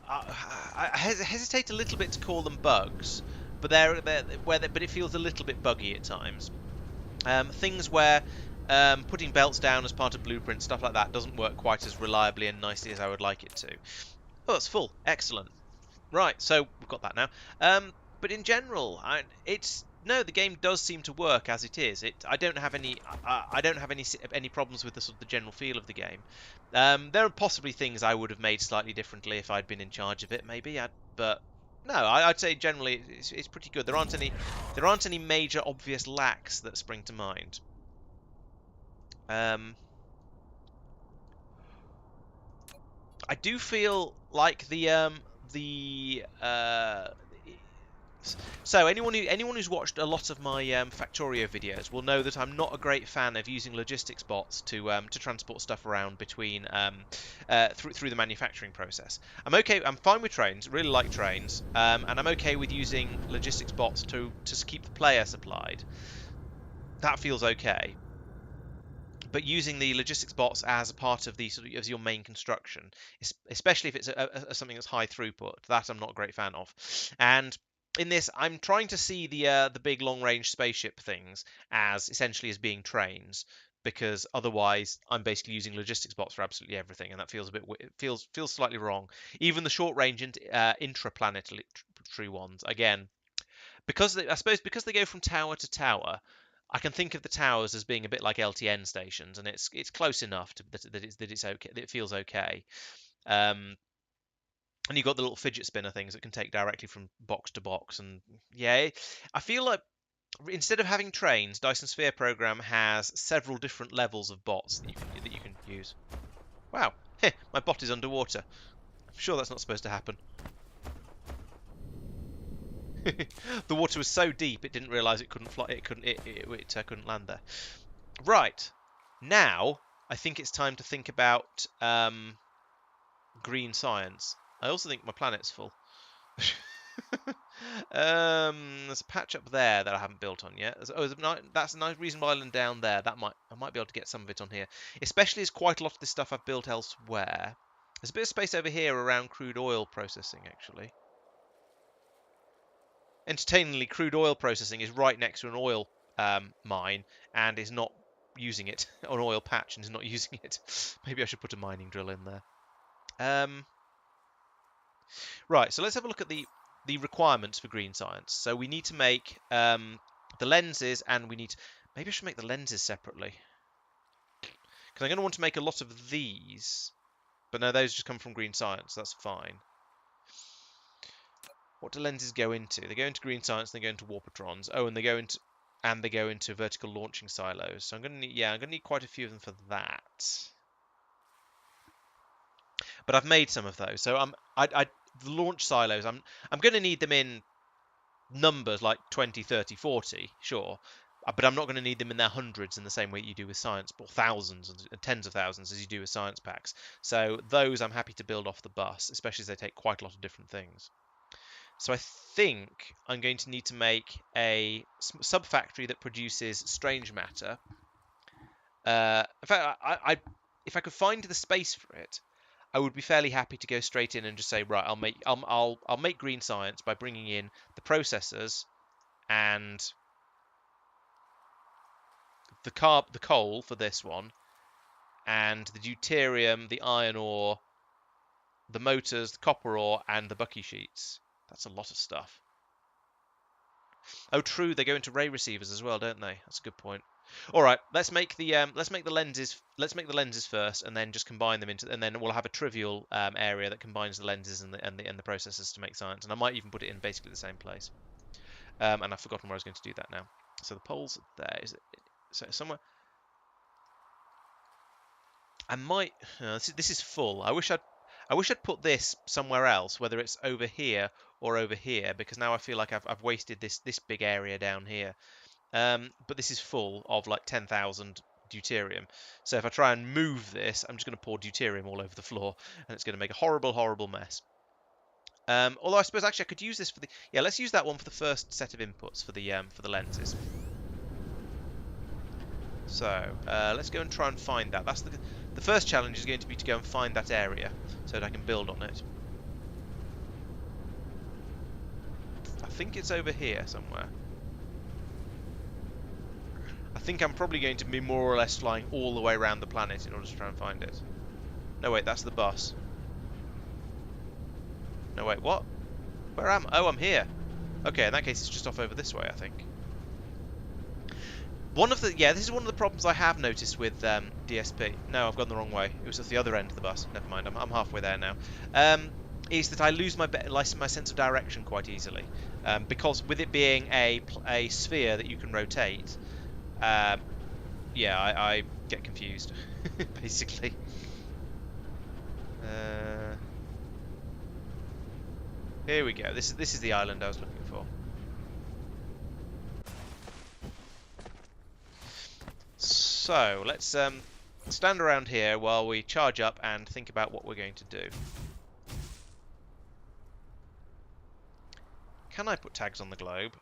I hesitate a little bit to call them bugs, but but it feels a little bit buggy at times. Things where putting belts down as part of blueprint, stuff like that, doesn't work quite as reliably and nicely as I would like it to. Oh, it's full. Excellent. Right, so we've got that now. But in general, the game does seem to work as it is. I don't have any problems with the sort of the general feel of the game. There are possibly things I would have made slightly differently if I'd been in charge of it, maybe. But no, I'd say generally it's pretty good. There aren't any major obvious lacks that spring to mind. I do feel like so anyone who's watched a lot of my Factorio videos will know that I'm not a great fan of using logistics bots to transport stuff around between through the manufacturing process. I'm fine with trains, really like trains, and I'm okay with using logistics bots to keep the player supplied. That feels okay. But using the logistics bots as a part of as your main construction, especially if it's something that's high throughput, that I'm not a great fan of. And in this, I'm trying to see the big long-range spaceship things as essentially as being trains, because otherwise I'm basically using logistics bots for absolutely everything, and that feels feels slightly wrong. Even the short-range intraplanetary ones, again, I suppose because they go from tower to tower, I can think of the towers as being a bit like LTN stations, and it's close enough that it's okay, that it feels okay. And you've got the little fidget spinner things that can take directly from box to box, and yeah, I feel like instead of having trains, Dyson Sphere Program has several different levels of bots that you can use. Wow. Heh, my bot is underwater. I'm sure that's not supposed to happen. The water was so deep it didn't realise it couldn't fly. It couldn't land there. Right. Now I think it's time to think about green science. I also think my planet's full. There's a patch up there that I haven't built on yet. That's a nice reasonable island down there. I might be able to get some of it on here. Especially as quite a lot of this stuff I've built elsewhere. There's a bit of space over here around crude oil processing, actually. Entertainingly, crude oil processing is right next to an oil mine and is not using it. An oil patch and is not using it. Maybe I should put a mining drill in there. Right, so let's have a look at the requirements for green science. So we need to make the lenses, and we need... Maybe I should make the lenses separately. Because I'm going to want to make a lot of these. But no, those just come from green science. That's fine. What do lenses go into? They go into green science, and they go into warpatrons. Oh, and they go into vertical launching silos. So I'm going to need, I'm going to need quite a few of them for that. But I've made some of those. So the launch silos, I'm going to need them in numbers like 20, 30, 40, sure. But I'm not going to need them in their hundreds in the same way you do with science, or thousands and tens of thousands as you do with science packs. So those I'm happy to build off the bus, especially as they take quite a lot of different things. So I think I'm going to need to make a sub-factory that produces strange matter. In fact, if I could find the space for it, I would be fairly happy to go straight in and just say, right, I'll make green science by bringing in the processors and the coal for this one, and the deuterium, the iron ore, the motors, the copper ore, and the bucky sheets. That's a lot of stuff. Oh, true, they go into ray receivers as well, don't they? That's a good point. All right, let's make the lenses. Let's make the lenses first, and then just combine them into. And then we'll have a trivial area that combines the lenses and the processors to make science. And I might even put it in basically the same place. And I've forgotten where I was going to do that now. So the poles there. Is it? So somewhere. I might. This is full. I wish I'd put this somewhere else, whether it's over here or over here, because now I feel like I've wasted this big area down here. But this is full of like 10,000 deuterium. So if I try and move this, I'm just going to pour deuterium all over the floor, and it's going to make a horrible, horrible mess. Although I suppose actually I could use this for the... Yeah, let's use that one for the first set of inputs for the lenses. So let's go and try and find that. That's the first challenge is going to be to go and find that area so that I can build on it. I think it's over here somewhere. I think I'm probably going to be more or less flying all the way around the planet in order to try and find it. No, wait, that's the bus. No, wait, what? Where am I? Oh, I'm here. Okay, in that case, it's just off over this way, I think. This is one of the problems I have noticed with DSP. No, I've gone the wrong way. It was at the other end of the bus. Never mind, I'm halfway there now. Is that I lose my sense of direction quite easily. Because with it being a sphere that you can rotate, yeah, I get confused, basically. Here we go. This is the island I was looking for. So let's stand around here while we charge up and think about what we're going to do. Can I put tags on the globe?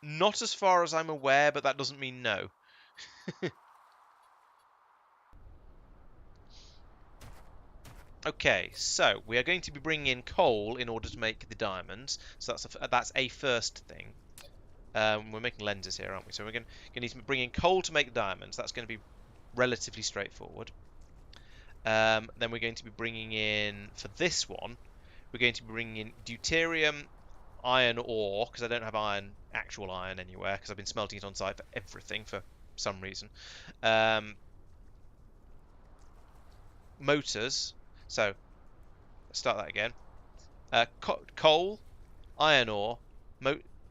Not as far as I'm aware, but that doesn't mean no. Okay, so we are going to be bringing in coal in order to make the diamonds. So that's a first thing. We're making lenses here, aren't we? So we're going to need to bring in coal to make the diamonds. That's going to be relatively straightforward. Then we're going to be bringing in, for this one, we're going to be bringing in deuterium, iron ore, because I don't have actual iron anywhere, because I've been smelting it on site for everything for some reason. Motors. So, let's start that again. Coal, iron ore,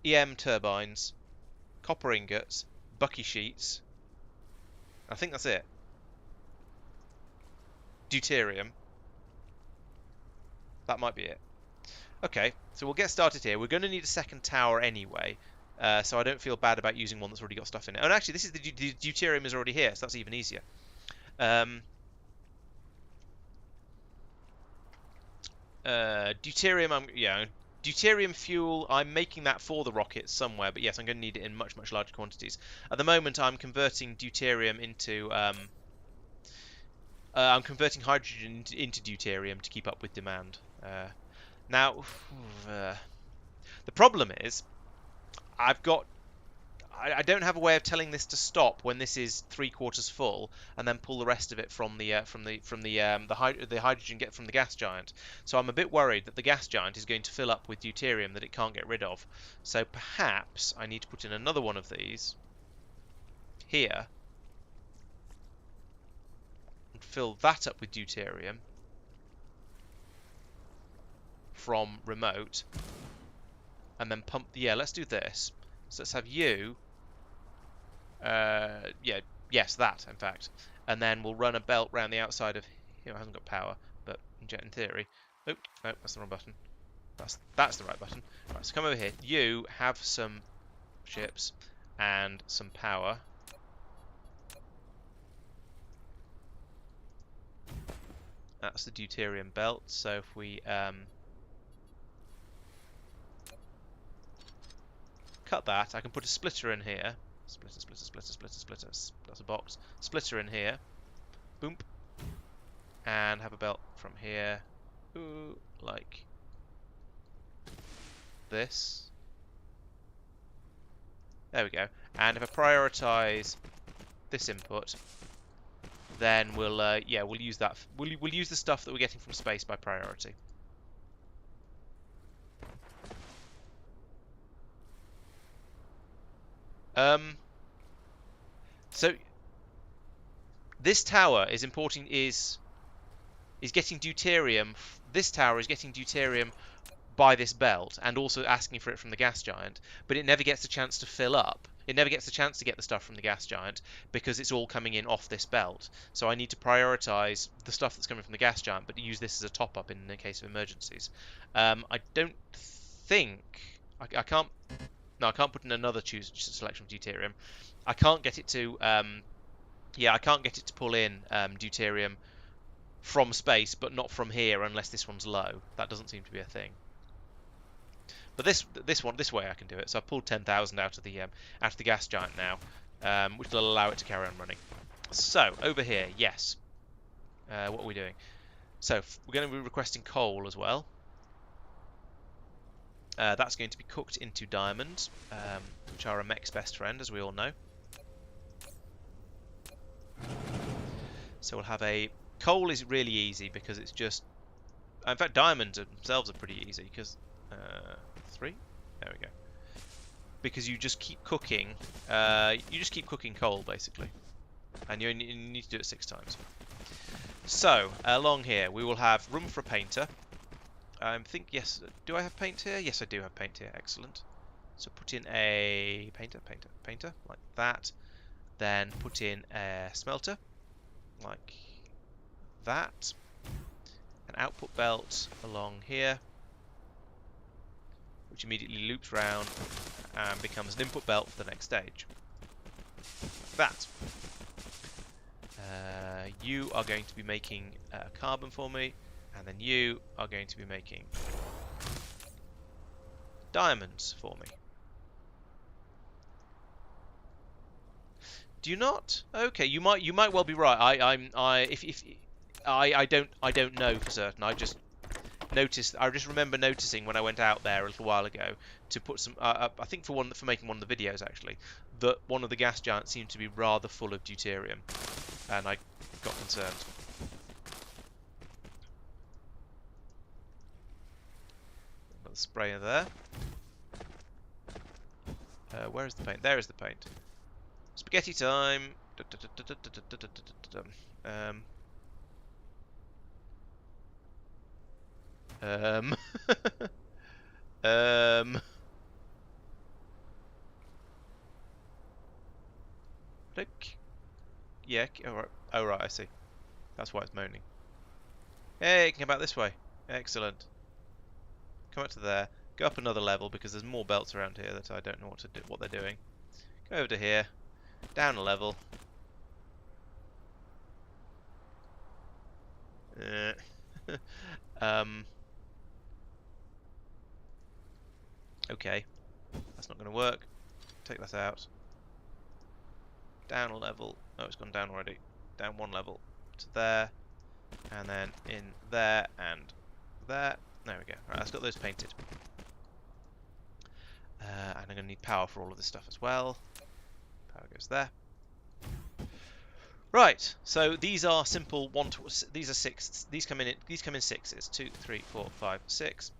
EM turbines, copper ingots, bucky sheets. I think that's it. Deuterium. That might be it. Okay, so we'll get started here. We're going to need a second tower anyway, so I don't feel bad about using one that's already got stuff in it. And actually, this is the deuterium is already here, so that's even easier. Deuterium, deuterium fuel. I'm making that for the rockets somewhere, but yes, I'm going to need it in much, much larger quantities. At the moment, I'm converting deuterium into I'm converting hydrogen into deuterium to keep up with demand. Now, the problem is, I don't have a way of telling this to stop when this is 3/4 full, and then pull the rest of it from the hydrogen get from the gas giant. So I'm a bit worried that the gas giant is going to fill up with deuterium that it can't get rid of. So perhaps I need to put in another one of these here and fill that up with deuterium from remote, and then pump. Yeah, let's do this. So let's have you. Yes, that in fact, and then we'll run a belt round the outside of here. It hasn't got power, but in theory. Oh, no, that's the wrong button. That's the right button. Right, so come over here. You have some ships and some power. That's the deuterium belt. So if we cut that, I can put a splitter in here. Splitter. That's a box. Splitter in here. Boom. And have a belt from here. Ooh, like this. There we go. And if I prioritize this input, then we'll use that. We'll use the stuff that we're getting from space by priority. So this tower is getting deuterium. This tower is getting deuterium by this belt, and also asking for it from the gas giant, but it never gets a chance to fill up. It never gets a chance to get the stuff from the gas giant because it's all coming in off this belt. So I need to prioritize the stuff that's coming from the gas giant, but use this as a top-up in the case of emergencies. I don't think I can't. No, I can't put in another selection of deuterium. I can't get it to. I can't get it to pull in deuterium from space, but not from here unless this one's low. That doesn't seem to be a thing. But this way I can do it. So I've pulled 10,000 out of the gas giant now, which will allow it to carry on running. So over here, yes. What are we doing? So we're going to be requesting coal as well. That's going to be cooked into diamonds, which are a mech's best friend, as we all know. So we'll have a coal is really easy because it's just. In fact, diamonds themselves are pretty easy because 3. There we go. Because you just keep cooking. You just keep cooking coal basically, and you need to do it 6 times. So along here we will have room for a painter. I think, yes, do I have paint here? Yes, I do have paint here. Excellent. So put in a painter, like that. Then put in a smelter, like that. An output belt along here, which immediately loops round and becomes an input belt for the next stage. Like that. You are going to be making carbon for me. And then you are going to be making diamonds for me. Do you not? Okay, you might well be right. I don't know for certain. I just remember noticing when I went out there a little while ago to put some. I think for making one of the videos actually, that one of the gas giants seemed to be rather full of deuterium, and I got concerned. Sprayer there. Where is the paint? There is the paint. Spaghetti time. Click. Yeah, alright. Oh, right, I see. That's why it's moaning. Hey, it can come out this way. Excellent. Come up to there. Go up another level because there's more belts around here that I don't know what they're doing. Go over to here. Down a level. Okay. That's not going to work. Take that out. Down a level. Oh, it's gone down already. Down one level to there. And then in there and there. There we go. Right, let's got those painted. And I'm going to need power for all of this stuff as well. Power goes there. Right. So these are simple these are six. These come in sixes. 2, 3, 4, 5, 6.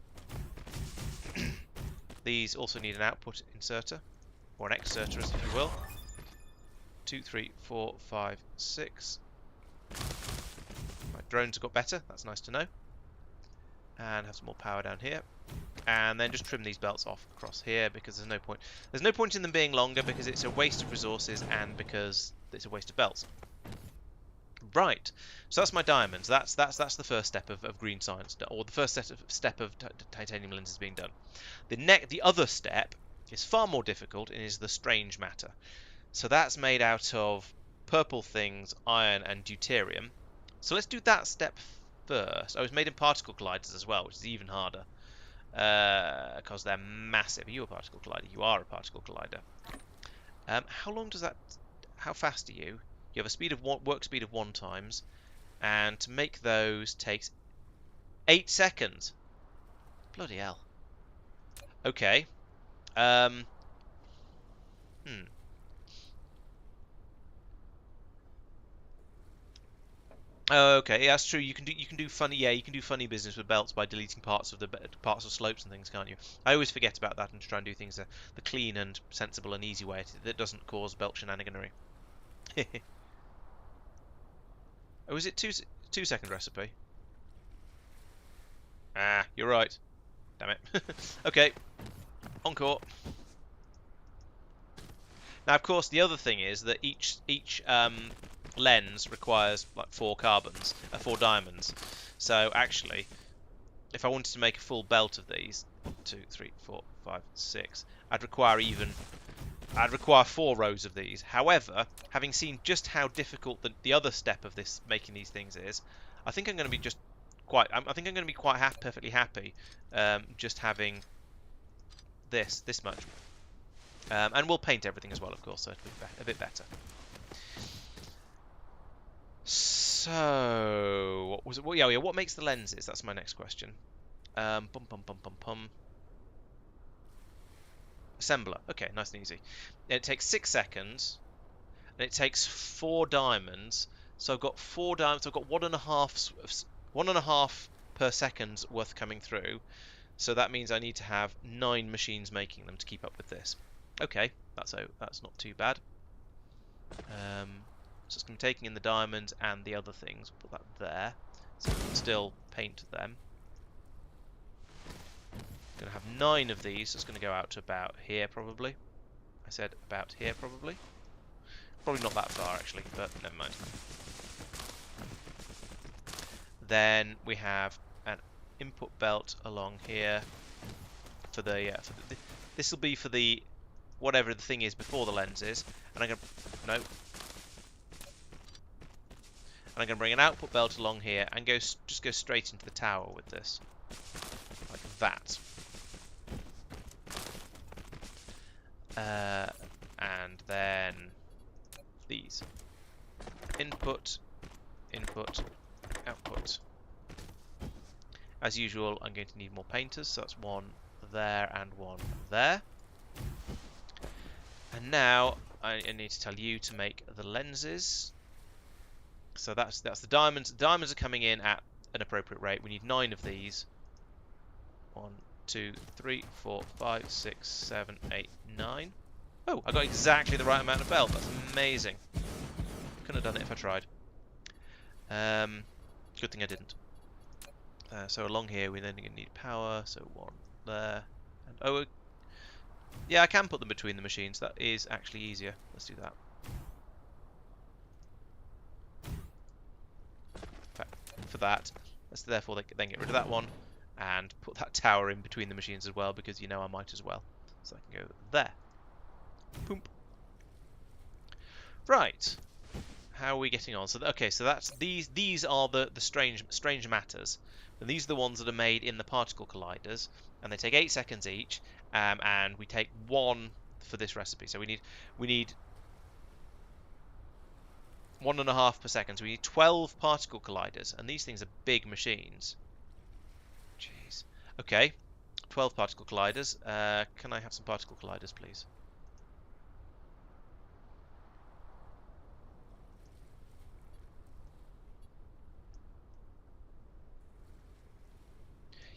These also need an output inserter or an exerter, if you will. 2, 3, 4, 5, 6. My drones have got better. That's nice to know. And have some more power down here. And then just trim these belts off across here because there's no point. There's no point in them being longer because it's a waste of resources and because it's a waste of belts. Right. So that's my diamonds. That's the first step of green science, or the first step of titanium lenses being done. The other step is far more difficult and is the strange matter. So that's made out of purple things, iron and deuterium. So let's do that step first. Oh, it's made in particle colliders as well, which is even harder. Because they're massive. Are you a particle collider? You are a particle collider. How long does that... How fast are you? You have a speed of work speed of 1 times. And to make those takes 8 seconds. Bloody hell. Okay. Oh, okay, yeah, that's true. You can do funny business with belts by deleting parts of slopes and things, can't you? I always forget about that and try and do things the clean and sensible and easy way that doesn't cause belt shenaniganery. Oh, is it 2-second recipe? Ah, you're right. Damn it. Okay, encore. Now, of course, the other thing is that each lens requires like 4 diamonds. So actually, if I wanted to make a full belt of these, 1, 2, 3, 4, 5, 6, I'd require 4 rows of these. However, having seen just how difficult the other step of this making these things is, I think I'm going to be perfectly happy just having this much. And we'll paint everything as well, of course, so it'll be a bit better. So, what was it? Well, yeah, what makes the lenses? That's my next question. Assembler. Okay, nice and easy. It takes 6 seconds, and it takes 4 diamonds. So I've got 4 diamonds. I've got 1.5 per second worth coming through. So that means I need to have 9 machines making them to keep up with this. Okay, that's not too bad. So it's going to be taking in the diamonds and the other things. Put that there, so we can still paint them. Going to have 9 of these. So it's going to go out to about here, probably. I said about here, probably. Probably not that far, actually, but never mind. Then we have an input belt along here for the. This will be for the whatever the thing is before the lenses, and I'm going to bring an output belt along here and just go straight into the tower with this, like that. And then these input, output. As usual, I'm going to need more painters, so that's 1 there and 1 there. And now I need to tell you to make the lenses. So that's the diamonds. The diamonds are coming in at an appropriate rate. We need 9 of these. 1, 2, 3, 4, 5, 6, 7, 8, 9. Oh, I got exactly the right amount of belt. That's amazing. Couldn't have done it if I tried. Good thing I didn't. So along here we're then going to need power. So 1 there. And oh, yeah, I can put them between the machines. That is actually easier. Let's do that. for that. Let's therefore then get rid of that one and put that tower in between the machines as well, because you know I might as well. So I can go there. Boom. Right. How are we getting on? So okay, so that's these are the strange matters, and these are the ones that are made in the particle colliders, and they take 8 seconds each, and we take 1 for this recipe. So we need 1.5 per second. So we need 12 particle colliders, and these things are big machines. Jeez. Okay, 12 particle colliders. Can I have some particle colliders, please?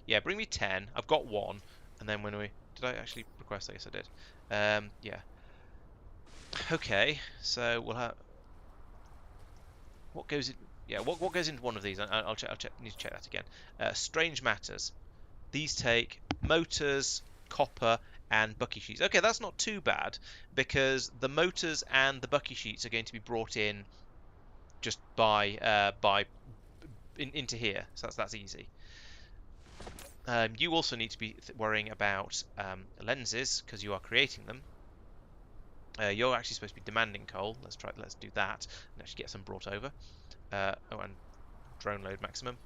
Yeah, bring me 10. I've got 1. And then when we... Did I actually request that? Yes, I did. Yeah. Okay, so we'll have... What goes in... Yeah, what goes into one of these? I'll check. Need to check that again. Strange matters. These take motors, copper, and bucky sheets. Okay, that's not too bad, because the motors and the bucky sheets are going to be brought in just into here. So that's easy. You also need to be worrying about lenses, because you are creating them. You're actually supposed to be demanding coal. Let's do that and actually get some brought over. Oh, and drone load maximum.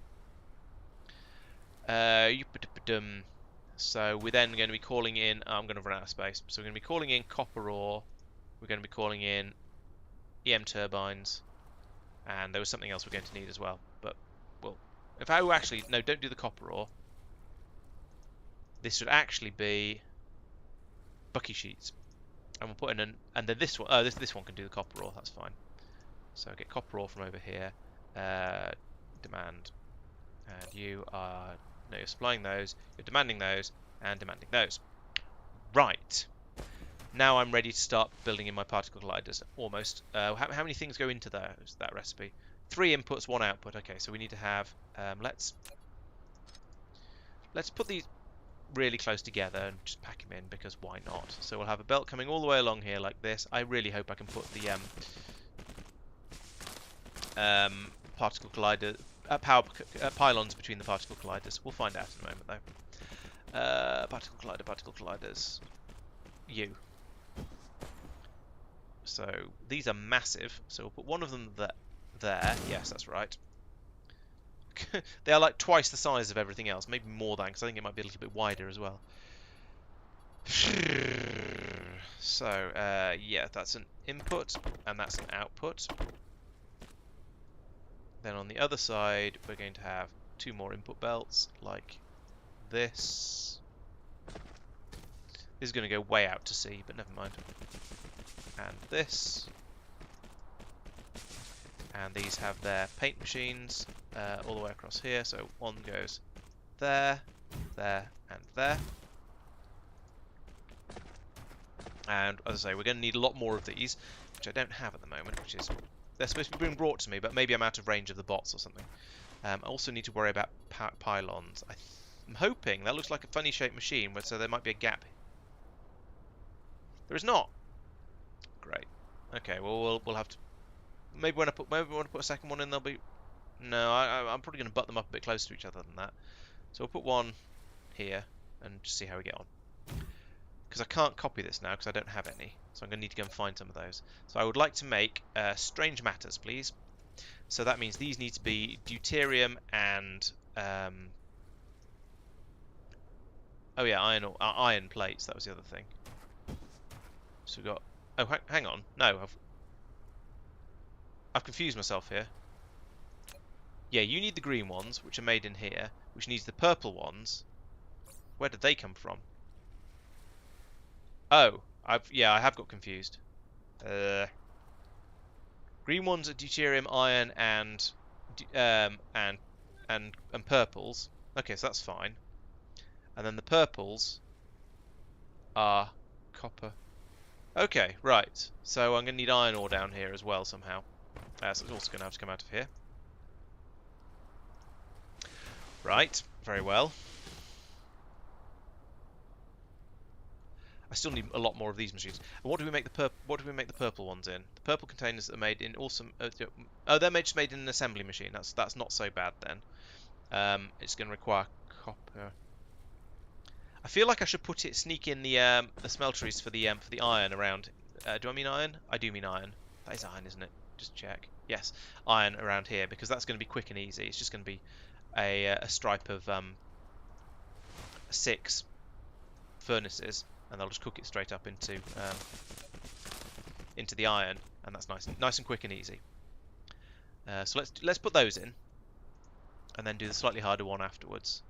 So we're then going to be calling in. I'm going to run out of space. So we're going to be calling in copper ore. We're going to be calling in EM turbines, and there was something else we're going to need as well. But well, if I actually no, don't do the copper ore. This should actually be bucky sheets, and we'll put in and then this one. Oh, this one can do the copper ore. That's fine. So get copper ore from over here. Demand, and you are no, you're supplying those. You're demanding those and demanding those. Right. Now I'm ready to start building in my particle colliders. Almost. How many things go into that recipe? 3 inputs, 1 output. Okay, so we need to have. Let's put these really close together and just pack them in, because why not? So we'll have a belt coming all the way along here like this. I really hope I can put the particle collider pylons between the particle colliders. We'll find out in a moment though. Particle colliders. You. So these are massive. So we'll put one of them there. Yes, that's right. They are like twice the size of everything else, maybe more than, because I think it might be a little bit wider as well. So yeah, that's an input and that's an output. Then on the other side, we're going to have 2 more input belts, like this. This is going to go way out to sea, but never mind. And this. And these have their paint machines all the way across here. So one goes there, there, and there. And as I say, we're going to need a lot more of these, which I don't have at the moment, which is... They're supposed to be being brought to me, but maybe I'm out of range of the bots or something. I also need to worry about pylons. I'm hoping that looks like a funny shaped machine, so there might be a gap. There is not. Great. Okay, well we'll have to. Maybe when I put a second one in, there'll be. No, I'm probably going to butt them up a bit closer to each other than that. So we'll put one here and just see how we get on. Because I can't copy this now because I don't have any. So I'm going to need to go and find some of those. So I would like to make strange matters, please. So that means these need to be deuterium and... oh yeah, iron plates. That was the other thing. So we've got... Oh, hang on. No, I've confused myself here. Yeah, you need the green ones, which are made in here, which needs the purple ones. Where did they come from? Oh, I have got confused. Green ones are deuterium, iron, and purples. Okay, so that's fine. And then the purples are copper. Okay, right. So I'm going to need iron ore down here as well somehow. So it's also going to have to come out of here. Right, very well. I still need a lot more of these machines. And what do we make the purple ones in? The purple containers are made in awesome. Oh, they're just made in an assembly machine. That's not so bad then. It's going to require copper. I feel like I should sneak in the smelteries for the iron around. Do I mean iron? I do mean iron. That is iron, isn't it? Just check. Yes, iron around here, because that's going to be quick and easy. It's just going to be a stripe of 6 furnaces, and they'll just cook it straight up into the iron, and that's nice and quick and easy. So let's put those in, and then do the slightly harder one afterwards.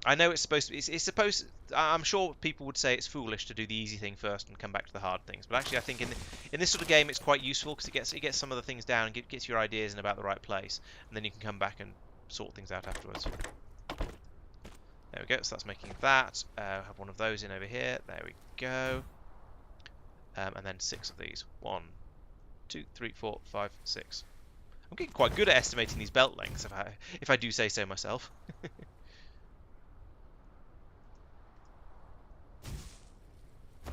I know it's supposed to be. It's supposed. I'm sure people would say it's foolish to do the easy thing first and come back to the hard things. But actually, I think in this sort of game, it's quite useful because it gets some of the things down, and gets your ideas in about the right place, and then you can come back and sort things out afterwards. There we go. So that's making that. Have one of those in over here. There we go. And then 6 of these. 1, 2, 3, 4, 5, 6. I'm getting quite good at estimating these belt lengths, if I do say so myself.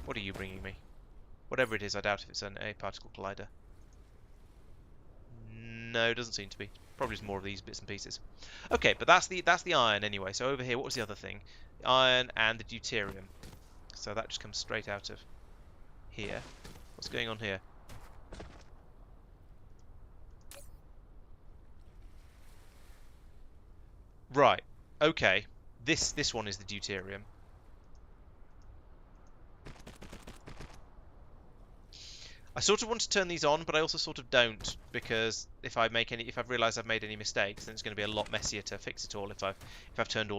What are you bringing me? Whatever it is, I doubt if it's a particle collider. No, doesn't seem to be. Probably just more of these bits and pieces. Okay, but that's the iron anyway. So over here, what was the other thing? Iron and the deuterium. So that just comes straight out of here. What's going on here? Right. Okay. This one is the deuterium. I sort of want to turn these on, but I also sort of don't, because if I've realised I've made any mistakes, then it's going to be a lot messier to fix it all if I've turned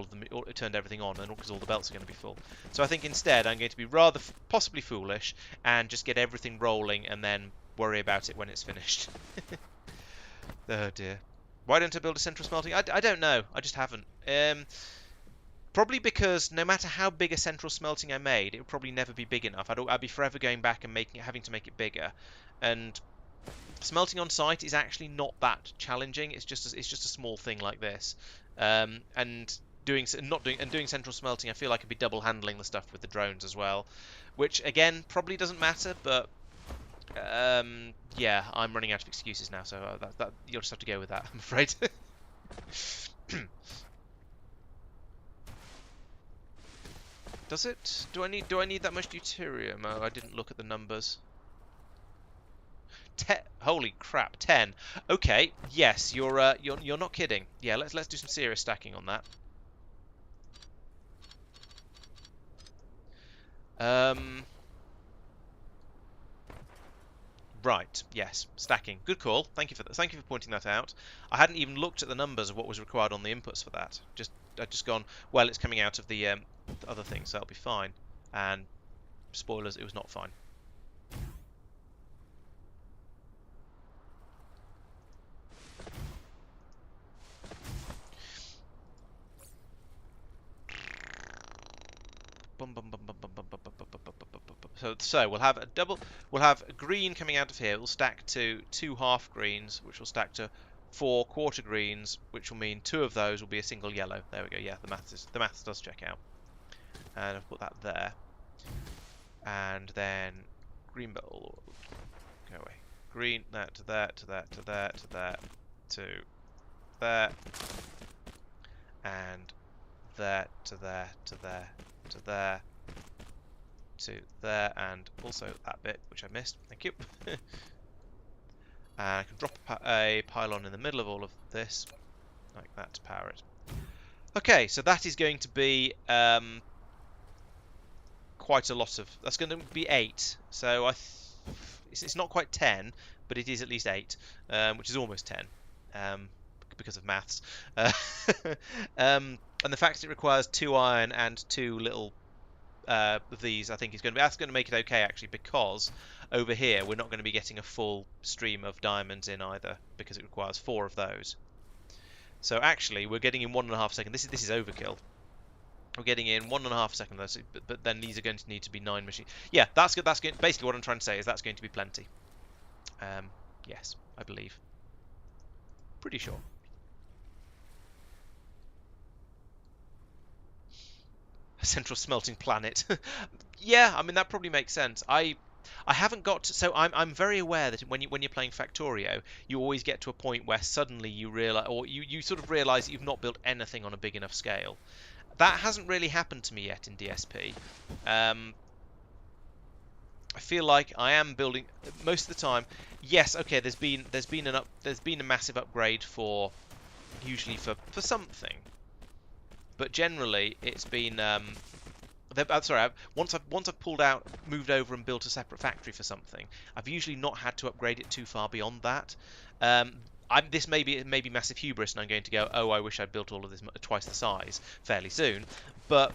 turned everything on, and because all the belts are going to be full. So I think instead I'm going to be rather possibly foolish and just get everything rolling and then worry about it when it's finished. Oh dear. Why don't I build a central smelting? I don't know. I just haven't. Probably because no matter how big a central smelting I made, it would probably never be big enough. I'd be forever going back and having to make it bigger. And smelting on site is actually not that challenging. It's just a small thing like this. And doing central smelting, I feel like I'd be double handling the stuff with the drones as well, which again probably doesn't matter. But yeah, I'm running out of excuses now, so that you'll just have to go with that, I'm afraid. Does it? Do I need that much deuterium? Oh, I didn't look at the numbers. Holy crap, 10. Okay, yes, you're not kidding. Yeah, let's do some serious stacking on that. Right, yes, stacking. Good call. Thank you for that. Thank you for pointing that out. I hadn't even looked at the numbers of what was required on the inputs for that. I'd just gone, well, it's coming out of the other thing, so that'll be fine. And spoilers, it was not fine. So we'll have a green coming out of here. We'll stack to 2 half greens, which will stack to 4 quarter greens, which will mean 2 of those will be a single yellow. There we go. Yeah, the maths does check out. And I've put that there. And then green belt. Go away. Green, that to that, to that, to that, to that, to there. And there, to there, to there, to there, to there, and also that bit, which I missed. Thank you. And I can drop a pylon in the middle of all of this, like that, to power it. Okay, so that is going to be quite a lot of... That's going to be 8. So it's not quite 10, but it is at least 8, which is almost 10, because of maths. And the fact it requires 2 iron and 2 little of these, I think that's going to make it okay, actually, because over here we're not going to be getting a full stream of diamonds in either, because it requires 4 of those. So actually, we're getting in 1.5 seconds. This is overkill. We're getting in 1.5 seconds, but then these are going to need to be 9 machines. Yeah, that's good. That's good. Basically, what I'm trying to say is that's going to be plenty. Yes, I believe. Pretty sure. A central smelting planet. Yeah, I mean that probably makes sense. I haven't got to, so I'm very aware that when you're playing Factorio, you always get to a point where suddenly you realize, or you sort of realize that you've not built anything on a big enough scale. That hasn't really happened to me yet in DSP. I feel like I am building most of the time. Yes, okay. There's been a massive upgrade for usually for something, but generally it's been I'm sorry. Once I've moved over and built a separate factory for something, I've usually not had to upgrade it too far beyond that. This may be massive hubris, and I'm going to go, oh, I wish I'd built all of this twice the size fairly soon. But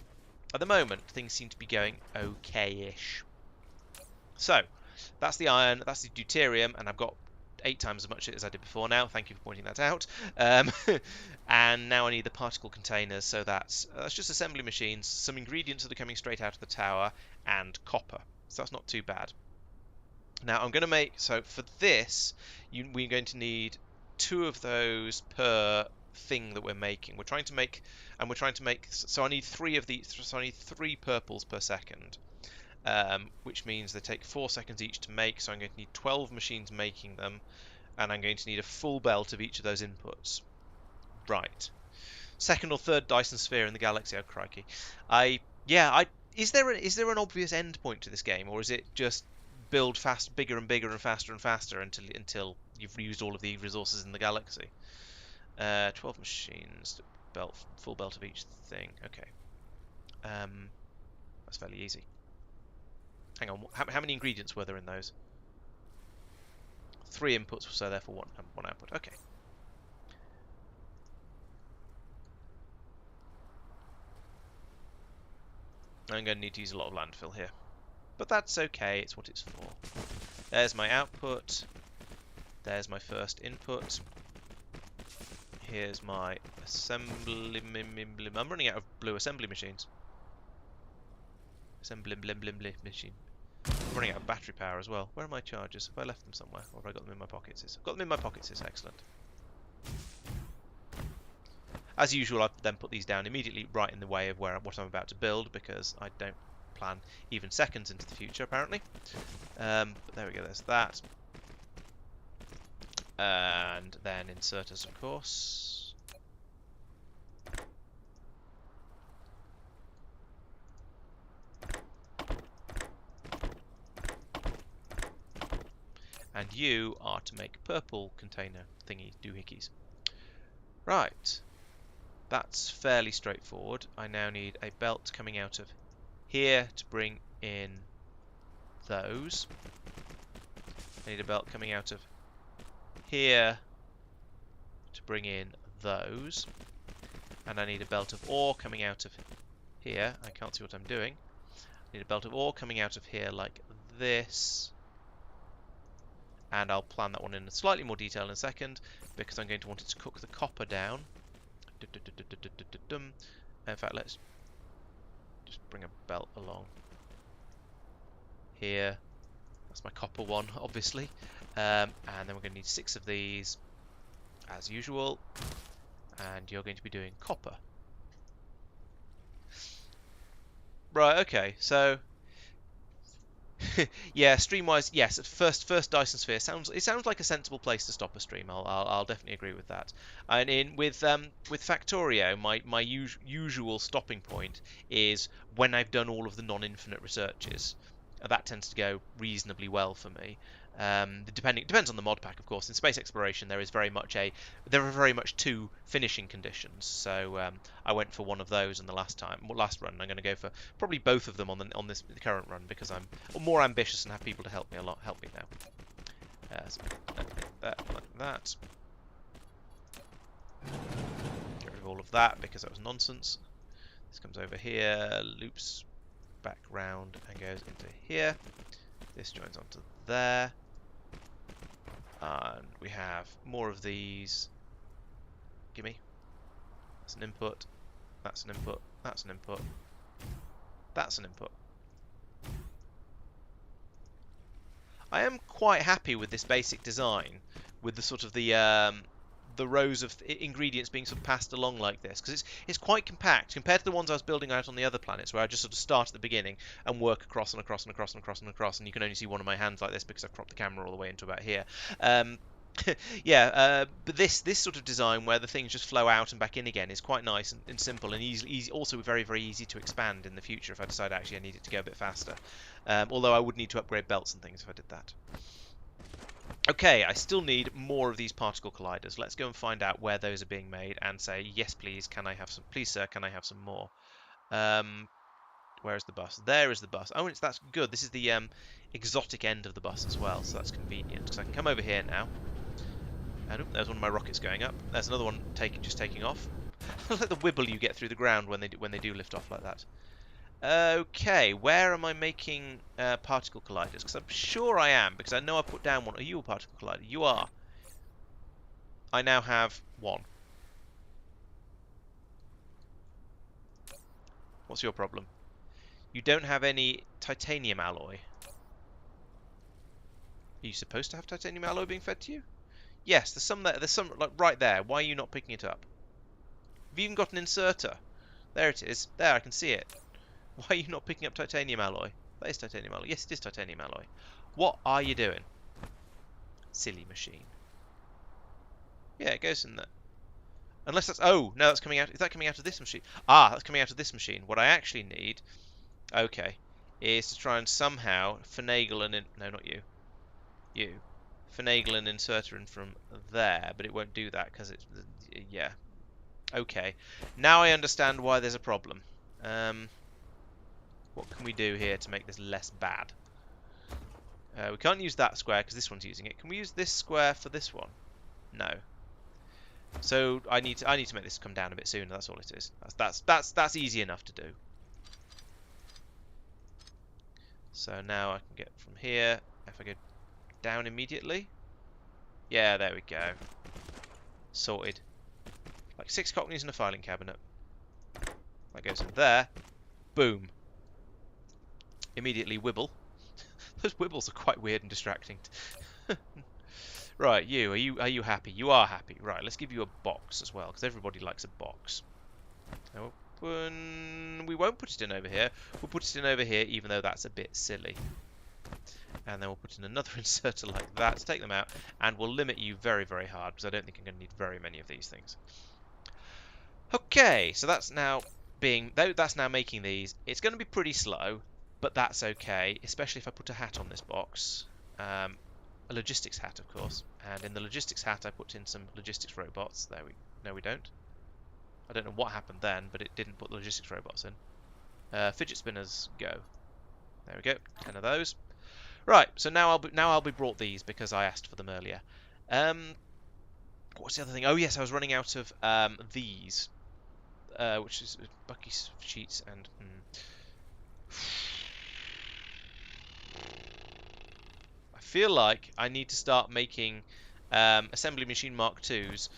at the moment, things seem to be going okay-ish. So that's the iron, that's the deuterium, and I've got 8 times as much as I did before now. Thank you for pointing that out. And now I need the particle containers, so that's just assembly machines, some ingredients that are coming straight out of the tower, and copper. So that's not too bad. Now I'm going to make, so for this, we're going to need 2 of those per thing that we're making. We're trying to make, so I need 3 of these, so I need 3 purples per second. Which means they take 4 seconds each to make, so I'm going to need 12 machines making them, and I'm going to need a full belt of each of those inputs. Right. Second or third Dyson sphere in the galaxy, oh crikey. Is there an obvious end point to this game, or is it just build bigger and bigger and faster until you've used all of the resources in the galaxy? 12 machines, full belt of each thing, okay. That's fairly easy. Hang on, how many ingredients were there in those? 3 inputs, so therefore one output. Okay. I'm going to need to use a lot of landfill here. But that's okay, it's what it's for. There's my output. There's my first input. Here's my assembly. I'm running out of blue assembly machines. Assembly machine. I'm running out of battery power as well. Where are my chargers? Have I left them somewhere? Or have I got them in my pockets? I've got them in my pockets, it's excellent. As usual, I've then put these down immediately right in the way of what I'm about to build, because I don't plan even seconds into the future, apparently. But there we go, there's that. And then inserters, of course. And you are to make purple container thingy doohickeys. Right. That's fairly straightforward. I now need a belt coming out of here to bring in those. I need a belt coming out of here to bring in those. And I need a belt of ore coming out of here. I can't see what I'm doing. I need a belt of ore coming out of here like this. And I'll plan that one in slightly more detail in a second, because I'm going to want it to cook the copper down. In fact, let's just bring a belt along here. That's my copper one, obviously. And then we're going to need 6 of these, as usual. And you're going to be doing copper. Right, okay, so... yeah, stream-wise, yes. First Dyson sphere sounds like a sensible place to stop a stream. I'll definitely agree with that. And with Factorio, my usual stopping point is when I've done all of the non-infinite researches. That tends to go reasonably well for me. Depends on the mod pack, of course. In space exploration, there are very much 2 finishing conditions. So I went for one of those in the last run. I'm going to go for probably both of them on this current run, because I'm more ambitious and have people to help me now. So like that. Get rid of all of that because that was nonsense. This comes over here, loops back round and goes into here. This joins onto there. And we have more of these. Gimme. That's an input. That's an input. That's an input. That's an input. I am quite happy with this basic design, with the sort of the the rows of ingredients being sort of passed along like this, because it's quite compact compared to the ones I was building out on the other planets, where I just sort of start at the beginning and work across and across and across and across and across, and you can only see one of my hands like this because I've cropped the camera all the way into about here. Yeah, but this sort of design where the things just flow out and back in again is quite nice and simple and easy, also very, very easy to expand in the future if I decide actually I need it to go a bit faster. Although I would need to upgrade belts and things if I did that. Okay, I still need more of these particle colliders. Let's go and find out where those are being made and say, yes, please, can I have some? Please, sir, can I have some more? Where is the bus? There is the bus. Oh, that's good. This is the exotic end of the bus as well, so that's convenient because I can come over here now. And there's one of my rockets going up. There's another one just taking off. I like the wibble you get through the ground when they do lift off like that. Okay, where am I making particle colliders? Because I'm sure I am, because I know I put down one. Are you a particle collider? You are. I now have one. What's your problem? You don't have any titanium alloy. Are you supposed to have titanium alloy being fed to you? Yes, there's some there. There's some like right there. Why are you not picking it up? Have you even got an inserter? There it is. There, I can see it. Why are you not picking up titanium alloy? That is titanium alloy. Yes, it is titanium alloy. What are you doing? Silly machine. Yeah, it goes in there. Unless that's... Oh, no, that's coming out... Is that coming out of this machine? Ah, that's coming out of this machine. What I actually need... Okay. Is to try and somehow finagle an... No, not you. You. Finagle an inserter in from there, but it won't do that because it's... Yeah. Okay. Now I understand why there's a problem. What can we do here to make this less bad? We can't use that square because this one's using it. Can we use this square for this one? No. So I need to make this come down a bit sooner. That's all it is. That's easy enough to do. So now I can get from here. If I go down immediately. Yeah, there we go. Sorted. Like 6 cockneys in a filing cabinet. That goes in there. Boom. Immediately wibble. Those wibbles are quite weird and distracting. Right, are you happy? You are happy. Right, let's give you a box as well, because everybody likes a box. We won't put it in over here. We'll put it in over here, even though that's a bit silly. And then we'll put in another inserter like that to take them out, and we'll limit you very, very hard, because I don't think I'm going to need very many of these things. Okay, so that's now making these. It's going to be pretty slow, but that's okay, especially if I put a hat on this box. A logistics hat, of course. And in the logistics hat, I put in some logistics robots. No, we don't. I don't know what happened then, but it didn't put the logistics robots in. Fidget spinners, go. There we go, 10 of those. Right, so now I'll be brought these because I asked for them earlier. What's the other thing? Oh yes, I was running out of these, which is Bucky sheets and. I feel like I need to start making assembly machine Mark IIs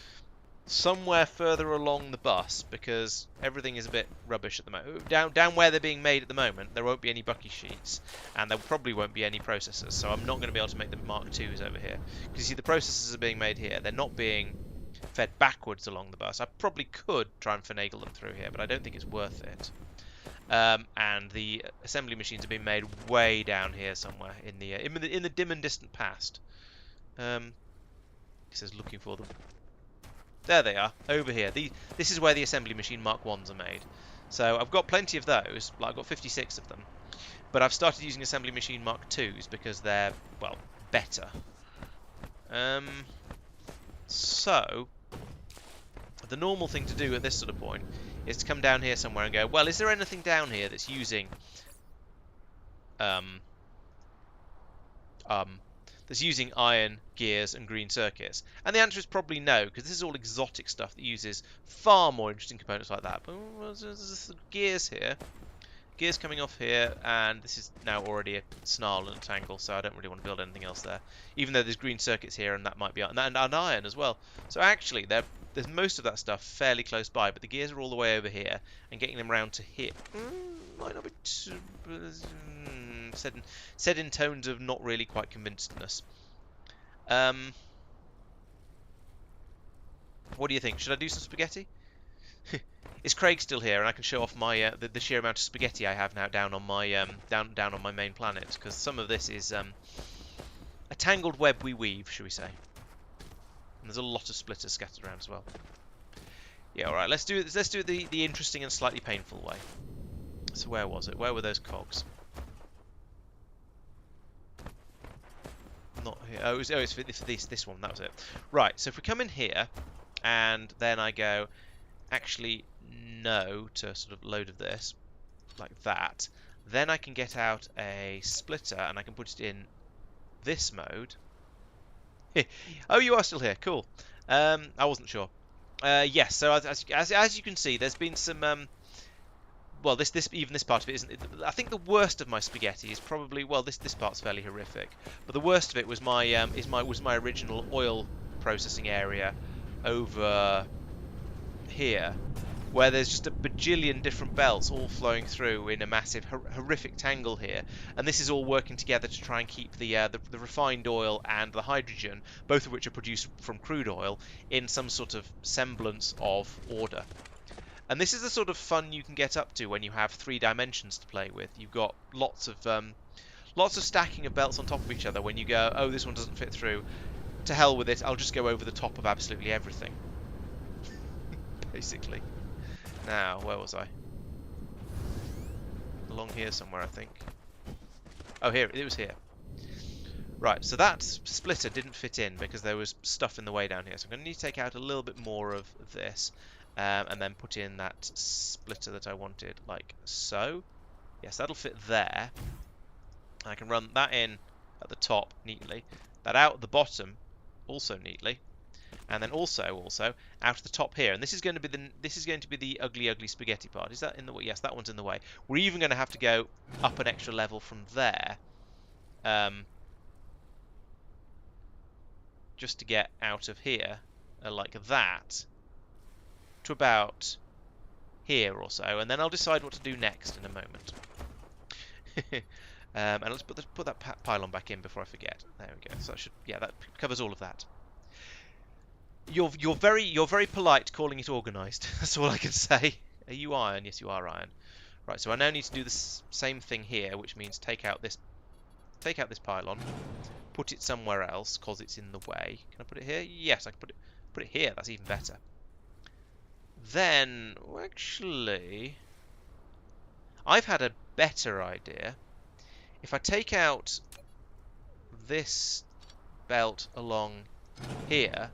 somewhere further along the bus because everything is a bit rubbish at the moment. Down where they're being made at the moment, there won't be any Bucky sheets, and there probably won't be any processors. So I'm not going to be able to make the Mark IIs over here because you see the processors are being made here. They're not being fed backwards along the bus. I probably could try and finagle them through here, but I don't think it's worth it. And the assembly machines are being made way down here somewhere in the dim and distant past. It says looking for them. There they are, over here. This is where the assembly machine Mark 1s are made. So I've got plenty of those, like I've got 56 of them. But I've started using assembly machine Mark 2s because they're, well, better. So the normal thing to do at this sort of point is to come down here somewhere and go, well, is there anything down here that's using iron, gears, and green circuits? And the answer is probably no, because this is all exotic stuff that uses far more interesting components like that. But there's gears here. Gears coming off here, and this is now already a snarl and a tangle, so I don't really want to build anything else there. Even though there's green circuits here, and that might be and iron as well. So actually, there's most of that stuff fairly close by, but the gears are all the way over here, and getting them round to here might not be too, said in tones of not really quite convincedness. What do you think? Should I do some spaghetti? Is Craig still here, and I can show off my the sheer amount of spaghetti I have now down on my down on my main planet? Because some of this is a tangled web we weave, shall we say? And there's a lot of splitters scattered around as well. Yeah, all right. Let's do it. Let's do it the interesting and slightly painful way. So where was it? Where were those cogs? Not here. Oh, it's for this one. That was it. Right. So if we come in here, and then I go, actually no to sort of load of this, like that. Then I can get out a splitter and I can put it in this mode. Oh, you are still here. Cool. I wasn't sure. Yes. So as you can see, there's been some. Well, this part of it isn't. I think the worst of my spaghetti is probably, well, this part's fairly horrific, but the worst of it was my my original oil processing area over here, where there's just a bajillion different belts all flowing through in a massive horrific tangle here, and this is all working together to try and keep the refined oil and the hydrogen, both of which are produced from crude oil, in some sort of semblance of order. And this is the sort of fun you can get up to when you have 3 dimensions to play with. You've got lots of stacking of belts on top of each other. When you go, oh, this one doesn't fit through, to hell with it, I'll just go over the top of absolutely everything. Basically. Now, where was I? Along here somewhere, I think. Oh, here, it was here. Right, so that splitter didn't fit in because there was stuff in the way down here. So I'm going to need to take out a little bit more of this. And then put in that splitter that I wanted, like so. Yes, that'll fit there. I can run that in at the top neatly, that out at the bottom also neatly, and then also out the top here. And this is going to be the ugly spaghetti part. Is that in the way? Yes, that one's in the way. We're even going to have to go up an extra level from there, just to get out of here, like that, to about here or so, and then I'll decide what to do next in a moment. And let's put that pylon back in before I forget. There we go. So that covers all of that. You're very polite calling it organised. That's all I can say. Are you iron? Yes, you are iron. Right. So I now need to do the same thing here, which means take out this pylon, put it somewhere else because it's in the way. Can I put it here? Yes, I can put it here. That's even better. Then, actually, I've had a better idea. If I take out this belt along here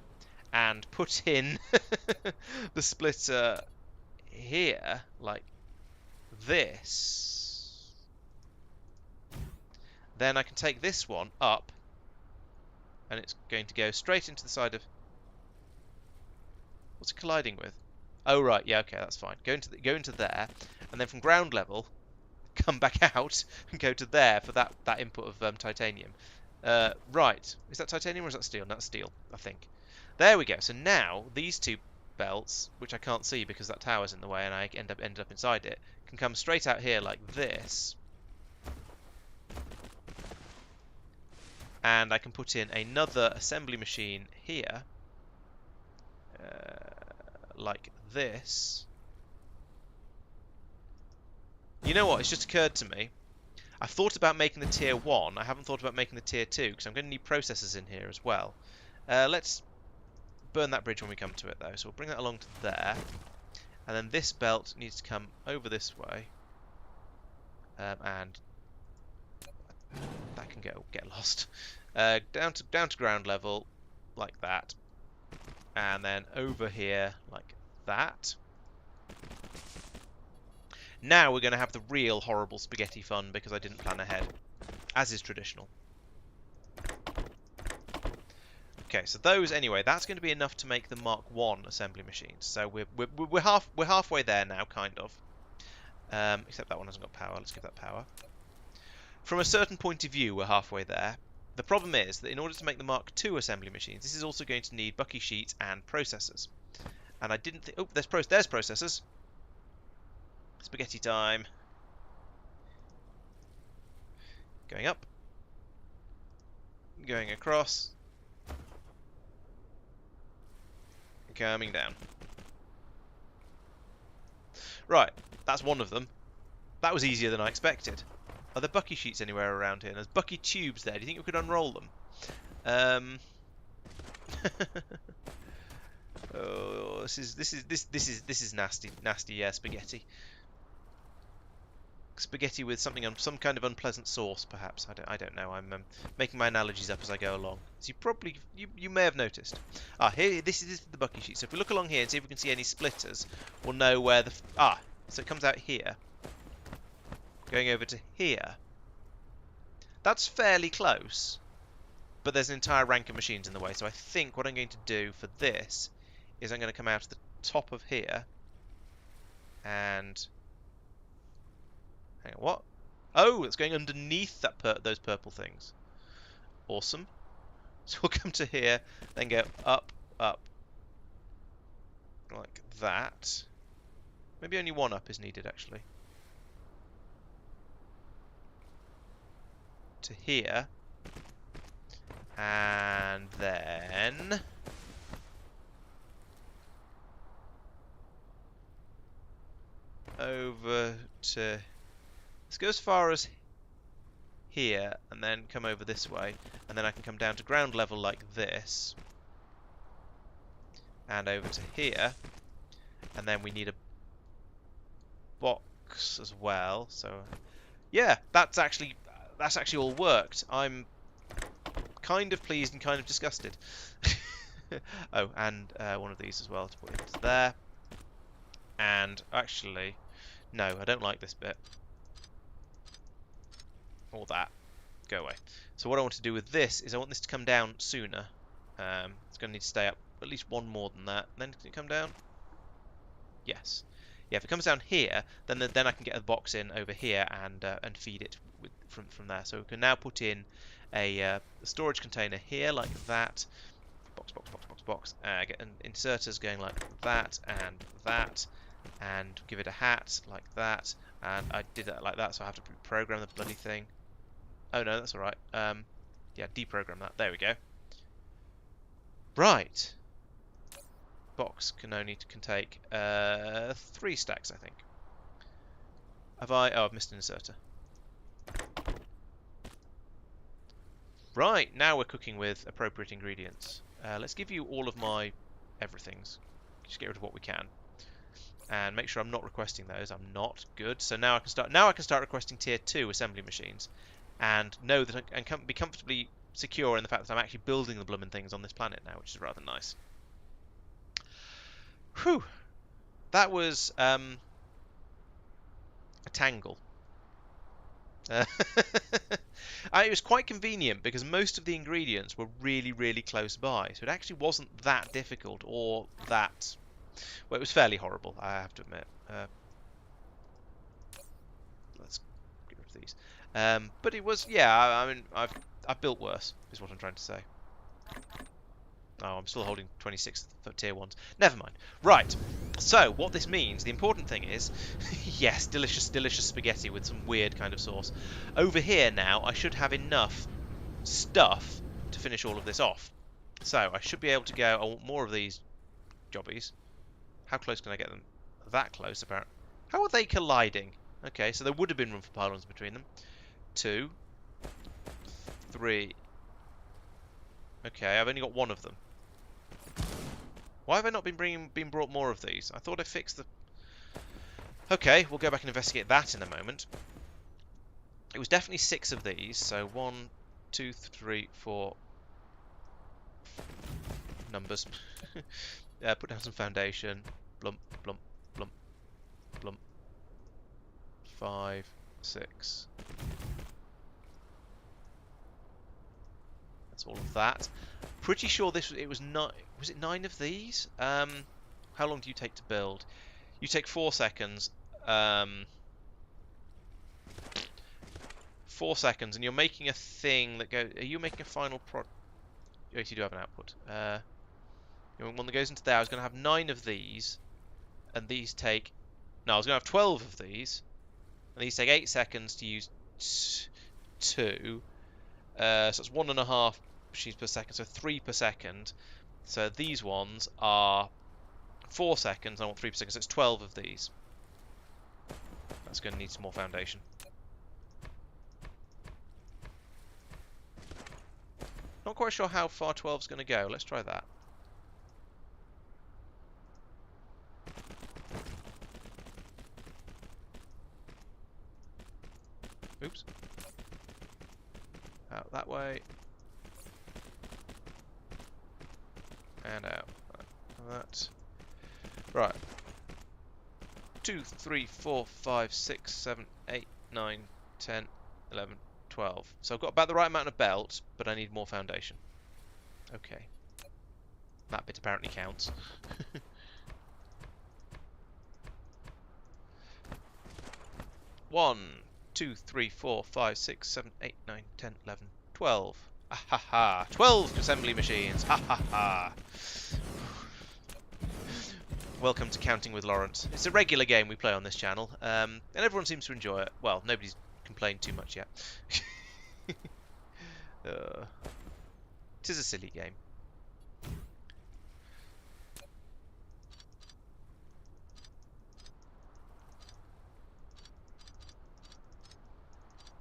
and put in the splitter here, like this, then I can take this one up, and it's going to go straight into the side of... What's it colliding with? Oh, right, yeah, okay, that's fine. Go into there, and then from ground level, come back out and go to there for that input of titanium. Right, is that titanium or is that steel? No, that's steel, I think. There we go. So now these 2 belts, which I can't see because that tower's in the way and I ended up inside it, can come straight out here like this. And I can put in another assembly machine here, like this. You know what? It's just occurred to me. I've thought about making the tier 1. I haven't thought about making the tier 2 because I'm going to need processors in here as well. Let's burn that bridge when we come to it, though. So we'll bring that along to there. And then this belt needs to come over this way. And that can get lost. Down to ground level, like that. And then over here, like that. Now we're going to have the real horrible spaghetti fun because I didn't plan ahead, as is traditional. Okay, so those anyway. That's going to be enough to make the Mark 1 assembly machines. So we're halfway there now, kind of. Except that one hasn't got power. Let's give that power. From a certain point of view, we're halfway there. The problem is that in order to make the Mark 2 assembly machines, this is also going to need bucky sheets and processors. And I didn't think... Oh, there's processors. Spaghetti time. Going up. Going across. coming down. Right, that's one of them. That was easier than I expected. Are there bucky sheets anywhere around here? There's bucky tubes there. Do you think we could unroll them? Oh, this is nasty, spaghetti. Spaghetti with something on some kind of unpleasant sauce, perhaps. I don't know. I'm making my analogies up as I go along. As you may have noticed. Here, this is the bucky sheet. So if we look along here and see if we can see any splitters, we'll know where the so it comes out here, going over to here. That's fairly close, but there's an entire rank of machines in the way. So I think what I'm going to do for this is I'm going to come out to the top of here and hang on, what? Oh, it's going underneath those purple things. Awesome. So we'll come to here, then go up, like that. Maybe only one up is needed, actually. To here. And then over to... Let's go as far as here, and then come over this way, and then I can come down to ground level like this, and over to here, and then we need a box as well. So yeah, that's actually all worked. I'm kind of pleased and kind of disgusted. Oh, and one of these as well to put into there. And actually, no, I don't like this bit. Or that. Go away. So what I want to do with this is I want this to come down sooner. It's going to need to stay up at least one more than that. Then can it come down? Yes. Yeah, if it comes down here, then I can get a box in over here and feed it from there. So we can now put in a storage container here like that. Box. Get inserters going like that, and give it a hat like that. And I did that like that, so I have to program the bloody thing. Oh no, that's alright. Yeah, deprogram that. There we go. Right. Box can take 3 stacks, I think. Have I? Oh, I've missed an inserter. Right, now we're cooking with appropriate ingredients. Let's give you all of my everythings. Just get rid of what we can. And make sure I'm not requesting those. I'm not. Good. So now I can start requesting tier 2 assembly machines, and know that I can be comfortably secure in the fact that I'm actually building the bloomin' things on this planet now, which is rather nice. Whew. That was a tangle. It was quite convenient because most of the ingredients were really, really close by, so it actually wasn't that difficult or that... Well, it was fairly horrible, I have to admit. Let's get rid of these. But it was, yeah, I mean, I've built worse, is what I'm trying to say. Oh, I'm still holding 26 for tier 1s. Never mind. Right, so what this means, the important thing is, yes, delicious spaghetti with some weird kind of sauce. Over here now, I should have enough stuff to finish all of this off. So, I should be able to go, I want more of these jobbies. How close can I get them? That close, apparently. How are they colliding? Okay, so there would have been room for pylons between them. 2, 3. Okay, I've only got one of them. Why have I not been brought more of these? I thought I fixed the... Okay, we'll go back and investigate that in a moment. It was definitely 6 of these, so 1, 2, 3, 4... Numbers. Put down some foundation. Blump, blump, blump, blump. 5, 6. That's all of that. Pretty sure it was 9. Was it 9 of these? How long do you take to build? You take 4 seconds. 4 seconds, and you're making a thing that goes. Are you making a final prod? Yes, you do have an output. One that goes into there. I was going to have 9 of these, and these take. No, I was going to have 12 of these, and these take 8 seconds to use 2. So it's 1.5 machines per second, so 3 per second. So these ones are 4 seconds. I want 3 per second. So it's 12 of these. That's going to need some more foundation. Not quite sure how far 12's going to go. Let's try that. Oops. Out that way. And out. That. Right. 2, 3, 4, 5, 6, 7, 8, 9, 10, 11, 12. So I've got about the right amount of belt, but I need more foundation. Okay. That bit apparently counts. 1, 2, 3, 4, 5, 6, 7, 8, 9, 10, 11, 12. Ah ha ha! 12 assembly machines! Ha ha ha! Welcome to Counting with Laurence. It's a regular game we play on this channel, and everyone seems to enjoy it. Well, nobody's complained too much yet. It is a silly game.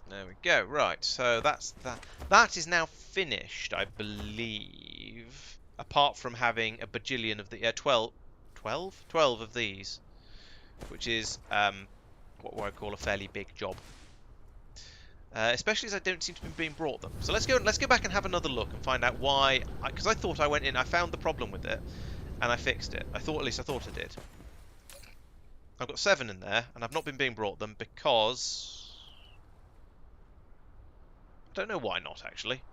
There we go. Right, so that's that. That is now finished, I believe. Apart from having a bajillion of the 12 of these, which is what I call a fairly big job. Especially as I don't seem to be being brought them. So let's go back and have another look and find out why. Because I thought I went in, I found the problem with it, and I fixed it. At least I thought I did. I've got 7 in there, and I've not been being brought them because I don't know why not, actually.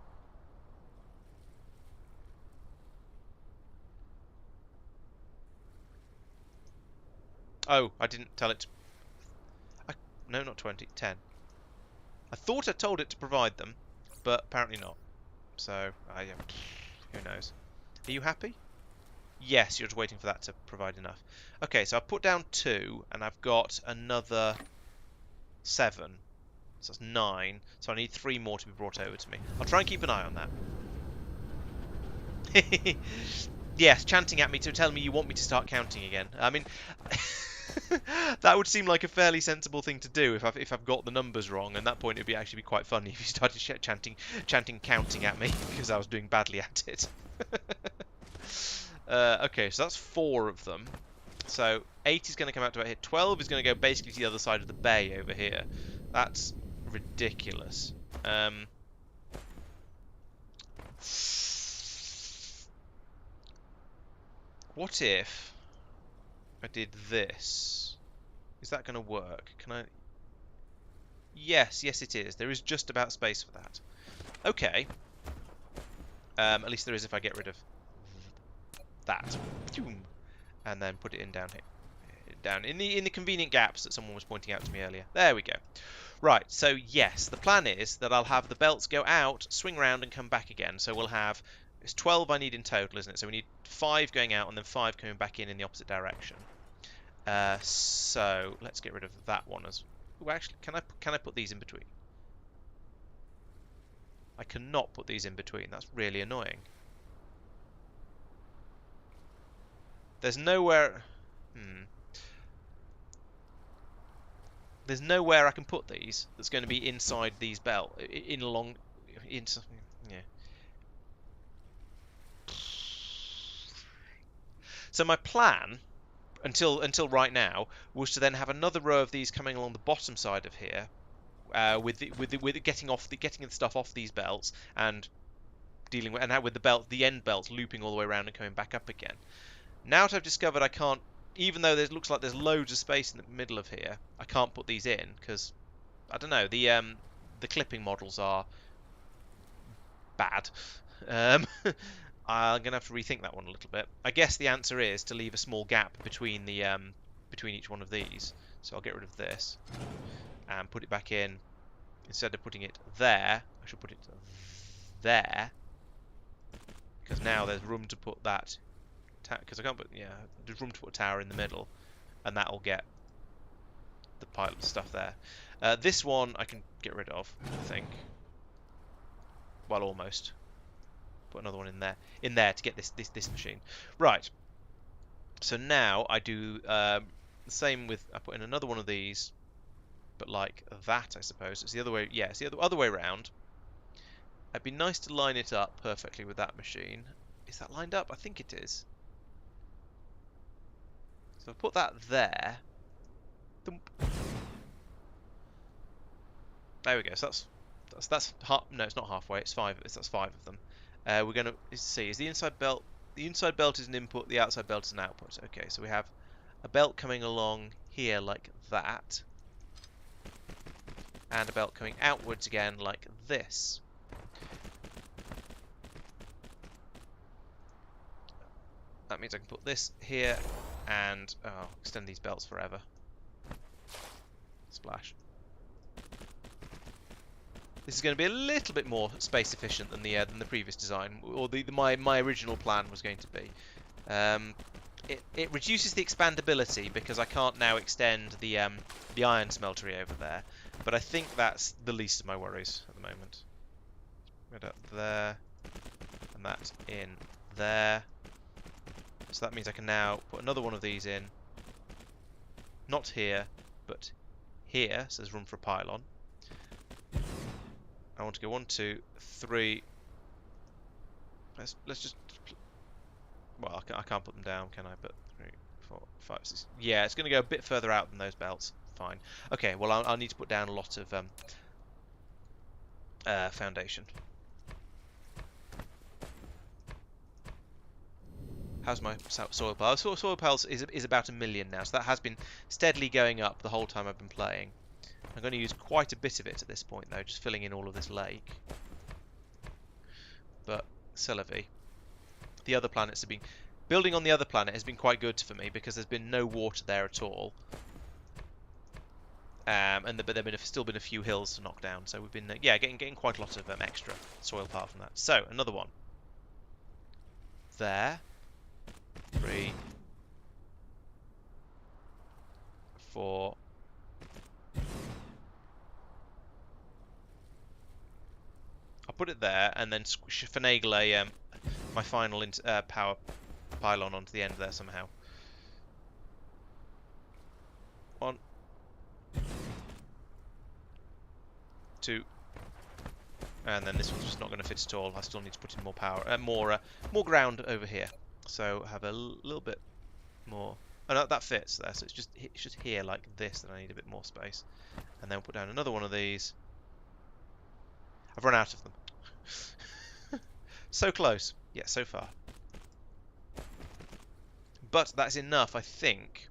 Oh, I didn't tell it to... No, not 20, 10. I thought I told it to provide them, but apparently not. So, who knows. Are you happy? Yes, you're just waiting for that to provide enough. Okay, so I've put down 2, and I've got another 7. So that's 9. So I need 3 more to be brought over to me. I'll try and keep an eye on that. Yes, chanting at me to tell me you want me to start counting again. I mean, that would seem like a fairly sensible thing to do if I've got the numbers wrong. At that point, it'd actually be quite funny if you started chanting counting at me because I was doing badly at it. Okay, so that's 4 of them. So 8 is going to come out to about here. 12 is going to go basically to the other side of the bay over here. That's ridiculous. What if I did this? Is that going to work? Can I... Yes, it is. There is just about space for that. Okay. At least there is if I get rid of that. And then put it in down here. Down in the convenient gaps that someone was pointing out to me earlier. There we go. Right, so yes, the plan is that I'll have the belts go out, swing around and come back again. So we'll have... It's 12 I need in total, isn't it? So we need 5 going out and then 5 coming back in the opposite direction. So let's get rid of that one as... Ooh, actually, can I put these in between? I cannot put these in between. That's really annoying. There's nowhere... There's nowhere I can put these that's going to be inside these belt yeah. So my plan until right now was to then have another row of these coming along the bottom side of here, with getting the stuff off these belts and dealing with with the end belts looping all the way around and coming back up again. Now that I've discovered I can't, even though there looks like there's loads of space in the middle of here, I can't put these in because I don't know, the clipping models are bad. I'm gonna have to rethink that one a little bit. I guess the answer is to leave a small gap between between each one of these. So I'll get rid of this and put it back in. Instead of putting it there, I should put it there, because now there's room to put that. Because I can't put, yeah, there's room to put a tower in the middle, and that'll get the pile of stuff there. This one I can get rid of, I think. Well, almost. Put another one in there to get this machine. Right. So now I do the same with, I put in another one of these, but like that, I suppose. It's the other way, yeah, it's the other way around. It'd be nice to line it up perfectly with that machine. Is that lined up? I think it is. So I've put that there. There we go. So that's half. No, it's not halfway. It's five. That's five of them. We're gonna see. Is the inside belt? The inside belt is an input. The outside belt is an output. Okay, so we have a belt coming along here like that, and a belt coming outwards again like this. That means I can put this here and extend these belts forever. Splash. This is going to be a little bit more space efficient than the previous design, or my original plan was going to be. It reduces the expandability because I can't now extend the iron smeltery over there, but I think that's the least of my worries at the moment. Right up there, and that in there. So that means I can now put another one of these in. Not here, but here, so there's room for a pylon. I want to go 1, 2, 3. Let's just. Well, I can't put them down, can I? But 3, 4, 5, 6. Yeah, it's going to go a bit further out than those belts. Fine. Okay. Well, I'll need to put down a lot of foundation. How's my soil pile? Soil piles is about 1 million now, so that has been steadily going up the whole time I've been playing. I'm going to use quite a bit of it at this point, though, just filling in all of this lake. But, c'est la vie. The other planets have been... Building on the other planet has been quite good for me, because there's been no water there at all. But there have still been a few hills to knock down, so we've been, getting quite a lot of extra soil pile from that. So, another one. There. 3, 4. I'll put it there and then finagle my final power pylon onto the end there somehow. 1, 2, and then this one's just not going to fit at all. I still need to put in more power, more ground over here. So have a little bit more. Oh no, that fits there. So it's just here like this that I need a bit more space. And then we'll put down another one of these. I've run out of them. So close. Yeah, so far. But that's enough, I think.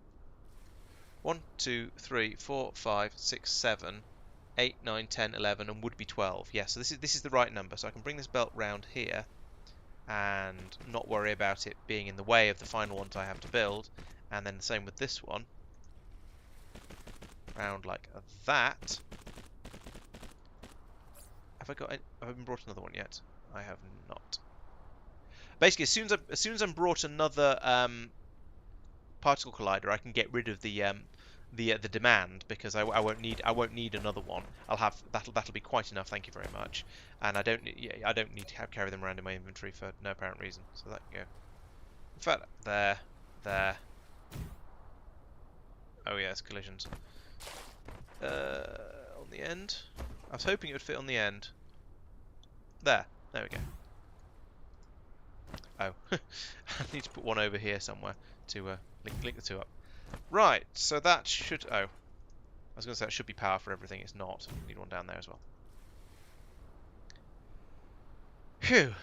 1, 2, 3, 4, 5, 6, 7, 8, 9, 10, 11, and would be 12. Yeah, so this is the right number. So I can bring this belt round here and not worry about it being in the way of the final ones I have to build. And then the same with this one. Round like that. Have I been brought another one yet? I have not. Basically, as soon as I'm brought another particle collider, I can get rid of the demand, because I won't need another one. I'll have that'll be quite enough. Thank you very much. And I don't need to carry them around in my inventory for no apparent reason. So that can go. In fact, there. Oh yes, collisions. On the end. I was hoping it would fit on the end. There we go. Oh, I need to put one over here somewhere to link the two up. Right, so that should... Oh, I was going to say it should be power for everything. It's not. We need one down there as well. Phew.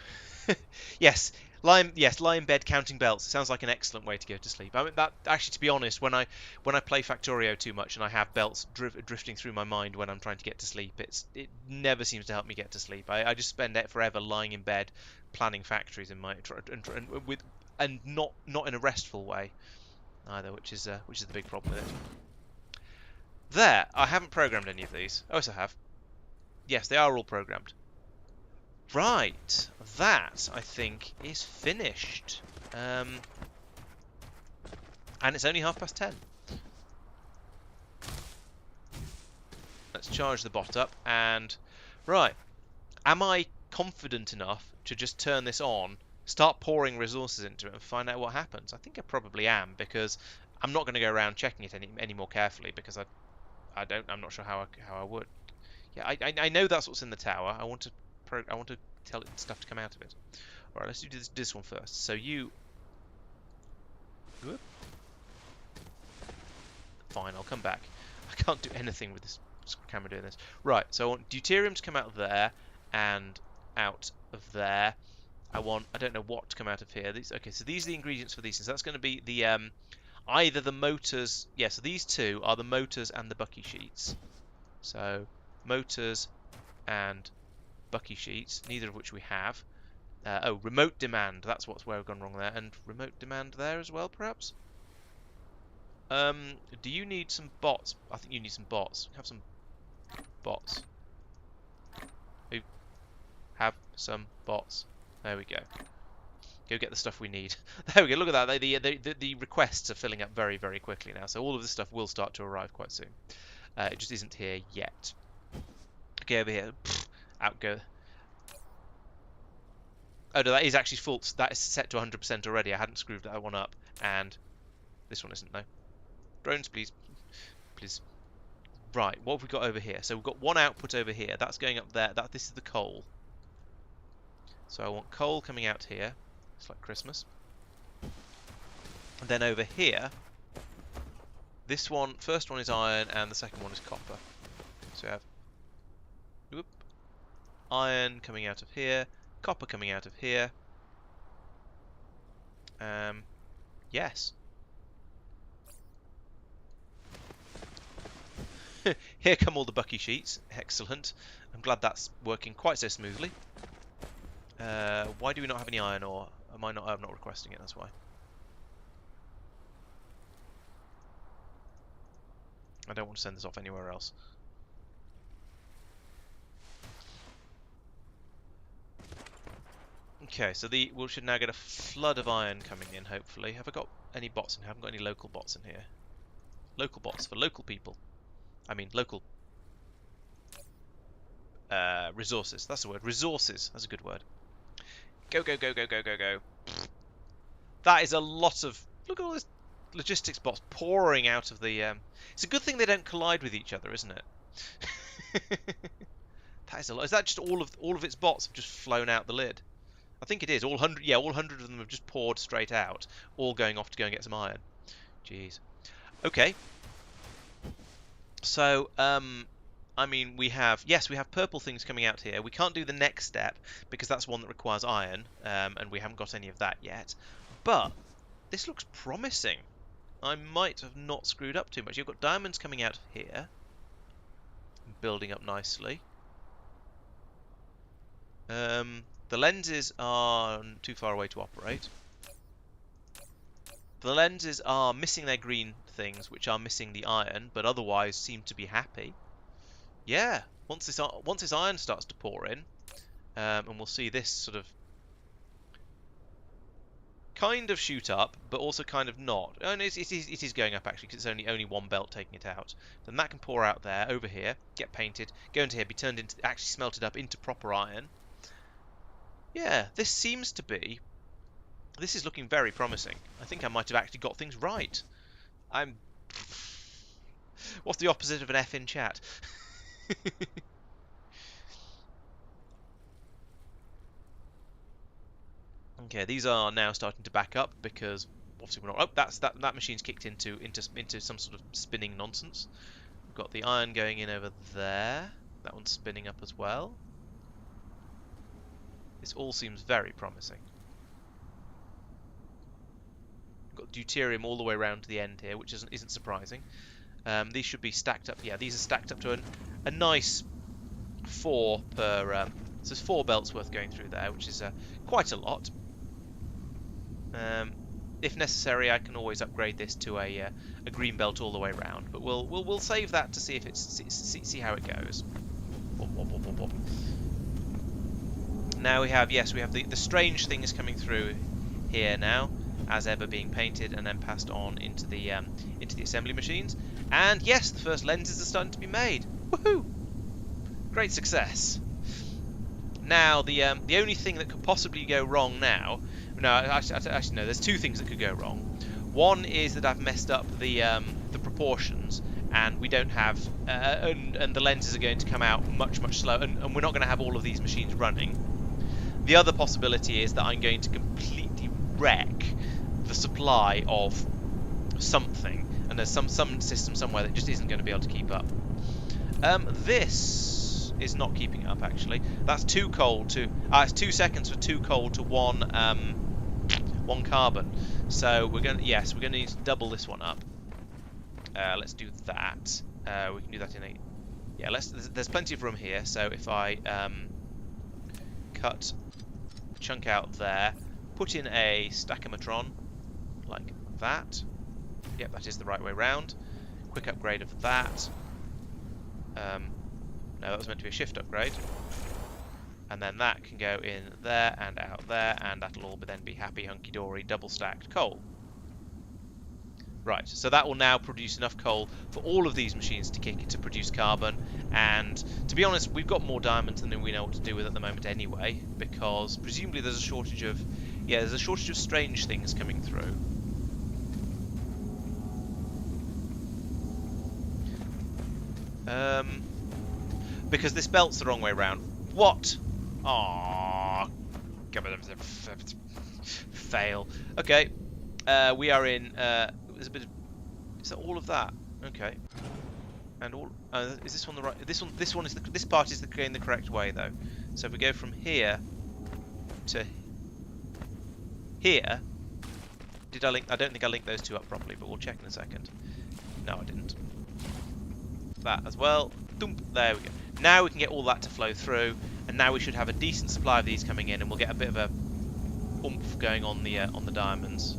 Yes, lie in bed counting belts. It sounds like an excellent way to go to sleep. I mean, that actually, to be honest, when I play Factorio too much and I have belts drifting through my mind when I'm trying to get to sleep, it never seems to help me get to sleep. I just spend it forever lying in bed planning factories in my and not in a restful way either, which is the big problem with it. There, I haven't programmed any of these. Oh, yes, I have. Yes, they are all programmed. Right, that, I think, is finished. And it's only 10:30. Let's charge the bot up, and... Right, am I confident enough to just turn this on start pouring resources into it and find out what happens. I think I probably am, because I'm not going to go around checking it any more carefully, because I'm not sure how I would. Yeah, I know that's what's in the tower. I want to tell it stuff to come out of it. All right, let's do this one first. So you. Whoop. Fine, I'll come back. I can't do anything with this camera doing this. Right, so I want deuterium to come out of there and out of there. I don't know what to come out of here. Okay, so these are the ingredients for these things. That's going to be the either the motors. Yeah, so these two are the motors and the bucky sheets. So motors and bucky sheets, neither of which we have. Oh, remote demand. That's where I've gone wrong there. And remote demand there as well, perhaps. Do you need some bots? I think you need some bots. Have some bots. Have some bots. There we go. Go get the stuff we need. There we go. Look at that. The requests are filling up very, very quickly now. So all of this stuff will start to arrive quite soon. It just isn't here yet. Okay, over here. Out go. Oh no, that is actually full. That is set to 100% already. I hadn't screwed that one up, and this one isn't. No. Drones, please. Please. Right, what have we got over here? So we've got one output over here. That's going up there. This is the coal. So I want coal coming out here. It's like Christmas. And then over here, this one, first one is iron, and the second one is copper. So we have iron coming out of here, copper coming out of here. Yes. Here come all the bucky sheets. Excellent. I'm glad that's working quite so smoothly. Why do we not have any iron ore? I'm not requesting it, that's why. I don't want to send this off anywhere else. Okay, so we should now get a flood of iron coming in, hopefully. Have I got any bots in here? I haven't got any local bots in here. Local bots for local people. I mean, local resources. That's the word. Resources. That's a good word. Go, go, go, go, go, go, go. That is a lot of... Look at all this logistics bots pouring out of the... It's a good thing they don't collide with each other, isn't it? That is a lot. Is that just all of its bots have just flown out the lid? I think it is. All 100 of them have just poured straight out, all going off to go and get some iron. Jeez. Okay. So, I mean, we have purple things coming out here. We can't do the next step because that's one that requires iron, and we haven't got any of that yet. But this looks promising. I might have not screwed up too much. You've got diamonds coming out here, building up nicely. The lenses are too far away to operate. The lenses are missing their green things, which are missing the iron, but otherwise seem to be happy. Yeah, once this iron starts to pour in, and we'll see this sort of kind of shoot up, but also kind of not. Oh, no, it is going up actually, because it's only one belt taking it out. Then that can pour out there, over here, get painted, go into here, be turned into, actually smelted up into proper iron. Yeah, this is looking very promising. I think I might have actually got things right. What's the opposite of an F in chat? Okay, these are now starting to back up because obviously we're not. Oh, that machine's kicked into some sort of spinning nonsense. We've got the iron going in over there. That one's spinning up as well. This all seems very promising. We've got deuterium all the way around to the end here, which isn't surprising. These should be stacked up. Yeah, these are stacked up to a nice 4 per. So there's 4 belts worth going through there, which is quite a lot. If necessary, I can always upgrade this to a green belt all the way around, but we'll save that to see if see how it goes. Wop, wop, wop, wop, wop. Now we have the strange things coming through here now, as ever being painted and then passed on into the assembly machines. And yes, the first lenses are starting to be made. Woohoo! Great success. Now, the only thing that could possibly go wrong now... No, actually, no, there's two things that could go wrong. One is that I've messed up the proportions, and we don't have... and the lenses are going to come out much slower, and we're not going to have all of these machines running. The other possibility is that I'm going to completely wreck the supply of something, and there's some system somewhere that just isn't going to be able to keep up. This is not keeping up, actually. That's too cold to... it's 2 seconds for too cold to one carbon. So we're going to... Yes, we're going to need to double this one up. Let's do that. We can do that in a... Yeah, there's plenty of room here, so if I cut a chunk out there, put in a stackomatron, like that. Yep, that is the right way round. Quick upgrade of that. No, that was meant to be a shift upgrade. And then that can go in there and out there, and that'll all then be happy, hunky-dory, double-stacked coal. Right, so that will now produce enough coal for all of these machines to produce carbon. And to be honest, we've got more diamonds than we know what to do with at the moment anyway, because presumably there's a shortage of... Yeah, there's a shortage of strange things coming through. Because this belt's the wrong way around. What? Aww. Fail. Okay. We are in... there's a bit of... Is that all of that? Okay. And all... is this one the right... This one is the... This part is going the correct way, though. So if we go from here to here... Did I link... I don't think I linked those two up properly, but we'll check in a second. No, I didn't. That as well. There we go. Now we can get all that to flow through, and now we should have a decent supply of these coming in, and we'll get a bit of a oomph going on the diamonds.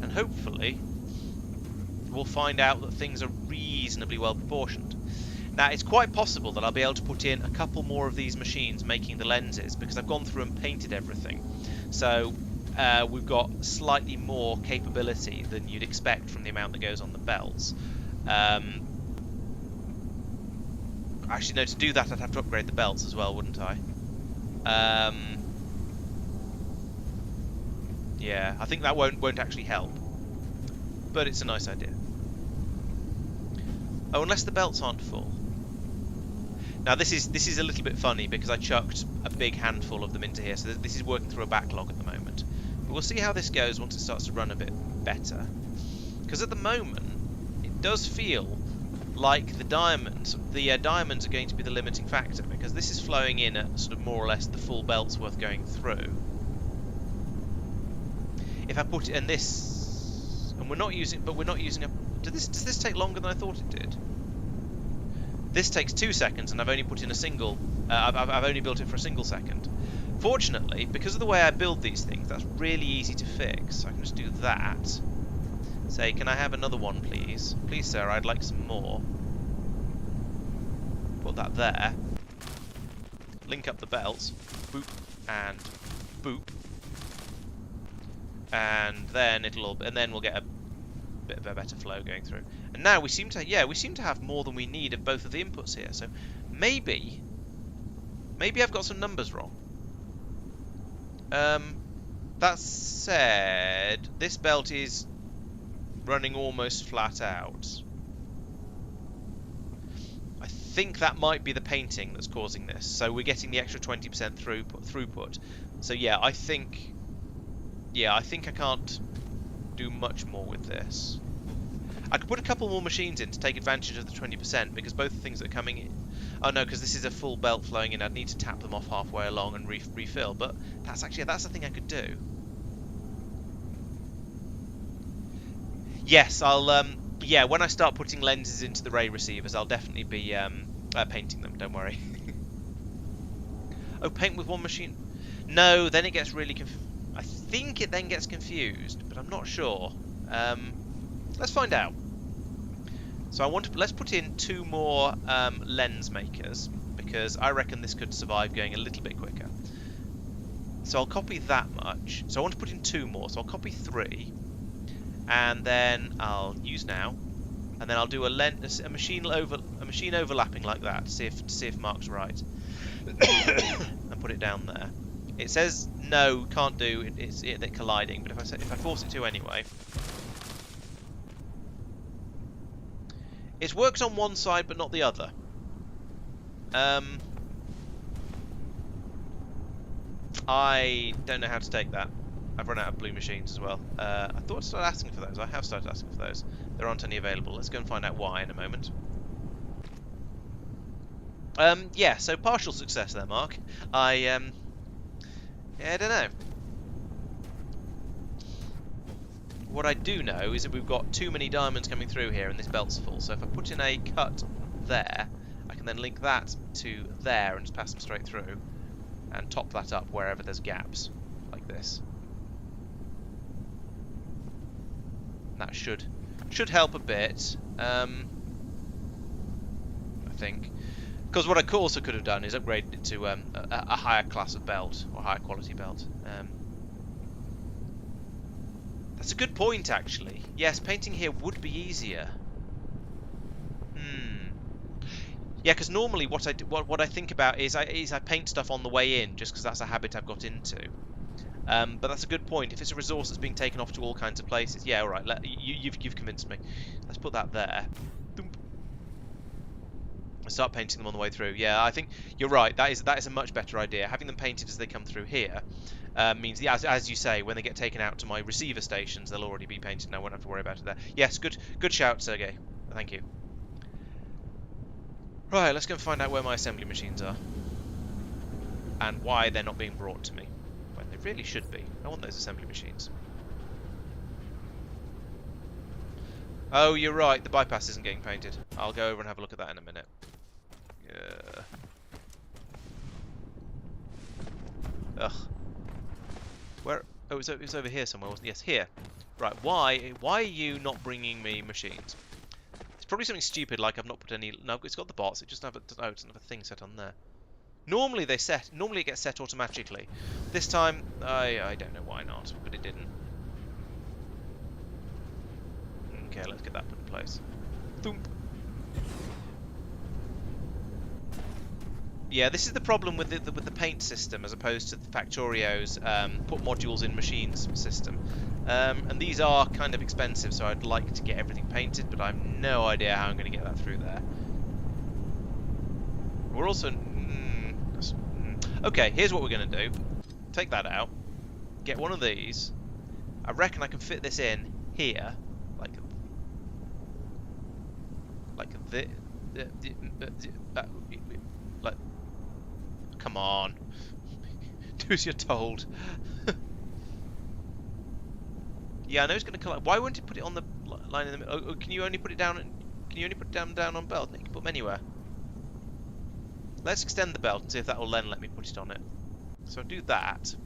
And hopefully we'll find out that things are reasonably well proportioned. Now, it's quite possible that I'll be able to put in a couple more of these machines making the lenses, because I've gone through and painted everything. So we've got slightly more capability than you'd expect from the amount that goes on the belts. Actually, no, to do that I'd have to upgrade the belts as well, wouldn't I? Yeah, I think that won't actually help. But it's a nice idea. Oh, unless the belts aren't full. Now this is a little bit funny because I chucked a big handful of them into here, so this is working through a backlog at the moment. But we'll see how this goes once it starts to run a bit better. Because at the moment, it does feel like the diamonds are going to be the limiting factor, because this is flowing in at sort of more or less the full belt's worth going through. If I put it in this, and we're not using a... Does this take longer than I thought it did? This takes 2 seconds, and I've only put in a single... I've only built it for a single second. Fortunately, because of the way I build these things, that's really easy to fix. I can just do that. Say, can I have another one, please? Please, sir, I'd like some more. Put that there. Link up the belts. Boop. And boop. And then we'll get a bit of a better flow going through. And now we seem to have more than we need of both of the inputs here. So maybe I've got some numbers wrong. That said, this belt is running almost flat out. I think that might be the painting that's causing this. So we're getting the extra 20% throughput. So yeah, I think I can't do much more with this. I could put a couple more machines in to take advantage of the 20%, because both the things that are coming in... Oh no, because this is a full belt flowing in. I'd need to tap them off halfway along and refill, but that's the thing I could do. Yes, I'll... yeah, when I start putting lenses into the ray receivers, I'll definitely be painting them, don't worry. Oh, paint with one machine? No, then it gets really I think it then gets confused, but I'm not sure. Let's find out. So let's put in 2 more lens makers, because I reckon this could survive going a little bit quicker. So I'll copy that much. So I want to put in 2 more, so I'll copy 3, and then I'll use now. and then I'll do a machine overlapping like that to see if Mark's right, and put it down there. It says no, can't do. They're colliding, but if I force it to anyway, it works on one side but not the other. I don't know how to take that. I've run out of blue machines as well. I thought I'd start asking for those. I have started asking for those. There aren't any available. Let's go and find out why in a moment. Yeah, so partial success there, Mark. Yeah, I don't know. What I do know is that we've got too many diamonds coming through here and this belt's full. So if I put in a cut there, I can then link that to there and just pass them straight through and top that up wherever there's gaps, like this. That should help a bit, I think. Because what I also could have done is upgraded it to a higher class of belt, or higher quality belt. That's a good point, actually. Yes, painting here would be easier. Yeah, because normally what I think about is I paint stuff on the way in, just because that's a habit I've got into. But that's a good point. If it's a resource that's being taken off to all kinds of places, yeah, all right. You've convinced me. Let's put that there. Boom. Start painting them on the way through. Yeah, I think you're right. That is a much better idea. Having them painted as they come through here means, as you say, when they get taken out to my receiver stations, they'll already be painted, and I won't have to worry about it there. Yes, good shout, Sergey. Thank you. Right, let's go and find out where my assembly machines are and why they're not being brought to me when they really should be. I want those assembly machines. Oh, you're right. The bypass isn't getting painted. I'll go over and have a look at that in a minute. Yeah. Ugh. Where? Oh, it was over here somewhere, wasn't it? Yes, here. Right. Why are you not bringing me machines? It's probably something stupid, like I've not put any. No, it's got the bots. It just doesn't have a thing set on there. Normally it gets set automatically. This time, I don't know why not, but it didn't. Okay, let's get that put in place. Thump. Yeah, this is the problem with the paint system as opposed to the Factorio's put modules in machines system. And these are kind of expensive, so I'd like to get everything painted, but I have no idea how I'm going to get that through there. We're also... Okay, here's what we're going to do. Take that out. Get one of these. I reckon I can fit this in here. Like, come on. Do as you're told. Yeah, I know it's going to collide. Why won't it put it on the line in the middle? Oh, can you only put it down? Can you only put it down on belt? No, you can put them anywhere. Let's extend the belt and see if that will then let me put it on it. So I'll do that.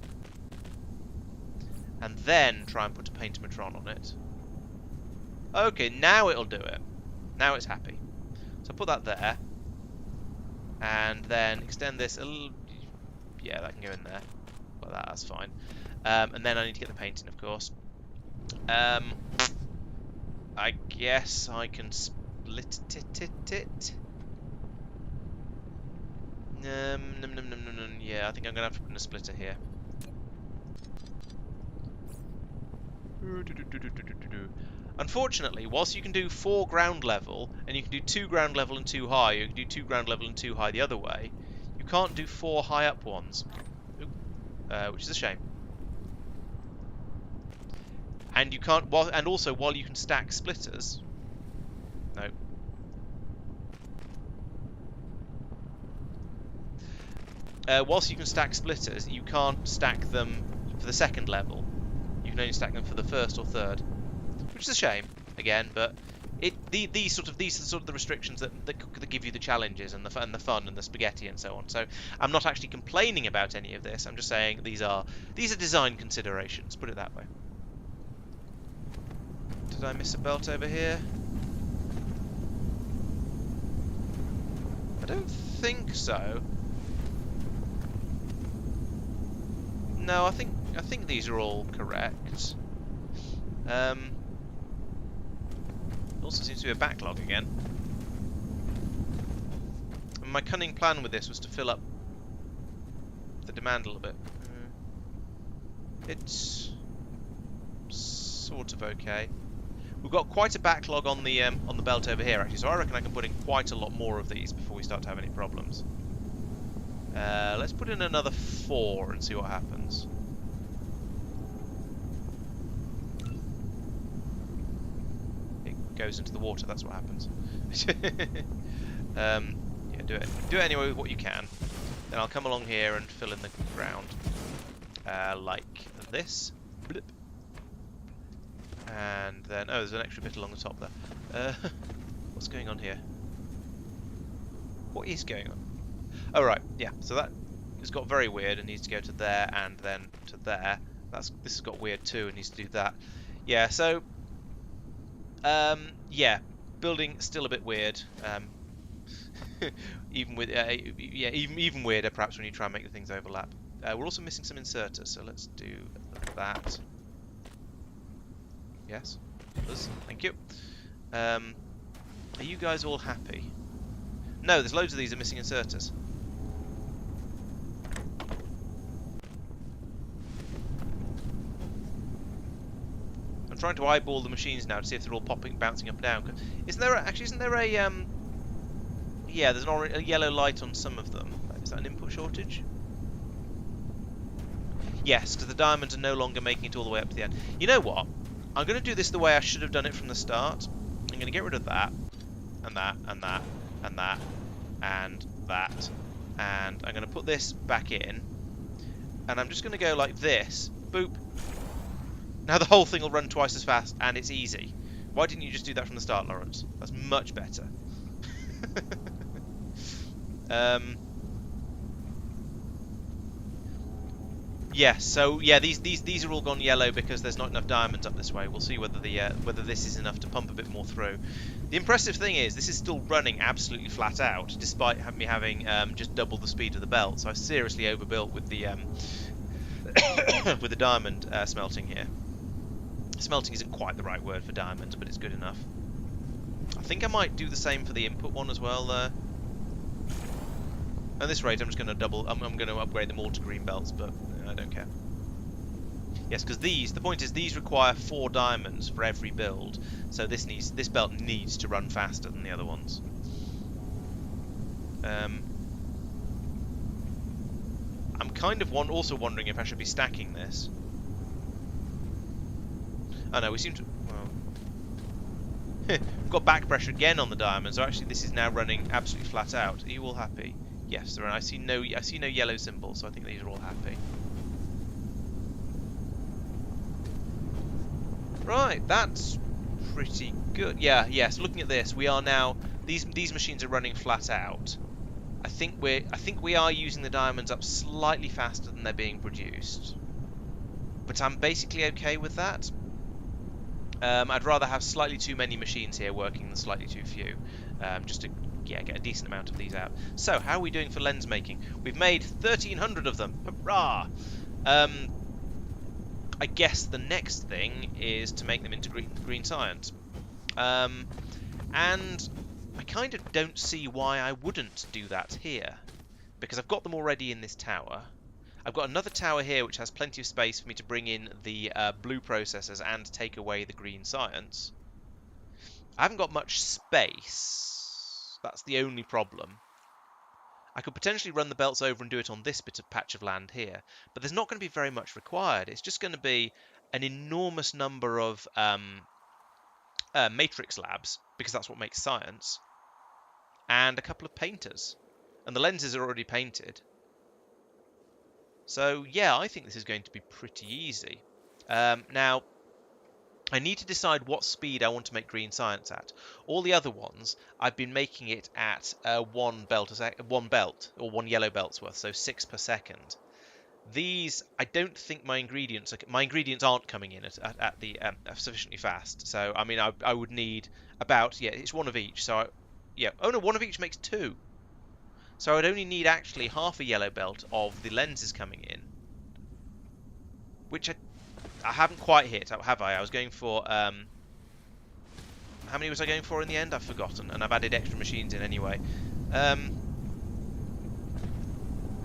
And then try and put a Paintermatron on it. Okay, now it'll do it. Now it's happy. So I'll put that there. And then extend this a little. Yeah, that can go in there. Like that, that's fine. And then I need to get the painting, of course. I guess I can split it. Yeah, I think I'm going to have to put in a splitter here. Unfortunately, whilst you can do 4 ground level, and you can do 2 ground level and 2 high, you can do 2 ground level and 2 high the other way, you can't do 4 high up ones. Which is a shame. And you can't, and also while you can stack splitters... No. Whilst you can stack splitters, you can't stack them for the second level. You can only stack them for the first or third, which is a shame. Again, but these are sort of the restrictions that give you the challenges and the fun and the spaghetti and so on. So I'm not actually complaining about any of this. I'm just saying these are design considerations. Put it that way. Did I miss a belt over here? I don't think so. No, I think these are all correct. Also seems to be a backlog again. And my cunning plan with this was to fill up the demand a little bit. It's sort of okay. We've got quite a backlog on the belt over here actually, so I reckon I can put in quite a lot more of these before we start to have any problems. Let's put in another 4 and see what happens. It goes into the water, that's what happens. Yeah, do it anyway with what you can. Then I'll come along here and fill in the ground. Like this. Blip. And then, oh, there's an extra bit along the top there. What's going on here? What is going on? Oh, right, yeah, so that has got very weird and needs to go to there and then to there. This has got weird too and needs to do that. Yeah, so, yeah, building still a bit weird. Even with, yeah, even weirder perhaps when you try and make the things overlap. We're also missing some inserters, so let's do that. Yes, thank you. Are you guys all happy? No, there's loads of these are missing inserters. I'm trying to eyeball the machines now to see if they're all bouncing up and down. Isn't there a yeah, there's a yellow light on some of them. Is that an input shortage? Yes, because the diamonds are no longer making it all the way up to the end. You know what? I'm going to do this the way I should have done it from the start. I'm going to get rid of that, and that, and that, and that, and that, and I'm going to put this back in, and I'm just going to go like this. Boop. Now the whole thing will run twice as fast, and it's easy. Why didn't you just do that from the start, Laurence? That's much better. Yes, so yeah, these are all gone yellow because there's not enough diamonds up this way. We'll see whether whether this is enough to pump a bit more through. The impressive thing is this is still running absolutely flat out, despite me having just double the speed of the belt. So I've seriously overbuilt with the with the diamond smelting here. Smelting isn't quite the right word for diamonds, but it's good enough. I think I might do the same for the input one as well. At this rate, I'm just going to I'm going to upgrade them all to green belts, but I don't care. Yes, because the point is these require 4 diamonds for every build, so this belt needs to run faster than the other ones. I'm kind of also wondering if I should be stacking this. Oh no, we seem to. Well, we've got back pressure again on the diamonds. So actually, this is now running absolutely flat out. Are you all happy? Yes, I see no yellow symbols, so I think these are all happy. Right, that's pretty good. Yeah, yes. Looking at this, we are now these machines are running flat out. I think we are using the diamonds up slightly faster than they're being produced, but I'm basically okay with that. I'd rather have slightly too many machines here working than slightly too few, just to get a decent amount of these out. So, how are we doing for lens making? We've made 1,300 of them. Hurrah! I guess the next thing is to make them into green science. And I kind of don't see why I wouldn't do that here, because I've got them already in this tower. I've got another tower here which has plenty of space for me to bring in the blue processors and take away the green science. I haven't got much space. That's the only problem. I could potentially run the belts over and do it on this bit of patch of land here, but there's not going to be very much required. It's just going to be an enormous number of matrix labs, because that's what makes science, and a couple of painters. And the lenses are already painted. So, yeah, I think this is going to be pretty easy. Now, I need to decide what speed I want to make green science at. All the other ones, I've been making it at one yellow belt's worth, so 6 per second. These, I don't think my ingredients aren't coming in at the sufficiently fast. So, I mean, I would need about, yeah, it's one of each. So, oh no, one of each makes 2. So I'd only need actually half a yellow belt of the lenses coming in, which I haven't quite hit, have I? I was going for How many was I going for in the end? I've forgotten, and I've added extra machines in anyway.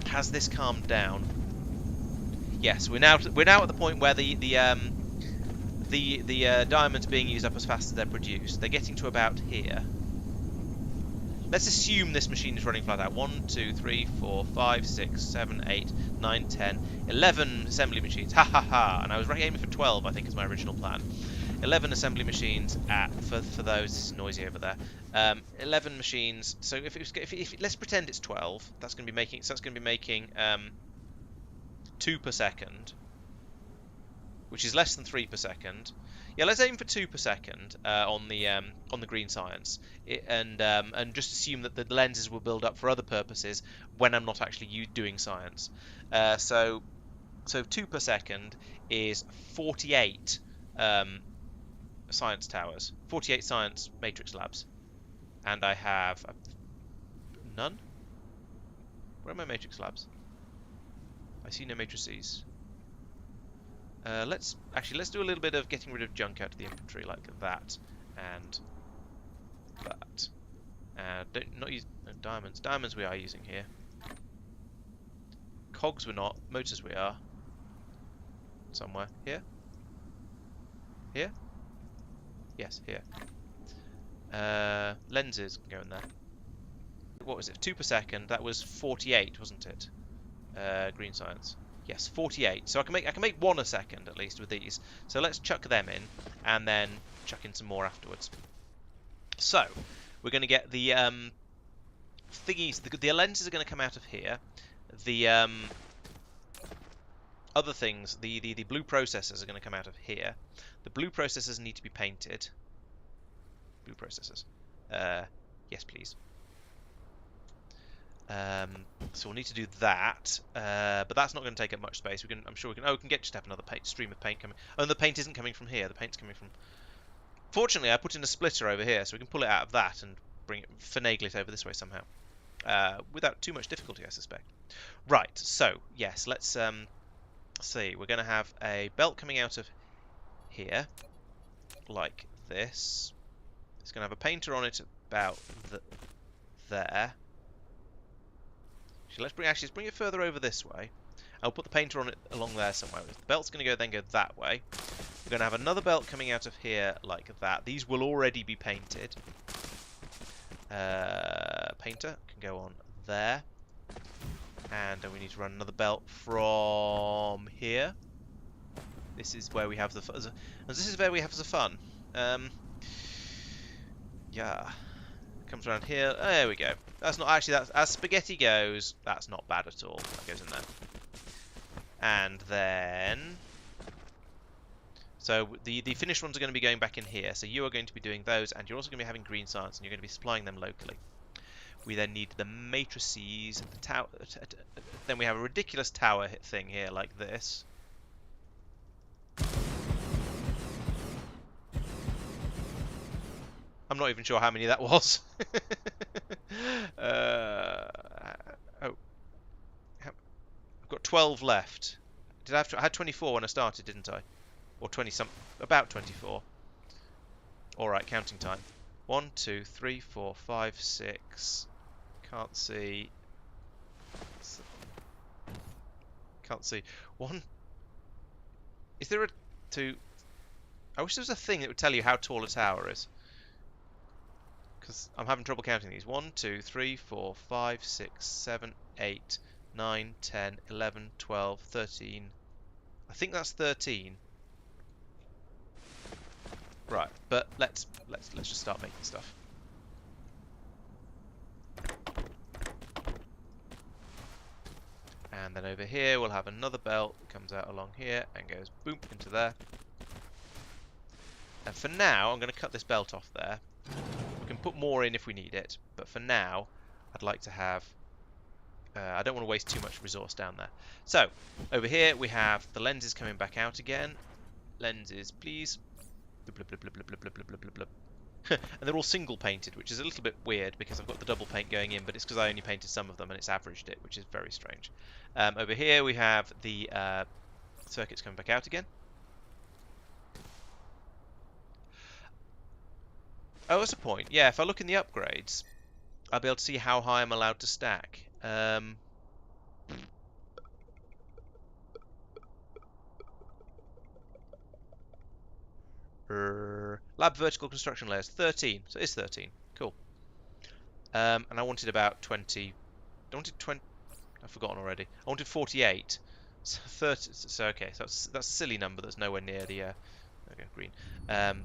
Has this calmed down? Yes, we're now at the point where the diamonds being used up as fast as they're produced. They're getting to about here. Let's assume this machine is running flat out. 1, 2, 3, 4, 5, 6, 7, 8, 9, 10, 11 assembly machines. Ha ha ha! And I was aiming for 12, I think, is my original plan. 11 assembly machines for those. This is noisy over there. 11 machines. So if let's pretend it's 12. That's going to be making 2 per second, which is less than 3 per second. Yeah, let's aim for 2 per second on the green science, and just assume that the lenses will build up for other purposes when I'm not actually doing science. So 2 per second is 48 science towers, 48 science matrix labs, and I have none. Where are my matrix labs? I see no matrices. Let's do a little bit of getting rid of junk out of the inventory, like that and that. Not use diamonds. Diamonds we are using here. Cogs we're not. Motors we are. Somewhere here. Here. Yes, here. Lenses can go in there. What was it? 2 per second. That was 48, wasn't it? Green science. Yes, 48. So I can make 1 a second at least with these. So let's chuck them in, and then chuck in some more afterwards. So we're going to get the thingies. The lenses are going to come out of here. The other things, the blue processors are going to come out of here. The blue processors need to be painted. Blue processors. Yes, please. So we'll need to do that, but that's not going to take up much space. I'm sure we can. Oh, we can just have another stream of paint coming. Oh, and the paint isn't coming from here. The paint's coming from. Fortunately, I put in a splitter over here, so we can pull it out of that and finagle it over this way somehow, without too much difficulty, I suspect. Right. So yes, let's see. We're going to have a belt coming out of here, like this. It's going to have a painter on it about there. Let's bring it further over this way. I'll put the painter on it along there somewhere. The belt's going to then go that way. We're going to have another belt coming out of here like that. These will already be painted. Painter can go on there. And then we need to run another belt from here. This is where we have the fun. This is where we have the fun. Yeah. Comes around here. There we go. That's not actually, that's as spaghetti goes, that's not bad at all. That goes in there. And then so the finished ones are going to be going back in here. So you are going to be doing those, and you're also going to be having green science, and you're going to be supplying them locally. We then need the matrices, the tower. Then we have a ridiculous tower thing here like this. I'm not even sure how many that was. Oh, I've got 12 left. I had 24 when I started, didn't I? Or 20 some, about 24. All right, counting time. 1, 2, 3, 4, 5, 6. Can't see. Can't see. 1. Is there a 2? I wish there was a thing that would tell you how tall a tower is. Because I'm having trouble counting these. 1, 2, 3, 4, 5, 6, 7, 8, 9, 10, 11, 12, 13. I think that's 13. Right, but let's just start making stuff. And then over here we'll have another belt that comes out along here and goes boom into there. And for now I'm going to cut this belt off there. We can put more in if we need it, but for now I'd like to have I don't want to waste too much resource down there. So over here we have the lenses coming back out again. Lenses, please. And they're all single painted, which is a little bit weird because I've got the double paint going in, but it's because I only painted some of them and it's averaged it, which is very strange. Over here we have the circuits coming back out again. Oh, that's a point. Yeah, if I look in the upgrades, I'll be able to see how high I'm allowed to stack. Lab vertical construction layers, 13. So it's 13. Cool. And I wanted about 20. I wanted 20. I've forgotten already. I wanted 48. So 30. So okay. So that's a silly number. That's nowhere near the. Okay, green. A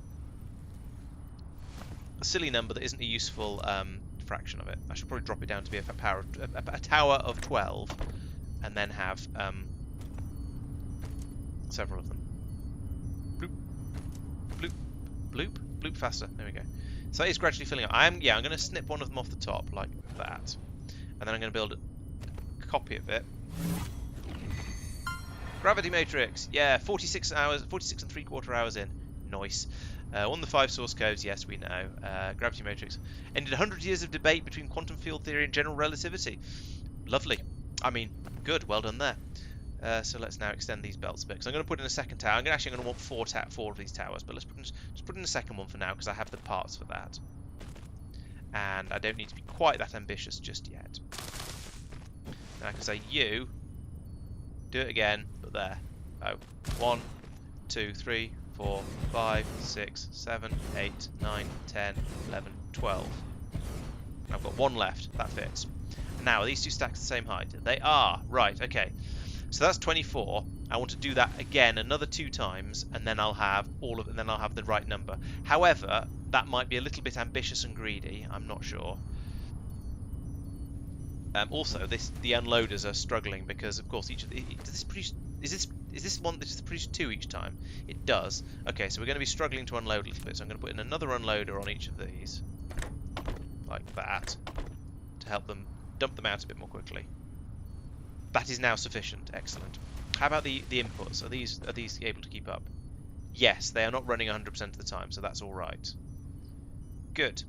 silly number that isn't a useful fraction of it. I should probably drop it down to be a tower of 12, and then have several of them. Bloop, bloop, bloop, bloop faster. There we go. So it is gradually filling up. I'm going to snip one of them off the top like that, and then I'm going to build a copy of it. Gravity matrix. Yeah, 46 hours, 46 and 3/4 hours in. Nice. On the 5 source codes, yes, we know. Gravity matrix. Ended 100 years of debate between quantum field theory and general relativity. Lovely. I mean, good. Well done there. So let's now extend these belts a bit. So I'm going to put in a second tower. I'm going to want four of these towers, but let's put in a second one for now because I have the parts for that. And I don't need to be quite that ambitious just yet. Now I can say you do it again, but there. Oh, 1, 2, 3, 4, 5, 6, 7, 8, 9, 10, 11, 12. I've got one left. That fits. Now, are these two stacks the same height? They are. Right, okay. So that's 24. I want to do that again another 2 times, and then I'll have the right number. However, that might be a little bit ambitious and greedy. I'm not sure. Also, the unloaders are struggling because, of course, does this produce? Is this one that just produces 2 each time? It does. Okay, so we're going to be struggling to unload a little bit. So I'm going to put in another unloader on each of these, like that, to help them dump them out a bit more quickly. That is now sufficient. Excellent. How about the inputs? Are these able to keep up? Yes, they are not running 100% of the time, so that's all right. Good.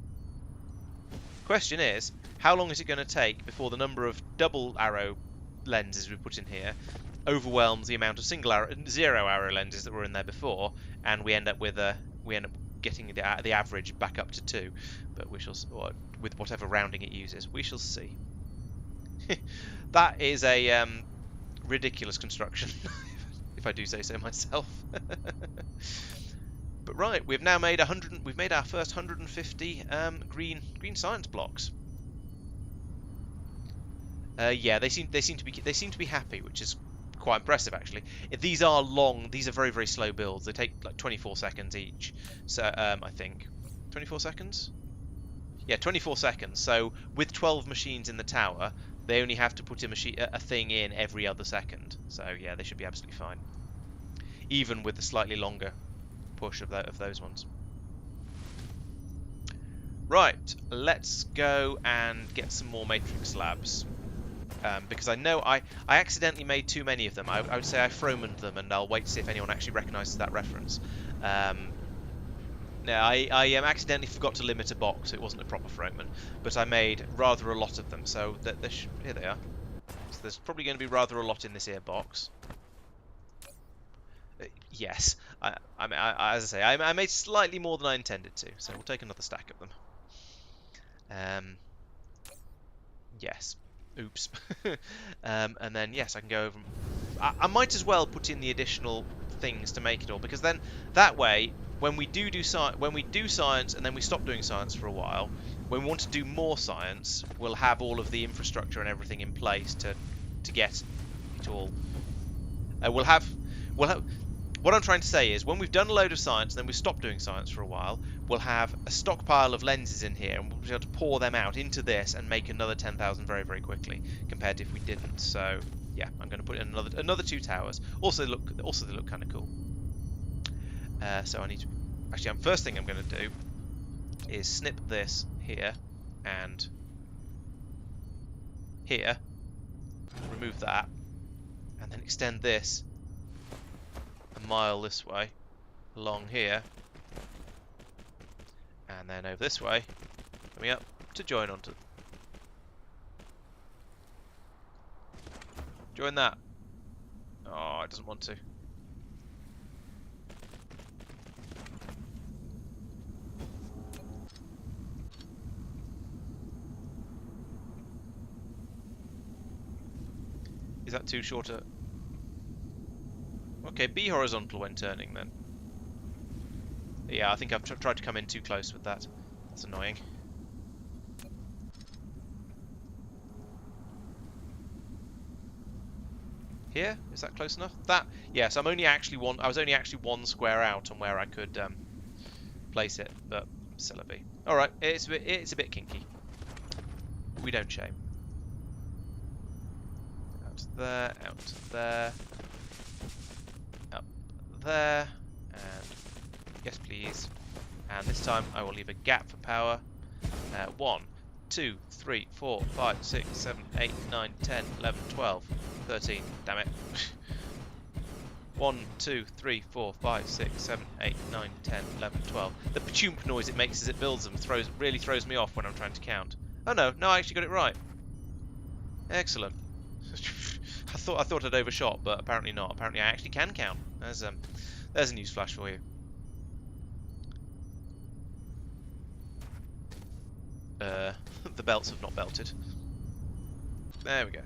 Question is, how long is it going to take before the number of double arrow lenses we put in here overwhelms the amount of zero arrow lenses that were in there before, and we end up getting the average back up to 2, but we shall, or with whatever rounding it uses, we shall see. That is a ridiculous construction, if I do say so myself. But right, we've now made we've made our first 150 green science blocks. Yeah, they seem to be happy, which is quite impressive actually. These are long. These are very, very slow builds. They take like 24 seconds each. So I think 24 seconds. Yeah, 24 seconds. So with 12 machines in the tower, they only have to put a thing in every other second. So yeah, they should be absolutely fine, even with the slightly longer push of those ones. Right, let's go and get some more matrix slabs. Because I know I accidentally made too many of them. I would say I Fromaned them, and I'll wait to see if anyone actually recognises that reference. No, I accidentally forgot to limit a box. It wasn't a proper Froman, but I made rather a lot of them. So here they are. So there's probably going to be rather a lot in this here box. Yes, as I say, I made slightly more than I intended to. So we'll take another stack of them. Yes. Oops. And then yes, I can go over. I might as well put in the additional things to make it all, because then that way, when we do science and then we stop doing science for a while, when we want to do more science, we'll have all of the infrastructure and everything in place to get it all. We'll have. What I'm trying to say is, when we've done a load of science and then we've stopped doing science for a while, we'll have a stockpile of lenses in here, and we'll be able to pour them out into this and make another 10,000 very, very quickly, compared to if we didn't. So yeah, I'm going to put in another 2 towers. Also they look kind of cool. So I need to actually, first thing I'm going to do is snip this here and here, remove that, and then extend this a mile this way along here, and then over this way coming up to join onto. Join that. Oh, it doesn't want to. that too short a... Okay, be horizontal when turning then. Yeah, I think I've tried to come in too close with that. That's annoying. Here? Is that close enough? That... Yes, I'm only actually one... I was only actually one square out on where I could place it, but still a B. Alright, it's a bit kinky. We don't shame. Out there, out there, up there, and yes please. And this time I will leave a gap for power. 1, 2, 3, 4, 5, 6, 7, 8, 9, 10, 11, 12, 13. Damn it. 1, 2, 3, 4, 5, 6, 7, 8, 9, 10, 11, 12. The pachump noise it makes as it builds them really throws me off when I'm trying to count. Oh no, I actually got it right. Excellent. I thought I'd overshot, but apparently not. Apparently I actually can count. There's a news flash for you. The belts have not belted. There we go.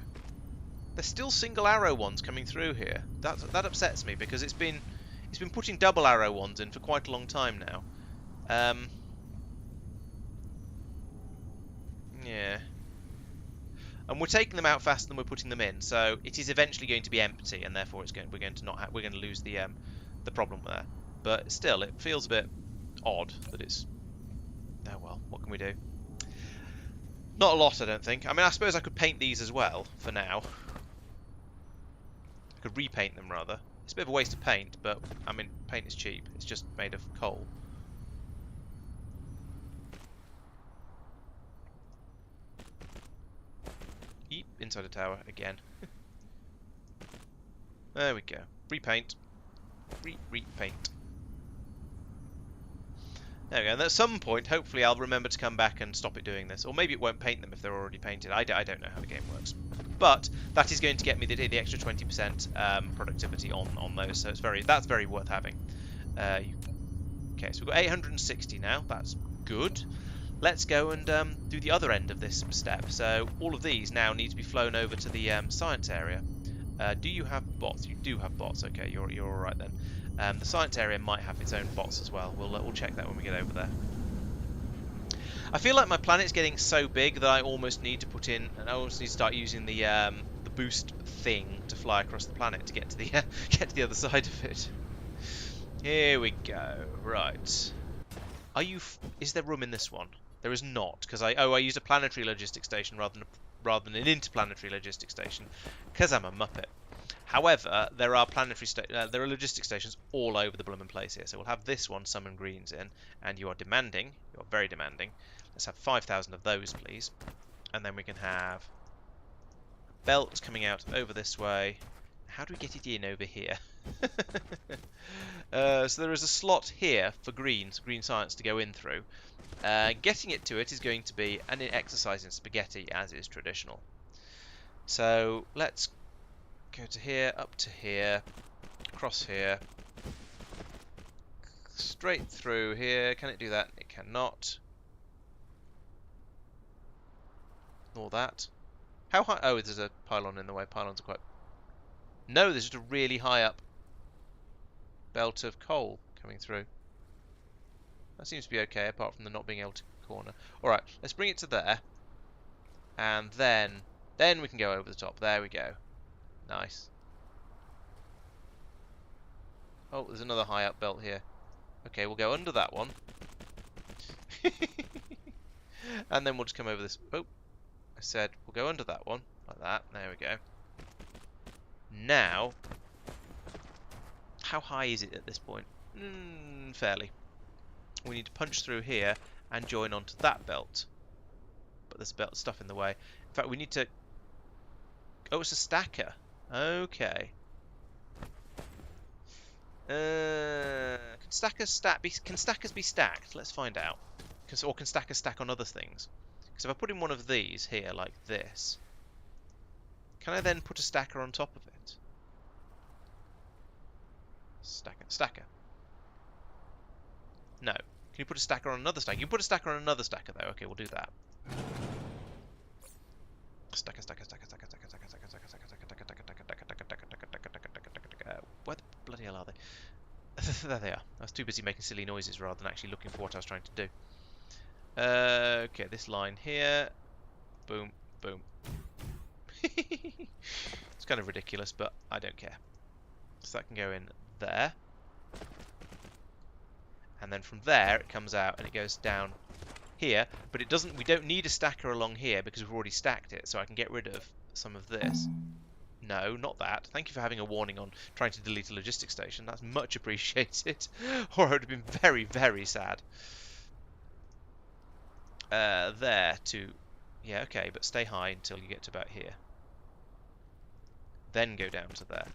There's still single arrow ones coming through here. That upsets me because it's been putting double arrow ones in for quite a long time now. Yeah. And we're taking them out faster than we're putting them in, so it is eventually going to be empty, and therefore we're going to lose the problem there. But still, it feels a bit odd that it's... Oh well, what can we do? Not a lot, I don't think. I mean, I suppose I could paint these as well for now. I could repaint them rather. It's a bit of a waste of paint, but I mean, paint is cheap. It's just made of coal. Eep, inside a tower again. There we go. Repaint. Repaint. There we go. And at some point, hopefully, I'll remember to come back and stop it doing this. Or maybe it won't paint them if they're already painted. I don't know how the game works. But that is going to get me the extra 20% productivity on those. So that's very worth having. Okay, so we've got 860 now. That's good. Let's go and do the other end of this step. So all of these now need to be flown over to the science area. Do you have bots? You do have bots. Okay, you're all right then. The science area might have its own bots as well. We'll check that when we get over there. I feel like my planet's getting so big that I almost need to put in, and I almost need to start using the boost thing to fly across the planet to get to the get to the other side of it. Here we go. Right. Is there room in this one? There is not, because I used a planetary logistics station rather than an interplanetary logistics station, because I'm a muppet. However, there are logistics stations all over the bloomin' place here. So we'll have this one summon greens in, and you are demanding. You are very demanding. Let's have 5,000 of those, please, and then we can have a belt coming out over this way. How do we get it in over here? So there is a slot here for green science to go in through. Getting it to it is going to be an exercise in spaghetti, as is traditional. So let's go to here, up to here, across here, straight through here. Can it do that? It cannot. Nor that. How high? Oh, there's a pylon in the way. Pylons are quite... No, there's just a really high up belt of coal coming through. That seems to be okay, apart from the not being able to corner. Alright, let's bring it to there. And then we can go over the top. There we go. Nice. Oh, there's another high up belt here. Okay, we'll go under that one. And then we'll just come over this. Oh, I said we'll go under that one. Like that. There we go. Now, how high is it at this point? Fairly. We need to punch through here and join onto that belt. But there's belt stuff in the way. In fact, we need to... Oh, it's a stacker. Okay. Can stackers be stacked? Let's find out. Or can stackers stack on other things? Because if I put in one of these here, like this, can I then put a stacker on top of it? Stacker. No. Can you put a stacker on another stacker? You can put a stacker on another stacker, though. Okay, we'll do that. Stacker. bloody hell are they? There they are. I was too busy making silly noises rather than actually looking for what I was trying to do. Okay, this line here. Boom, boom. It's kind of ridiculous, but I don't care. So that can go in there. And then from there it comes out and it goes down here. But it doesn't. We don't need a stacker along here because we've already stacked it. So I can get rid of some of this. No, not that. Thank you for having a warning on trying to delete a logistics station. That's much appreciated. Or I would have been very, very sad. There to... Yeah, okay, but stay high until you get to about here. Then go down to there.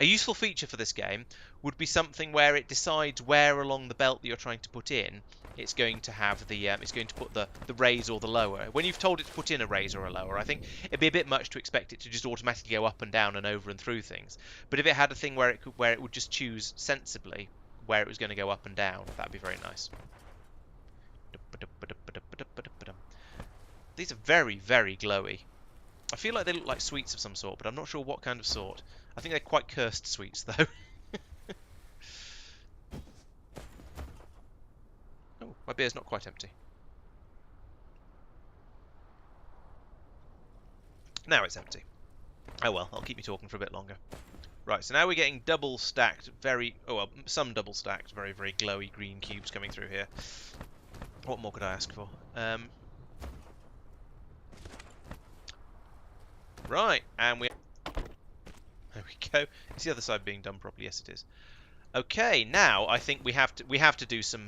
A useful feature for this game would be something where it decides where along the belt that you're trying to put in it's going to have the it's going to put the raise or the lower. When you've told it to put in a raise or a lower, I think it'd be a bit much to expect it to just automatically go up and down and over and through things. But if it had a thing where it would just choose sensibly where it was going to go up and down, that'd be very nice. These are very, very glowy. I feel like they look like sweets of some sort, but I'm not sure what kind of sort. I think they're quite cursed sweets, though. Oh, my beer's not quite empty. Now it's empty. Oh well, I'll keep you talking for a bit longer. Right, so now we're getting double stacked, some double stacked, very, very glowy green cubes coming through here. What more could I ask for? Right, and there we go. Is the other side being done properly? Yes, it is. Okay, now I think we have to do some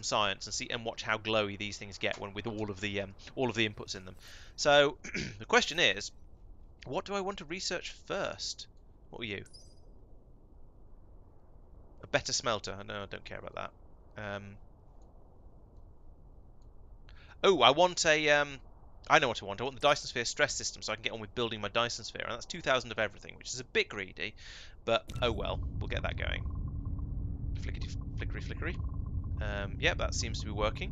science and see and watch how glowy these things get with all of the inputs in them. So the question is, what do I want to research first? What were you? A better smelter? No, I don't care about that. Oh, I want a I know what I want. I want the Dyson Sphere stress system so I can get on with building my Dyson Sphere. And that's 2,000 of everything, which is a bit greedy. But, oh well. We'll get that going. Flickery, flickery, flickery. Yep, that seems to be working.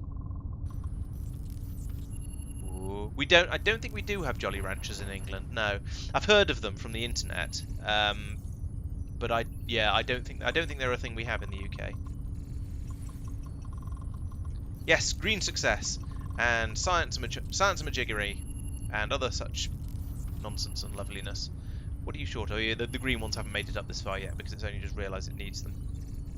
Ooh. I don't think we do have Jolly Ranchers in England. No. I've heard of them from the internet. But I don't think they're a thing we have in the UK. Yes, green success. And science and majiggery, and other such nonsense and loveliness. What are you short of? Oh, yeah, the green ones haven't made it up this far yet because it's only just realised it needs them.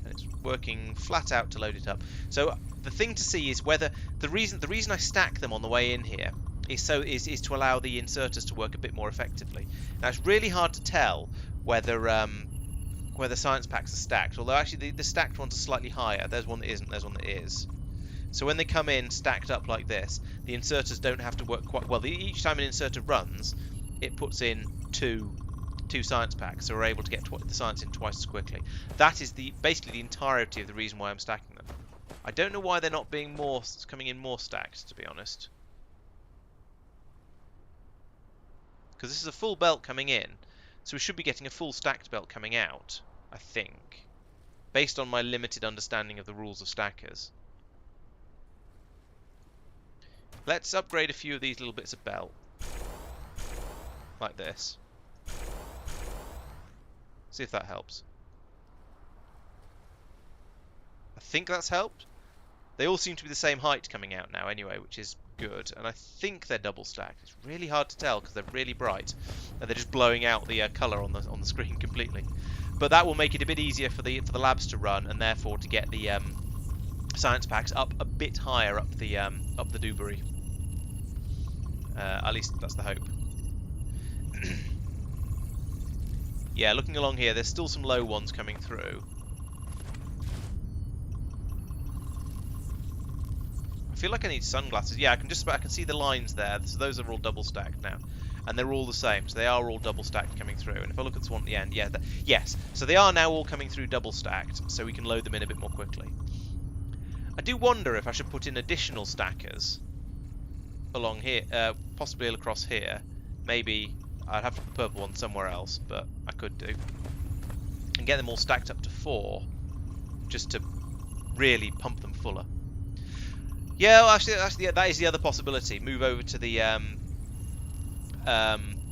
And it's working flat out to load it up. So the thing to see is whether the reason I stack them on the way in here is to allow the inserters to work a bit more effectively. Now it's really hard to tell whether science packs are stacked. Although actually the stacked ones are slightly higher. There's one that isn't. There's one that is. So when they come in stacked up like this, the inserters don't have to work quite well. Each time an inserter runs, it puts in two science packs, so we're able to get the science in twice as quickly. That is basically the entirety of the reason why I'm stacking them. I don't know why they're not coming in more stacked, to be honest. Because this is a full belt coming in, so we should be getting a full stacked belt coming out, I think. Based on my limited understanding of the rules of stackers. Let's upgrade a few of these little bits of belt. Like this. See if that helps. I think that's helped. They all seem to be the same height coming out now anyway, which is good. And I think they're double stacked. It's really hard to tell because they're really bright. And they're just blowing out the colour on the screen completely. But that will make it a bit easier for the labs to run, and therefore to get the science packs up a bit higher up the Dewberry. At least that's the hope. Yeah, looking along here, there's still some low ones coming through. I feel like I need sunglasses. Yeah, I can see the lines there. So those are all double stacked now, and they're all the same. So they are all double stacked coming through. And if I look at this one at the end, yeah, yes. So they are now all coming through double stacked, so we can load them in a bit more quickly. I do wonder if I should put in additional stackers along here, possibly across here. Maybe I'd have to put the purple one somewhere else, but I could do. And get them all stacked up to 4, just to really pump them fuller. Yeah, well, actually, that is the other possibility. Move over to the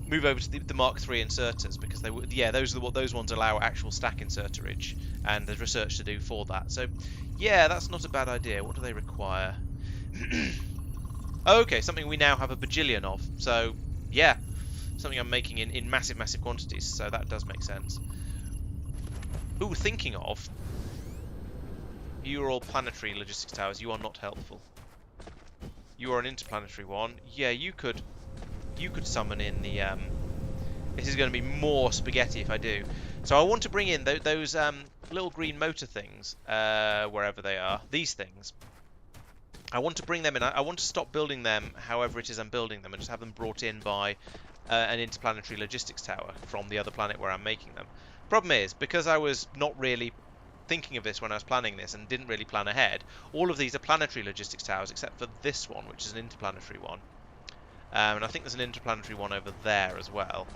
move over to the Mark III inserters, because those ones allow actual stack inserterage, and there's research to do for that. So yeah, that's not a bad idea. What do they require? Okay, something we now have a bajillion of. So yeah, something I'm making in massive quantities. So that does make sense. Ooh, thinking of, you are all planetary logistics towers. You are not helpful. You are an interplanetary one. Yeah, you could summon in the this is going to be more spaghetti if I do. So I want to bring in those little green motor things, wherever they are. These things. I want to bring them in. I want to stop building them however it is I'm building them, and just have them brought in by an interplanetary logistics tower from the other planet where I'm making them. Problem is, because I was not really thinking of this when I was planning this and didn't really plan ahead, all of these are planetary logistics towers except for this one, which is an interplanetary one. And I think there's an interplanetary one over there as well.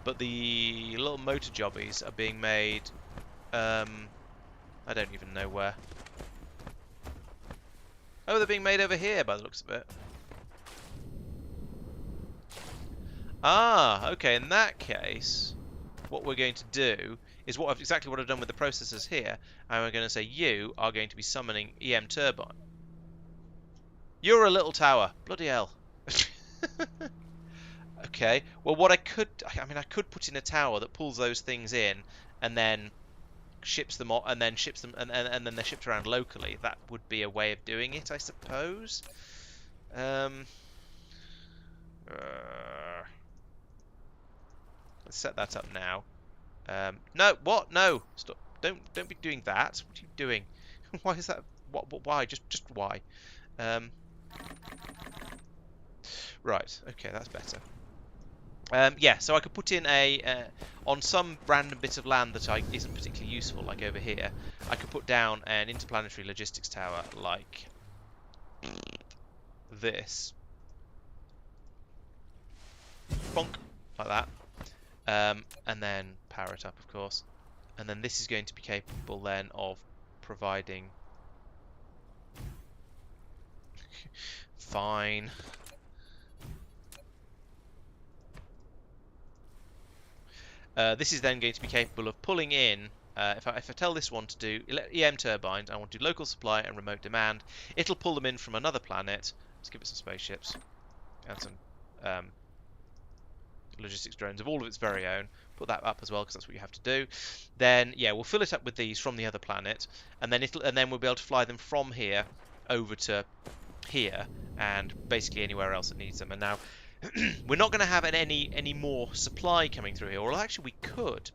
But the little motor jobbies are being made, I don't even know where. Oh, they're being made over here by the looks of it. Ah, okay, in that case, what we're going to do is exactly what I've done with the processors here. And we're going to say you are going to be summoning EM turbine. You're a little tower. Bloody hell. Okay, well what I could put in a tower that pulls those things in and then ships them and then they're shipped around locally. That would be a way of doing it, I suppose. Let's set that up now. No, what? No, stop! Don't be doing that. What are you doing? Why is that? What? Why? Just why? Right. Okay, that's better. Yeah, so I could put in on some random bit of land that isn't particularly useful, like over here, I could put down an interplanetary logistics tower like this. Bonk, like that. And then power it up, of course. And then this is going to be capable then of providing... Fine. This is then going to be capable of pulling in, if I tell this one to do EM turbines, I want to do local supply and remote demand, it'll pull them in from another planet. Let's give it some spaceships and some logistics drones of all of its very own. Put that up as well, because that's what you have to do. Then, yeah, we'll fill it up with these from the other planet, and then we'll be able to fly them from here over to here, and basically anywhere else that needs them. And now, we're not going to have any more supply coming through here. Well, actually, we could.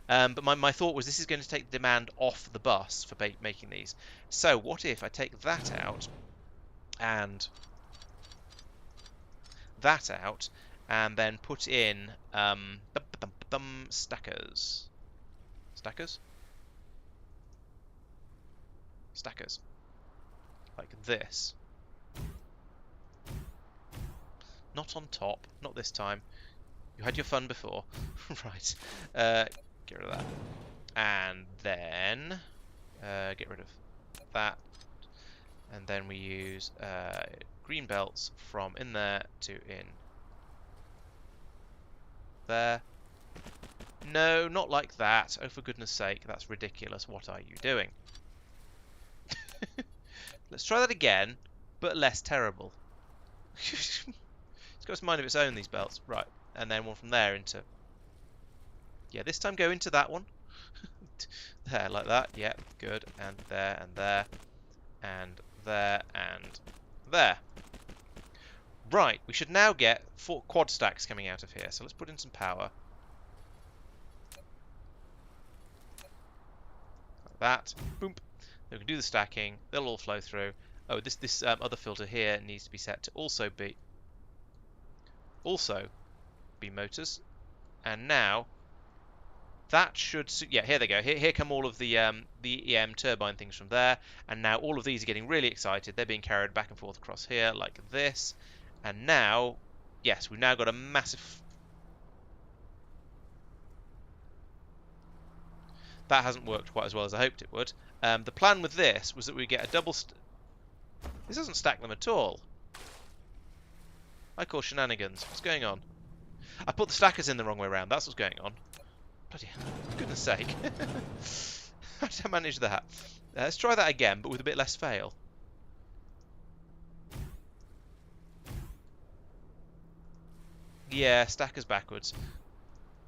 But my thought was this is going to take the demand off the bus for making these. So what if I take that out and that out, and then put in stackers. Stackers. Like this. Not on top. Not this time. You had your fun before. Right. Get rid of that. And then get rid of that. And then we use green belts from in there to in there. No, not like that. Oh, for goodness sake, that's ridiculous. What are you doing? Let's try that again, but less terrible. It's got its mind of its own, these belts. Right, and then one from there into... Yeah, this time go into that one. There, like that. Yeah, good. And there, and there. And there, and there. Right, we should now get 4 quad stacks coming out of here. So let's put in some power. Like that. Boom. Then we can do the stacking. They'll all flow through. Oh, this other filter here needs to be set to also be motors. And now that should... Yeah, here they go. Here come all of the EM turbine things from there. And now all of these are getting really excited. They're being carried back and forth across here like this. And now, yes, we've now got a massive... That hasn't worked quite as well as I hoped it would. The plan with this was that we get a double... This doesn't stack them at all. I call shenanigans. What's going on? I put the stackers in the wrong way around. That's what's going on. Bloody hell. Goodness sake. How did I manage that? Let's try that again, but with a bit less fail. Yeah, stackers backwards.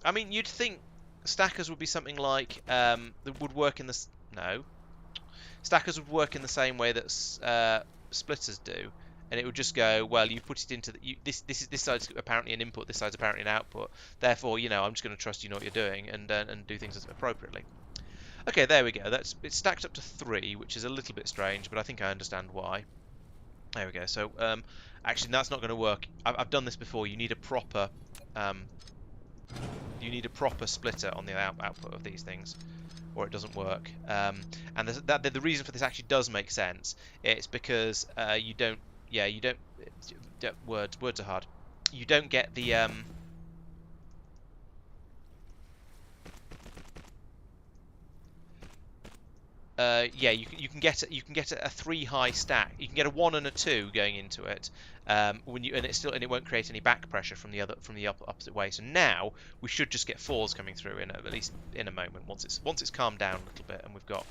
I mean, you'd think stackers would be something like that would work in the no. Stackers would work in the same way that splitters do, and it would just go, well, you put it into this side's apparently an input, this side's apparently an output. Therefore, I'm just going to trust you know what you're doing and do things appropriately. Okay, there we go. It's stacked up to 3, which is a little bit strange, but I think I understand why. There we go. So actually, that's not going to work. I've done this before. You need a proper splitter on the output of these things, or it doesn't work. And the reason for this actually does make sense. It's because you don't. Yeah, you don't. Words are hard. You don't get the yeah, you can get a 3 high stack. You can get a 1 and a 2 going into it, and it won't create any back pressure from the opposite way. So now we should just get 4s coming through at least in a moment once it's calmed down a little bit, and we've got.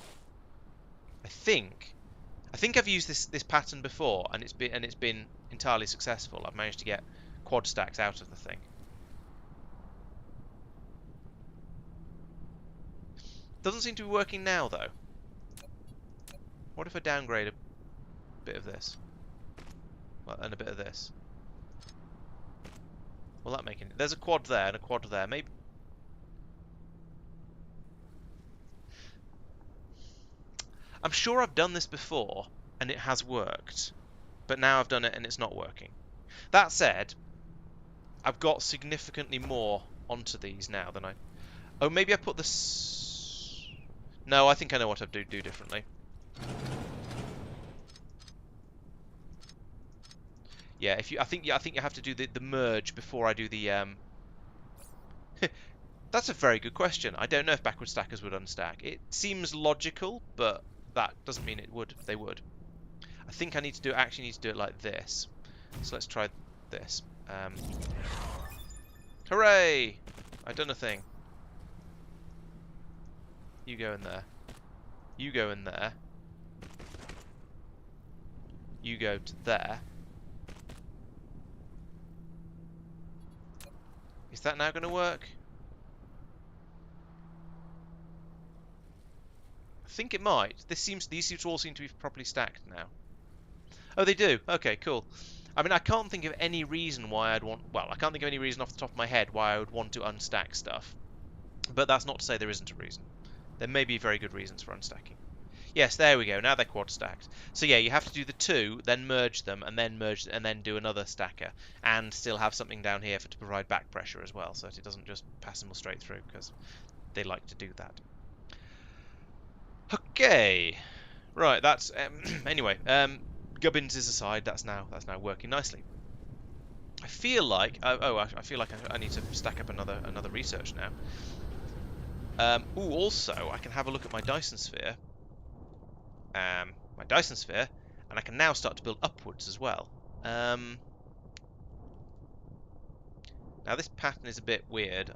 I think I've used this pattern before, and it's been entirely successful. I've managed to get quad stacks out of the thing. Doesn't seem to be working now though. What if I downgrade a bit of this? Well, and a bit of this? Will that make it? There's a quad there and a quad there. Maybe. I'm sure I've done this before and it has worked, but now I've done it and it's not working. That said, I've got significantly more onto these now than I. Oh, maybe I put this. No, I think I know what I'd do differently. Yeah, I think you have to do the merge before I do the That's a very good question. I don't know if backward stackers would unstack. It seems logical, but that doesn't mean they would. I think I actually need to do it like this. So let's try this. Hooray! I've done a thing. You go in there. You go in there. You go to there. Is that now going to work? I think it might. These all seem to be properly stacked now. Oh, they do. Okay, cool. I mean, I can't think of any reason why I'd want. Well, I can't think of any reason off the top of my head why I would want to unstack stuff. But that's not to say there isn't a reason. There may be very good reasons for unstacking. Yes, there we go. Now they're quad stacked. So yeah, you have to do the 2, then merge them, and then do another stacker, and still have something down here to provide back pressure as well, so that it doesn't just pass them all straight through, because they like to do that. Okay, right. That's anyway. Gubbins is aside. That's now working nicely. I feel like I feel like I need to stack up another research now. Ooh, also I can have a look at my Dyson sphere. And I can now start to build upwards as well. Now this pattern is a bit weird.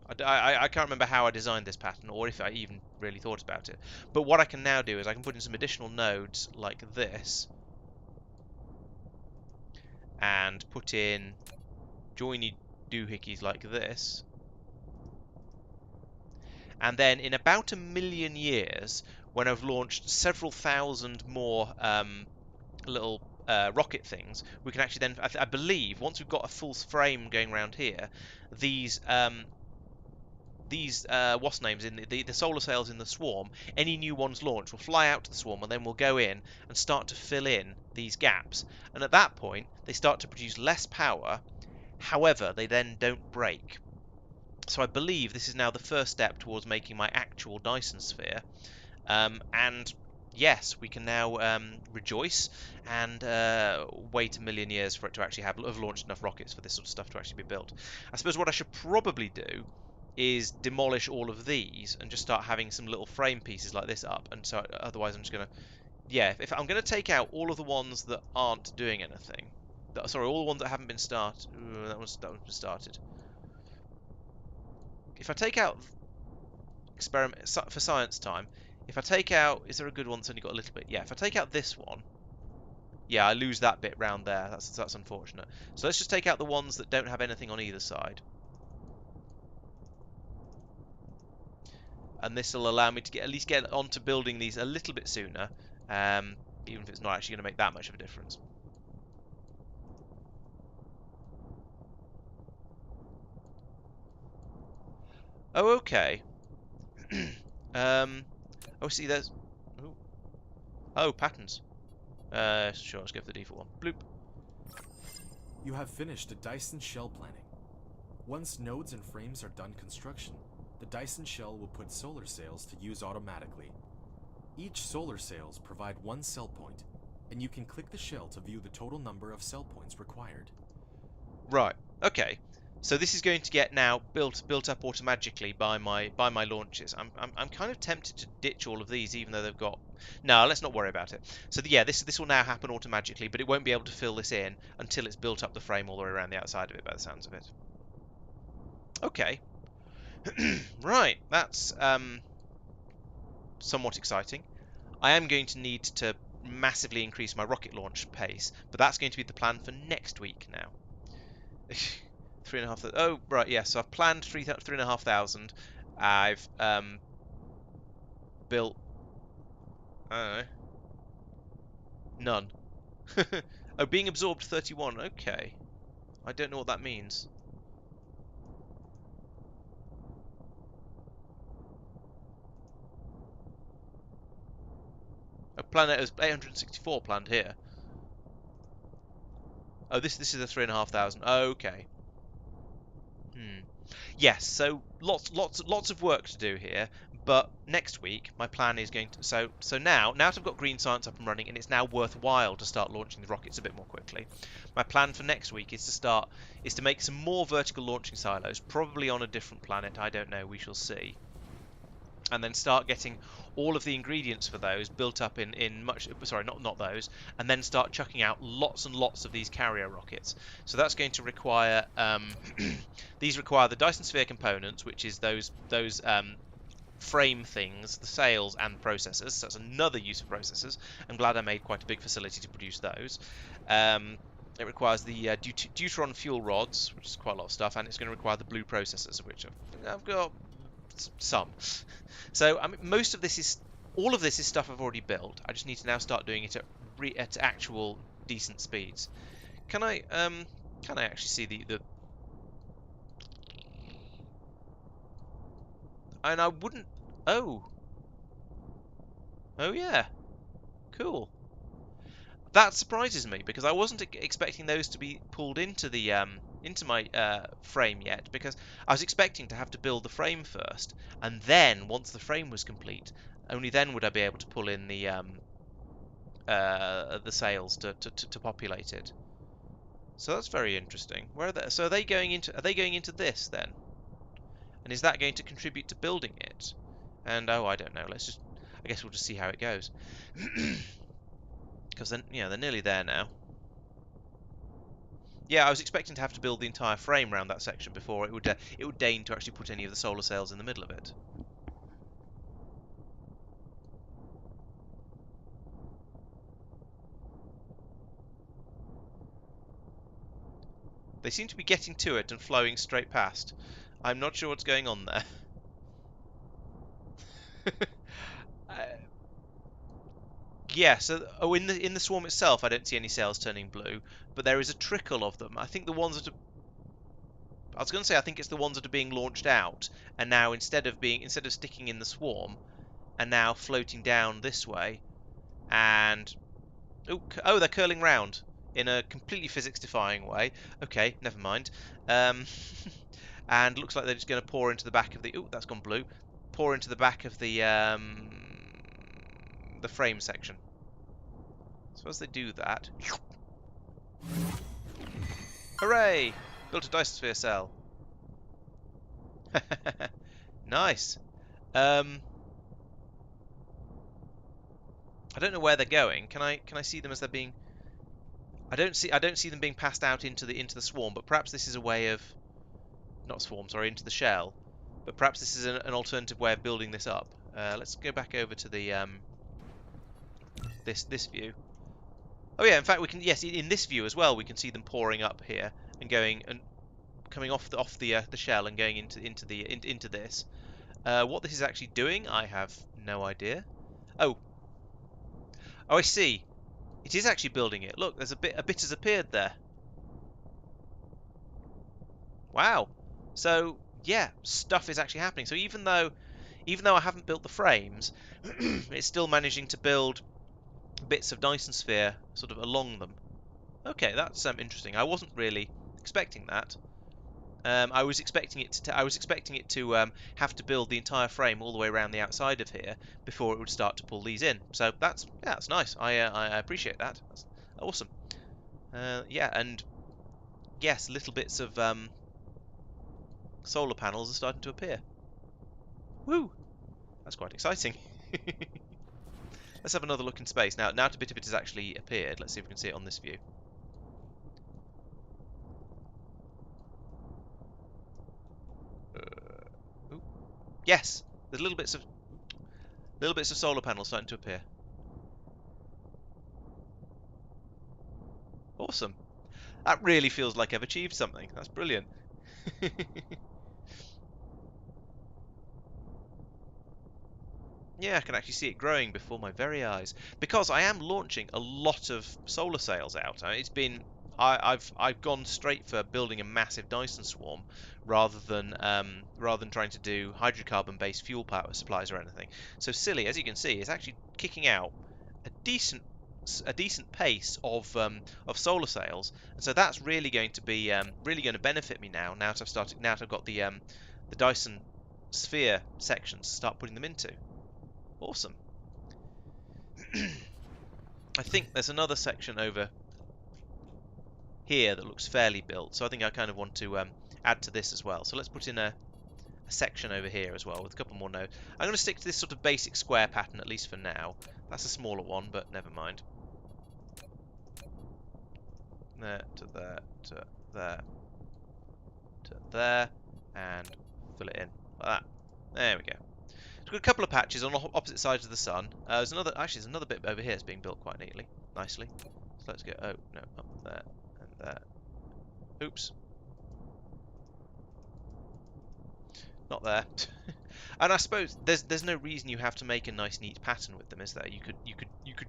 I can't remember how I designed this pattern, or if I even really thought about it. But what I can now do is I can put in some additional nodes like this, and put in joiny doohickeys like this. And then in about 1 million years, when I've launched several thousand more little rocket things, we can actually then, I believe, once we've got a full frame going around here, these what's names in the solar sails in the swarm, any new ones launched will fly out to the swarm, and then we'll go in and start to fill in these gaps. And at that point, they start to produce less power. However, they then don't break. So I believe this is now the first step towards making my actual Dyson sphere. And yes, we can now rejoice and wait 1 million years for it to actually have launched enough rockets for this sort of stuff to actually be built. I suppose what I should probably do is demolish all of these and just start having some little frame pieces like this up. And so otherwise I'm just going to... Yeah, if I'm going to take out all of the ones that aren't doing anything. Sorry, all the ones that haven't been started. That one's been started. if I take out experiment for science time, if I take out, is there a good one that's only got a little bit? Yeah, if I take out this one, yeah, I lose that bit round there. That's unfortunate. So let's just take out the ones that don't have anything on either side. And this will allow me to at least get onto building these a little bit sooner, even if it's not actually going to make that much of a difference. Oh, okay. Oh, see, there's... Oh, patterns. Sure, let's go for the default one. Bloop. You have finished the Dyson shell planning. Once nodes and frames are done construction, the Dyson shell will put solar sails to use automatically. Each solar sails provide one cell point, and you can click the shell to view the total number of cell points required. Right. Okay. So this is going to get now built up automatically by my launches. I'm kind of tempted to ditch all of these, even though they've got. No, let's not worry about it. So yeah, this will now happen automatically, but it won't be able to fill this in until it's built up the frame all the way around the outside of it, by the sounds of it. Okay. Right. That's somewhat exciting. I am going to need to massively increase my rocket launch pace, but that's going to be the plan for next week now. 3,500. Oh, right, yes. So I've planned 3,500. I've built. I don't know. None. Oh, being absorbed 31. Okay. I don't know what that means. A planet is 864 planned here. Oh, this is the 3,500. Okay. Yes, so lots of work to do here, but next week my plan is going to so now that I've got green science up and running and it's now worthwhile to start launching the rockets a bit more quickly. My plan for next week is to make some more vertical launching silos, probably on a different planet, I don't know, we shall see. And then start getting all of the ingredients for those built up in much, sorry, not those, and then start chucking out lots and lots of these carrier rockets. So that's going to require these require the Dyson sphere components, which is those frame things, the sails and processors. So that's another use of processors. I'm glad I made quite a big facility to produce those. It requires the deuteron fuel rods, which is quite a lot of stuff, and it's going to require the blue processors, which I've got some. So I mean, all of this is stuff I've already built. I just need to now start doing it at actual decent speeds. Can I actually see the? And I wouldn't. Oh yeah, cool. That surprises me because I wasn't expecting those to be pulled into the into my frame yet, because I was expecting to have to build the frame first, and then once the frame was complete, only then would I be able to pull in the sails to populate it. So that's very interesting. Where are they? So are they going into this then? And is that going to contribute to building it? And oh, I don't know. I guess we'll just see how it goes. Because then, yeah, they're nearly there now. Yeah, I was expecting to have to build the entire frame around that section before it would deign to actually put any of the solar sails in the middle of it. They seem to be getting to it and flowing straight past. I'm not sure what's going on there. Yeah, so in the swarm itself, I don't see any sails turning blue, but there is a trickle of them. I think the ones that are, I was going to say I think it's the ones that are being launched out, and now instead of sticking in the swarm, are now floating down this way, and oh, they're curling round in a completely physics-defying way. Okay, never mind. And looks like they're just going to pour into the back of the. Oh, that's gone blue. Pour into the back of the frame section. So as they do that, hooray! Built a Dyson sphere cell. Nice. I don't know where they're going. Can I see them as they're being? I don't see them being passed out into the swarm. But perhaps this is a way of, not swarm, sorry, into the shell. But perhaps this is an alternative way of building this up. Let's go back over to the this view. Oh yeah, in fact we can, yes, in this view as well we can see them pouring up here and going and coming off the shell and going into this. What this is actually doing, I have no idea. Oh, I see. It is actually building it. Look, there's a bit has appeared there. Wow. So yeah, stuff is actually happening. So even though I haven't built the frames, it's still managing to build bits of Dyson sphere sort of along them. Okay, that's interesting. I wasn't really expecting that. I was expecting it to have to build the entire frame all the way around the outside of here before it would start to pull these in. So that's nice. I appreciate that. That's awesome. Yeah, and yes, little bits of solar panels are starting to appear. Woo! That's quite exciting. Let's have another look in space. Now a bit of it has actually appeared. Let's see if we can see it on this view. Ooh. Yes, there's little bits of solar panels starting to appear. Awesome. That really feels like I've achieved something. That's brilliant. Yeah, I can actually see it growing before my very eyes because I am launching a lot of solar sails out. It's been I've gone straight for building a massive Dyson swarm rather than trying to do hydrocarbon-based fuel power supplies or anything. So Silly, as you can see, is actually kicking out a decent pace of solar sails, and so that's really going to be really going to benefit me now. Now that I've got the Dyson sphere sections to start putting them into. Awesome. I think there's another section over here that looks fairly built, so I think I kind of want to add to this as well. So let's put in a section over here as well with a couple more nodes. I'm going to stick to this sort of basic square pattern at least for now. That's a smaller one, but never mind. There to there to there to there, and fill it in like that. There we go. We've got a couple of patches on opposite sides of the sun. There's another bit over here that's being built quite nicely. So let's go. Oh no, up there and there. Oops, not there. And I suppose there's no reason you have to make a nice neat pattern with them, is there? You could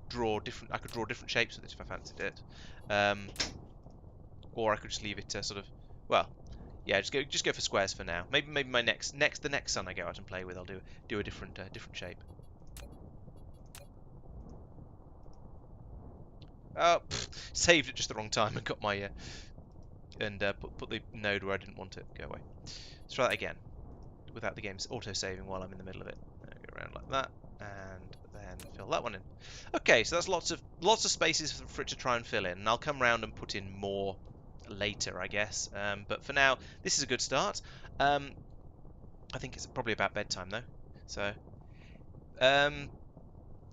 draw different. I could draw different shapes with it if I fancied it, or I could just leave it to sort of, well, yeah, just go for squares for now. Maybe my the next sun I go out and play with, I'll do a different shape. Oh, saved at just the wrong time and got my put the node where I didn't want it. Go away. Let's try that again without the game's auto-saving while I'm in the middle of it. Go around like that, and then fill that one in. Okay, so that's lots of spaces for it to try and fill in, and I'll come around and put in more later, I guess. But for now, this is a good start. I think it's probably about bedtime though. So,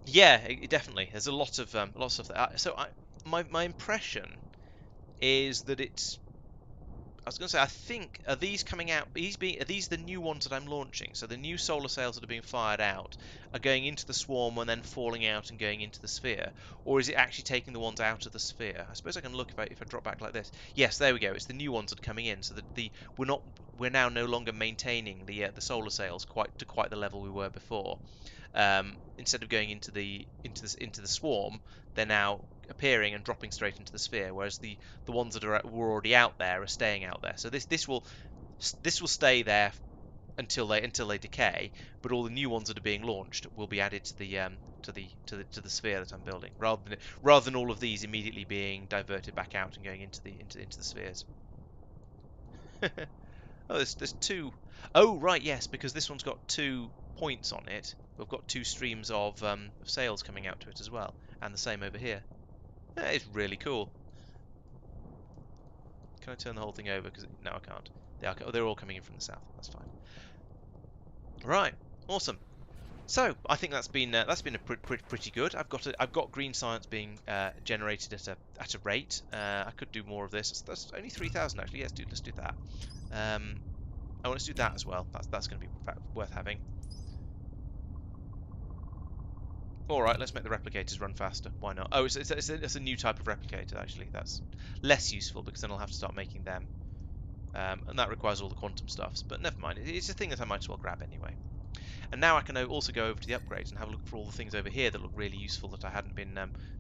yeah, definitely. There's a lot of stuff there. So my impression is that it's. I was going to say, I think, are these coming out? Are these the new ones that I'm launching? So the new solar sails that are being fired out are going into the swarm and then falling out and going into the sphere, or is it actually taking the ones out of the sphere? I suppose I can look if I drop back like this. Yes, there we go. It's the new ones that are coming in. So that we're now no longer maintaining the solar sails quite the level we were before. Instead of going into the swarm, they're now appearing and dropping straight into the sphere, whereas the ones that were already out there are staying out there. So this will stay there until they decay, but all the new ones that are being launched will be added to the sphere that I'm building, rather than all of these immediately being diverted back out and going into the spheres. Oh, there's two. Oh, right, yes, because this one's got 2 points on it. We've got 2 streams of sails coming out to it as well, and the same over here. That is really cool. Can I turn the whole thing over? Because no, I can't. They're all coming in from the south. That's fine. Right, awesome. So I think that's been pretty good. I've got green science being generated at a rate. I could do more of this. That's only 3,000 actually. Yes, let's do that. Oh, let's do that as well. That's going to be worth having. Alright, let's make the replicators run faster. Why not? Oh, it's a new type of replicator, actually. That's less useful, because then I'll have to start making them. And that requires all the quantum stuffs. But never mind. It's a thing that I might as well grab anyway. And now I can also go over to the upgrades and have a look for all the things over here that look really useful that I hadn't been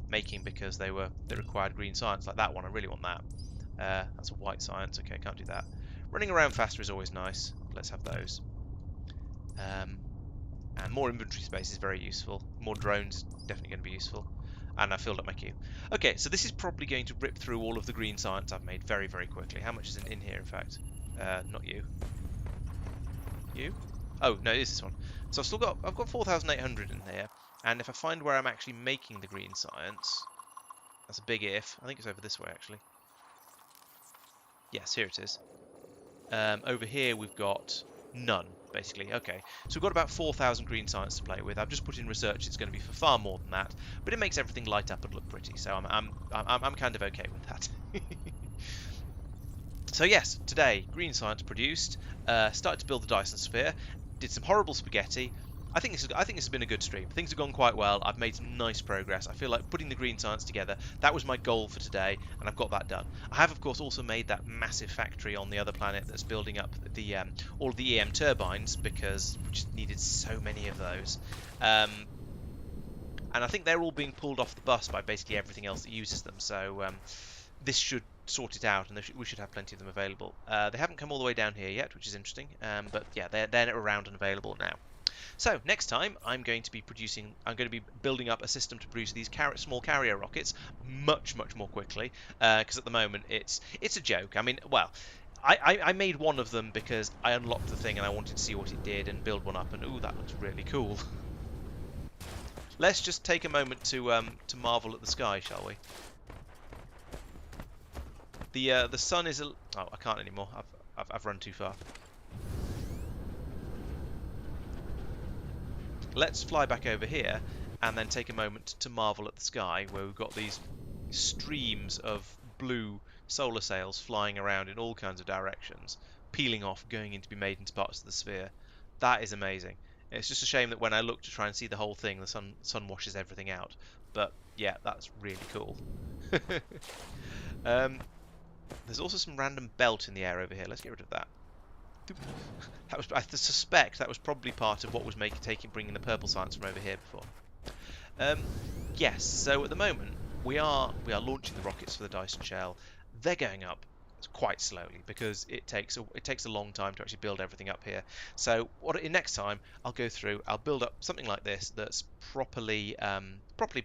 making because they required green science, like that one. I really want that. That's a white science. Okay, can't do that. Running around faster is always nice. Let's have those. And more inventory space is very useful. More drones is definitely going to be useful. And I filled up my queue. Okay, so this is probably going to rip through all of the green science I've made very, very quickly. How much is in here, in fact? Not you. You? Oh, no, it is this one. So I've got 4,800 in here. And if I find where I'm actually making the green science, that's a big if. I think it's over this way, actually. Yes, here it is. Over here we've got none, basically. Okay, so we've got about 4,000 green science to play with. I've just put in research. It's going to be for far more than that, but it makes everything light up and look pretty. So I'm kind of okay with that. So yes, today green science produced. Started to build the Dyson sphere. Did some horrible spaghetti. I think this has been a good stream. Things have gone quite well. I've made some nice progress. I feel like putting the green science together, that was my goal for today, and I've got that done. I have, of course, also made that massive factory on the other planet that's building up the all of the EM turbines, because we just needed so many of those. And I think they're all being pulled off the bus by basically everything else that uses them. So this should sort it out, and we should have plenty of them available. They haven't come all the way down here yet, which is interesting. But yeah, they're around and available now. So next time I'm going to be building up a system to produce these small carrier rockets much more quickly, because at the moment it's a joke. I mean, well, I made one of them because I unlocked the thing and I wanted to see what it did and build one up, and ooh, that looks really cool. Let's just take a moment to marvel at the sky, shall we? The sun is oh, I can't anymore. I've run too far. Let's fly back over here and then take a moment to marvel at the sky, where we've got these streams of blue solar sails flying around in all kinds of directions, peeling off, going in to be made into parts of the sphere. That is amazing. It's just a shame that when I look to try and see the whole thing, the sun washes everything out. But yeah, that's really cool. There's also some random belt in the air over here. Let's get rid of that. I suspect that was probably part of what was bringing the purple science from over here before. Yes, so at the moment we are launching the rockets for the Dyson shell. They're going up quite slowly because it takes a long time to actually build everything up here. So next time I'll go through, I'll build up something like this that's properly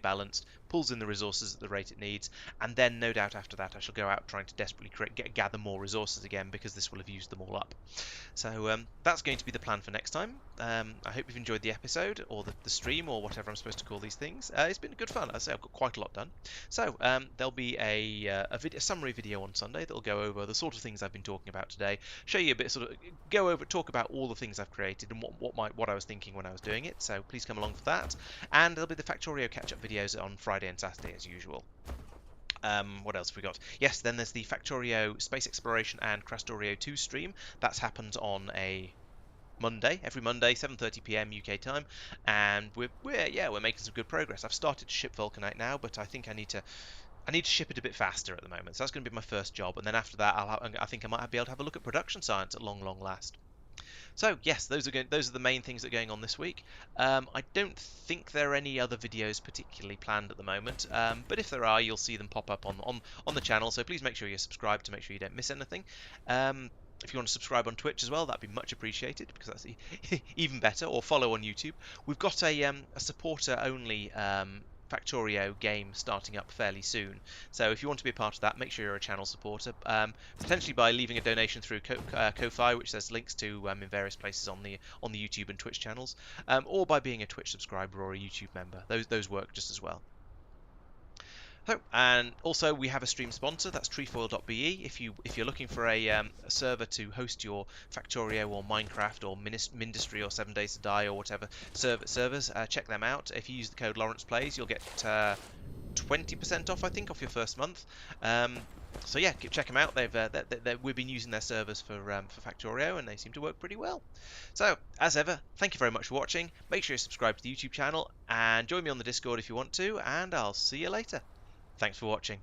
balanced, pulls in the resources at the rate it needs, and then no doubt after that I shall go out trying to desperately gather more resources again, because this will have used them all up. So that's going to be the plan for next time. I hope you've enjoyed the episode, or the stream, or whatever I'm supposed to call these things. It's been good fun. I say I've got quite a lot done. So there'll be a summary video on Sunday that'll go over the sort of things I've been talking about today, show you a bit, talk about all the things I've created and what I was thinking when I was doing it. So please come along for that. And there'll be the Factorio catch-up videos on Friday and Saturday as usual. What else have we got? Yes, then there's the Factorio Space Exploration and Crastorio 2 stream. That's happened on a Monday, every Monday, 7:30 p.m. UK time, and we're making some good progress. I've started to ship Vulcanite now, but I think I need to ship it a bit faster at the moment. So that's going to be my first job, and then after that, I think I might be able to have a look at production science at long last. So yes, those are the main things that are going on this week. I don't think there are any other videos particularly planned at the moment, but if there are, you'll see them pop up on the channel. So please make sure you're subscribed to make sure you don't miss anything. If you want to subscribe on Twitch as well, that'd be much appreciated, because that's even better. Or follow on YouTube. We've got a supporter-only Factorio game starting up fairly soon, so if you want to be a part of that, make sure you're a channel supporter, potentially by leaving a donation through Ko-Fi, which there's links to in various places on the YouTube and Twitch channels, or by being a Twitch subscriber or a YouTube member. Those work just as well. So, and also we have a stream sponsor, that's trefoil.be. If you're looking for a server to host your Factorio or Minecraft or Mindustry or 7 Days to Die or whatever servers, check them out. If you use the code Laurence Plays, you'll get 20% off, I think, off your first month. So yeah, check them out. We've been using their servers for Factorio, and they seem to work pretty well. So as ever, thank you very much for watching. Make sure you subscribe to the YouTube channel and join me on the Discord if you want to, and I'll see you later. Thanks for watching.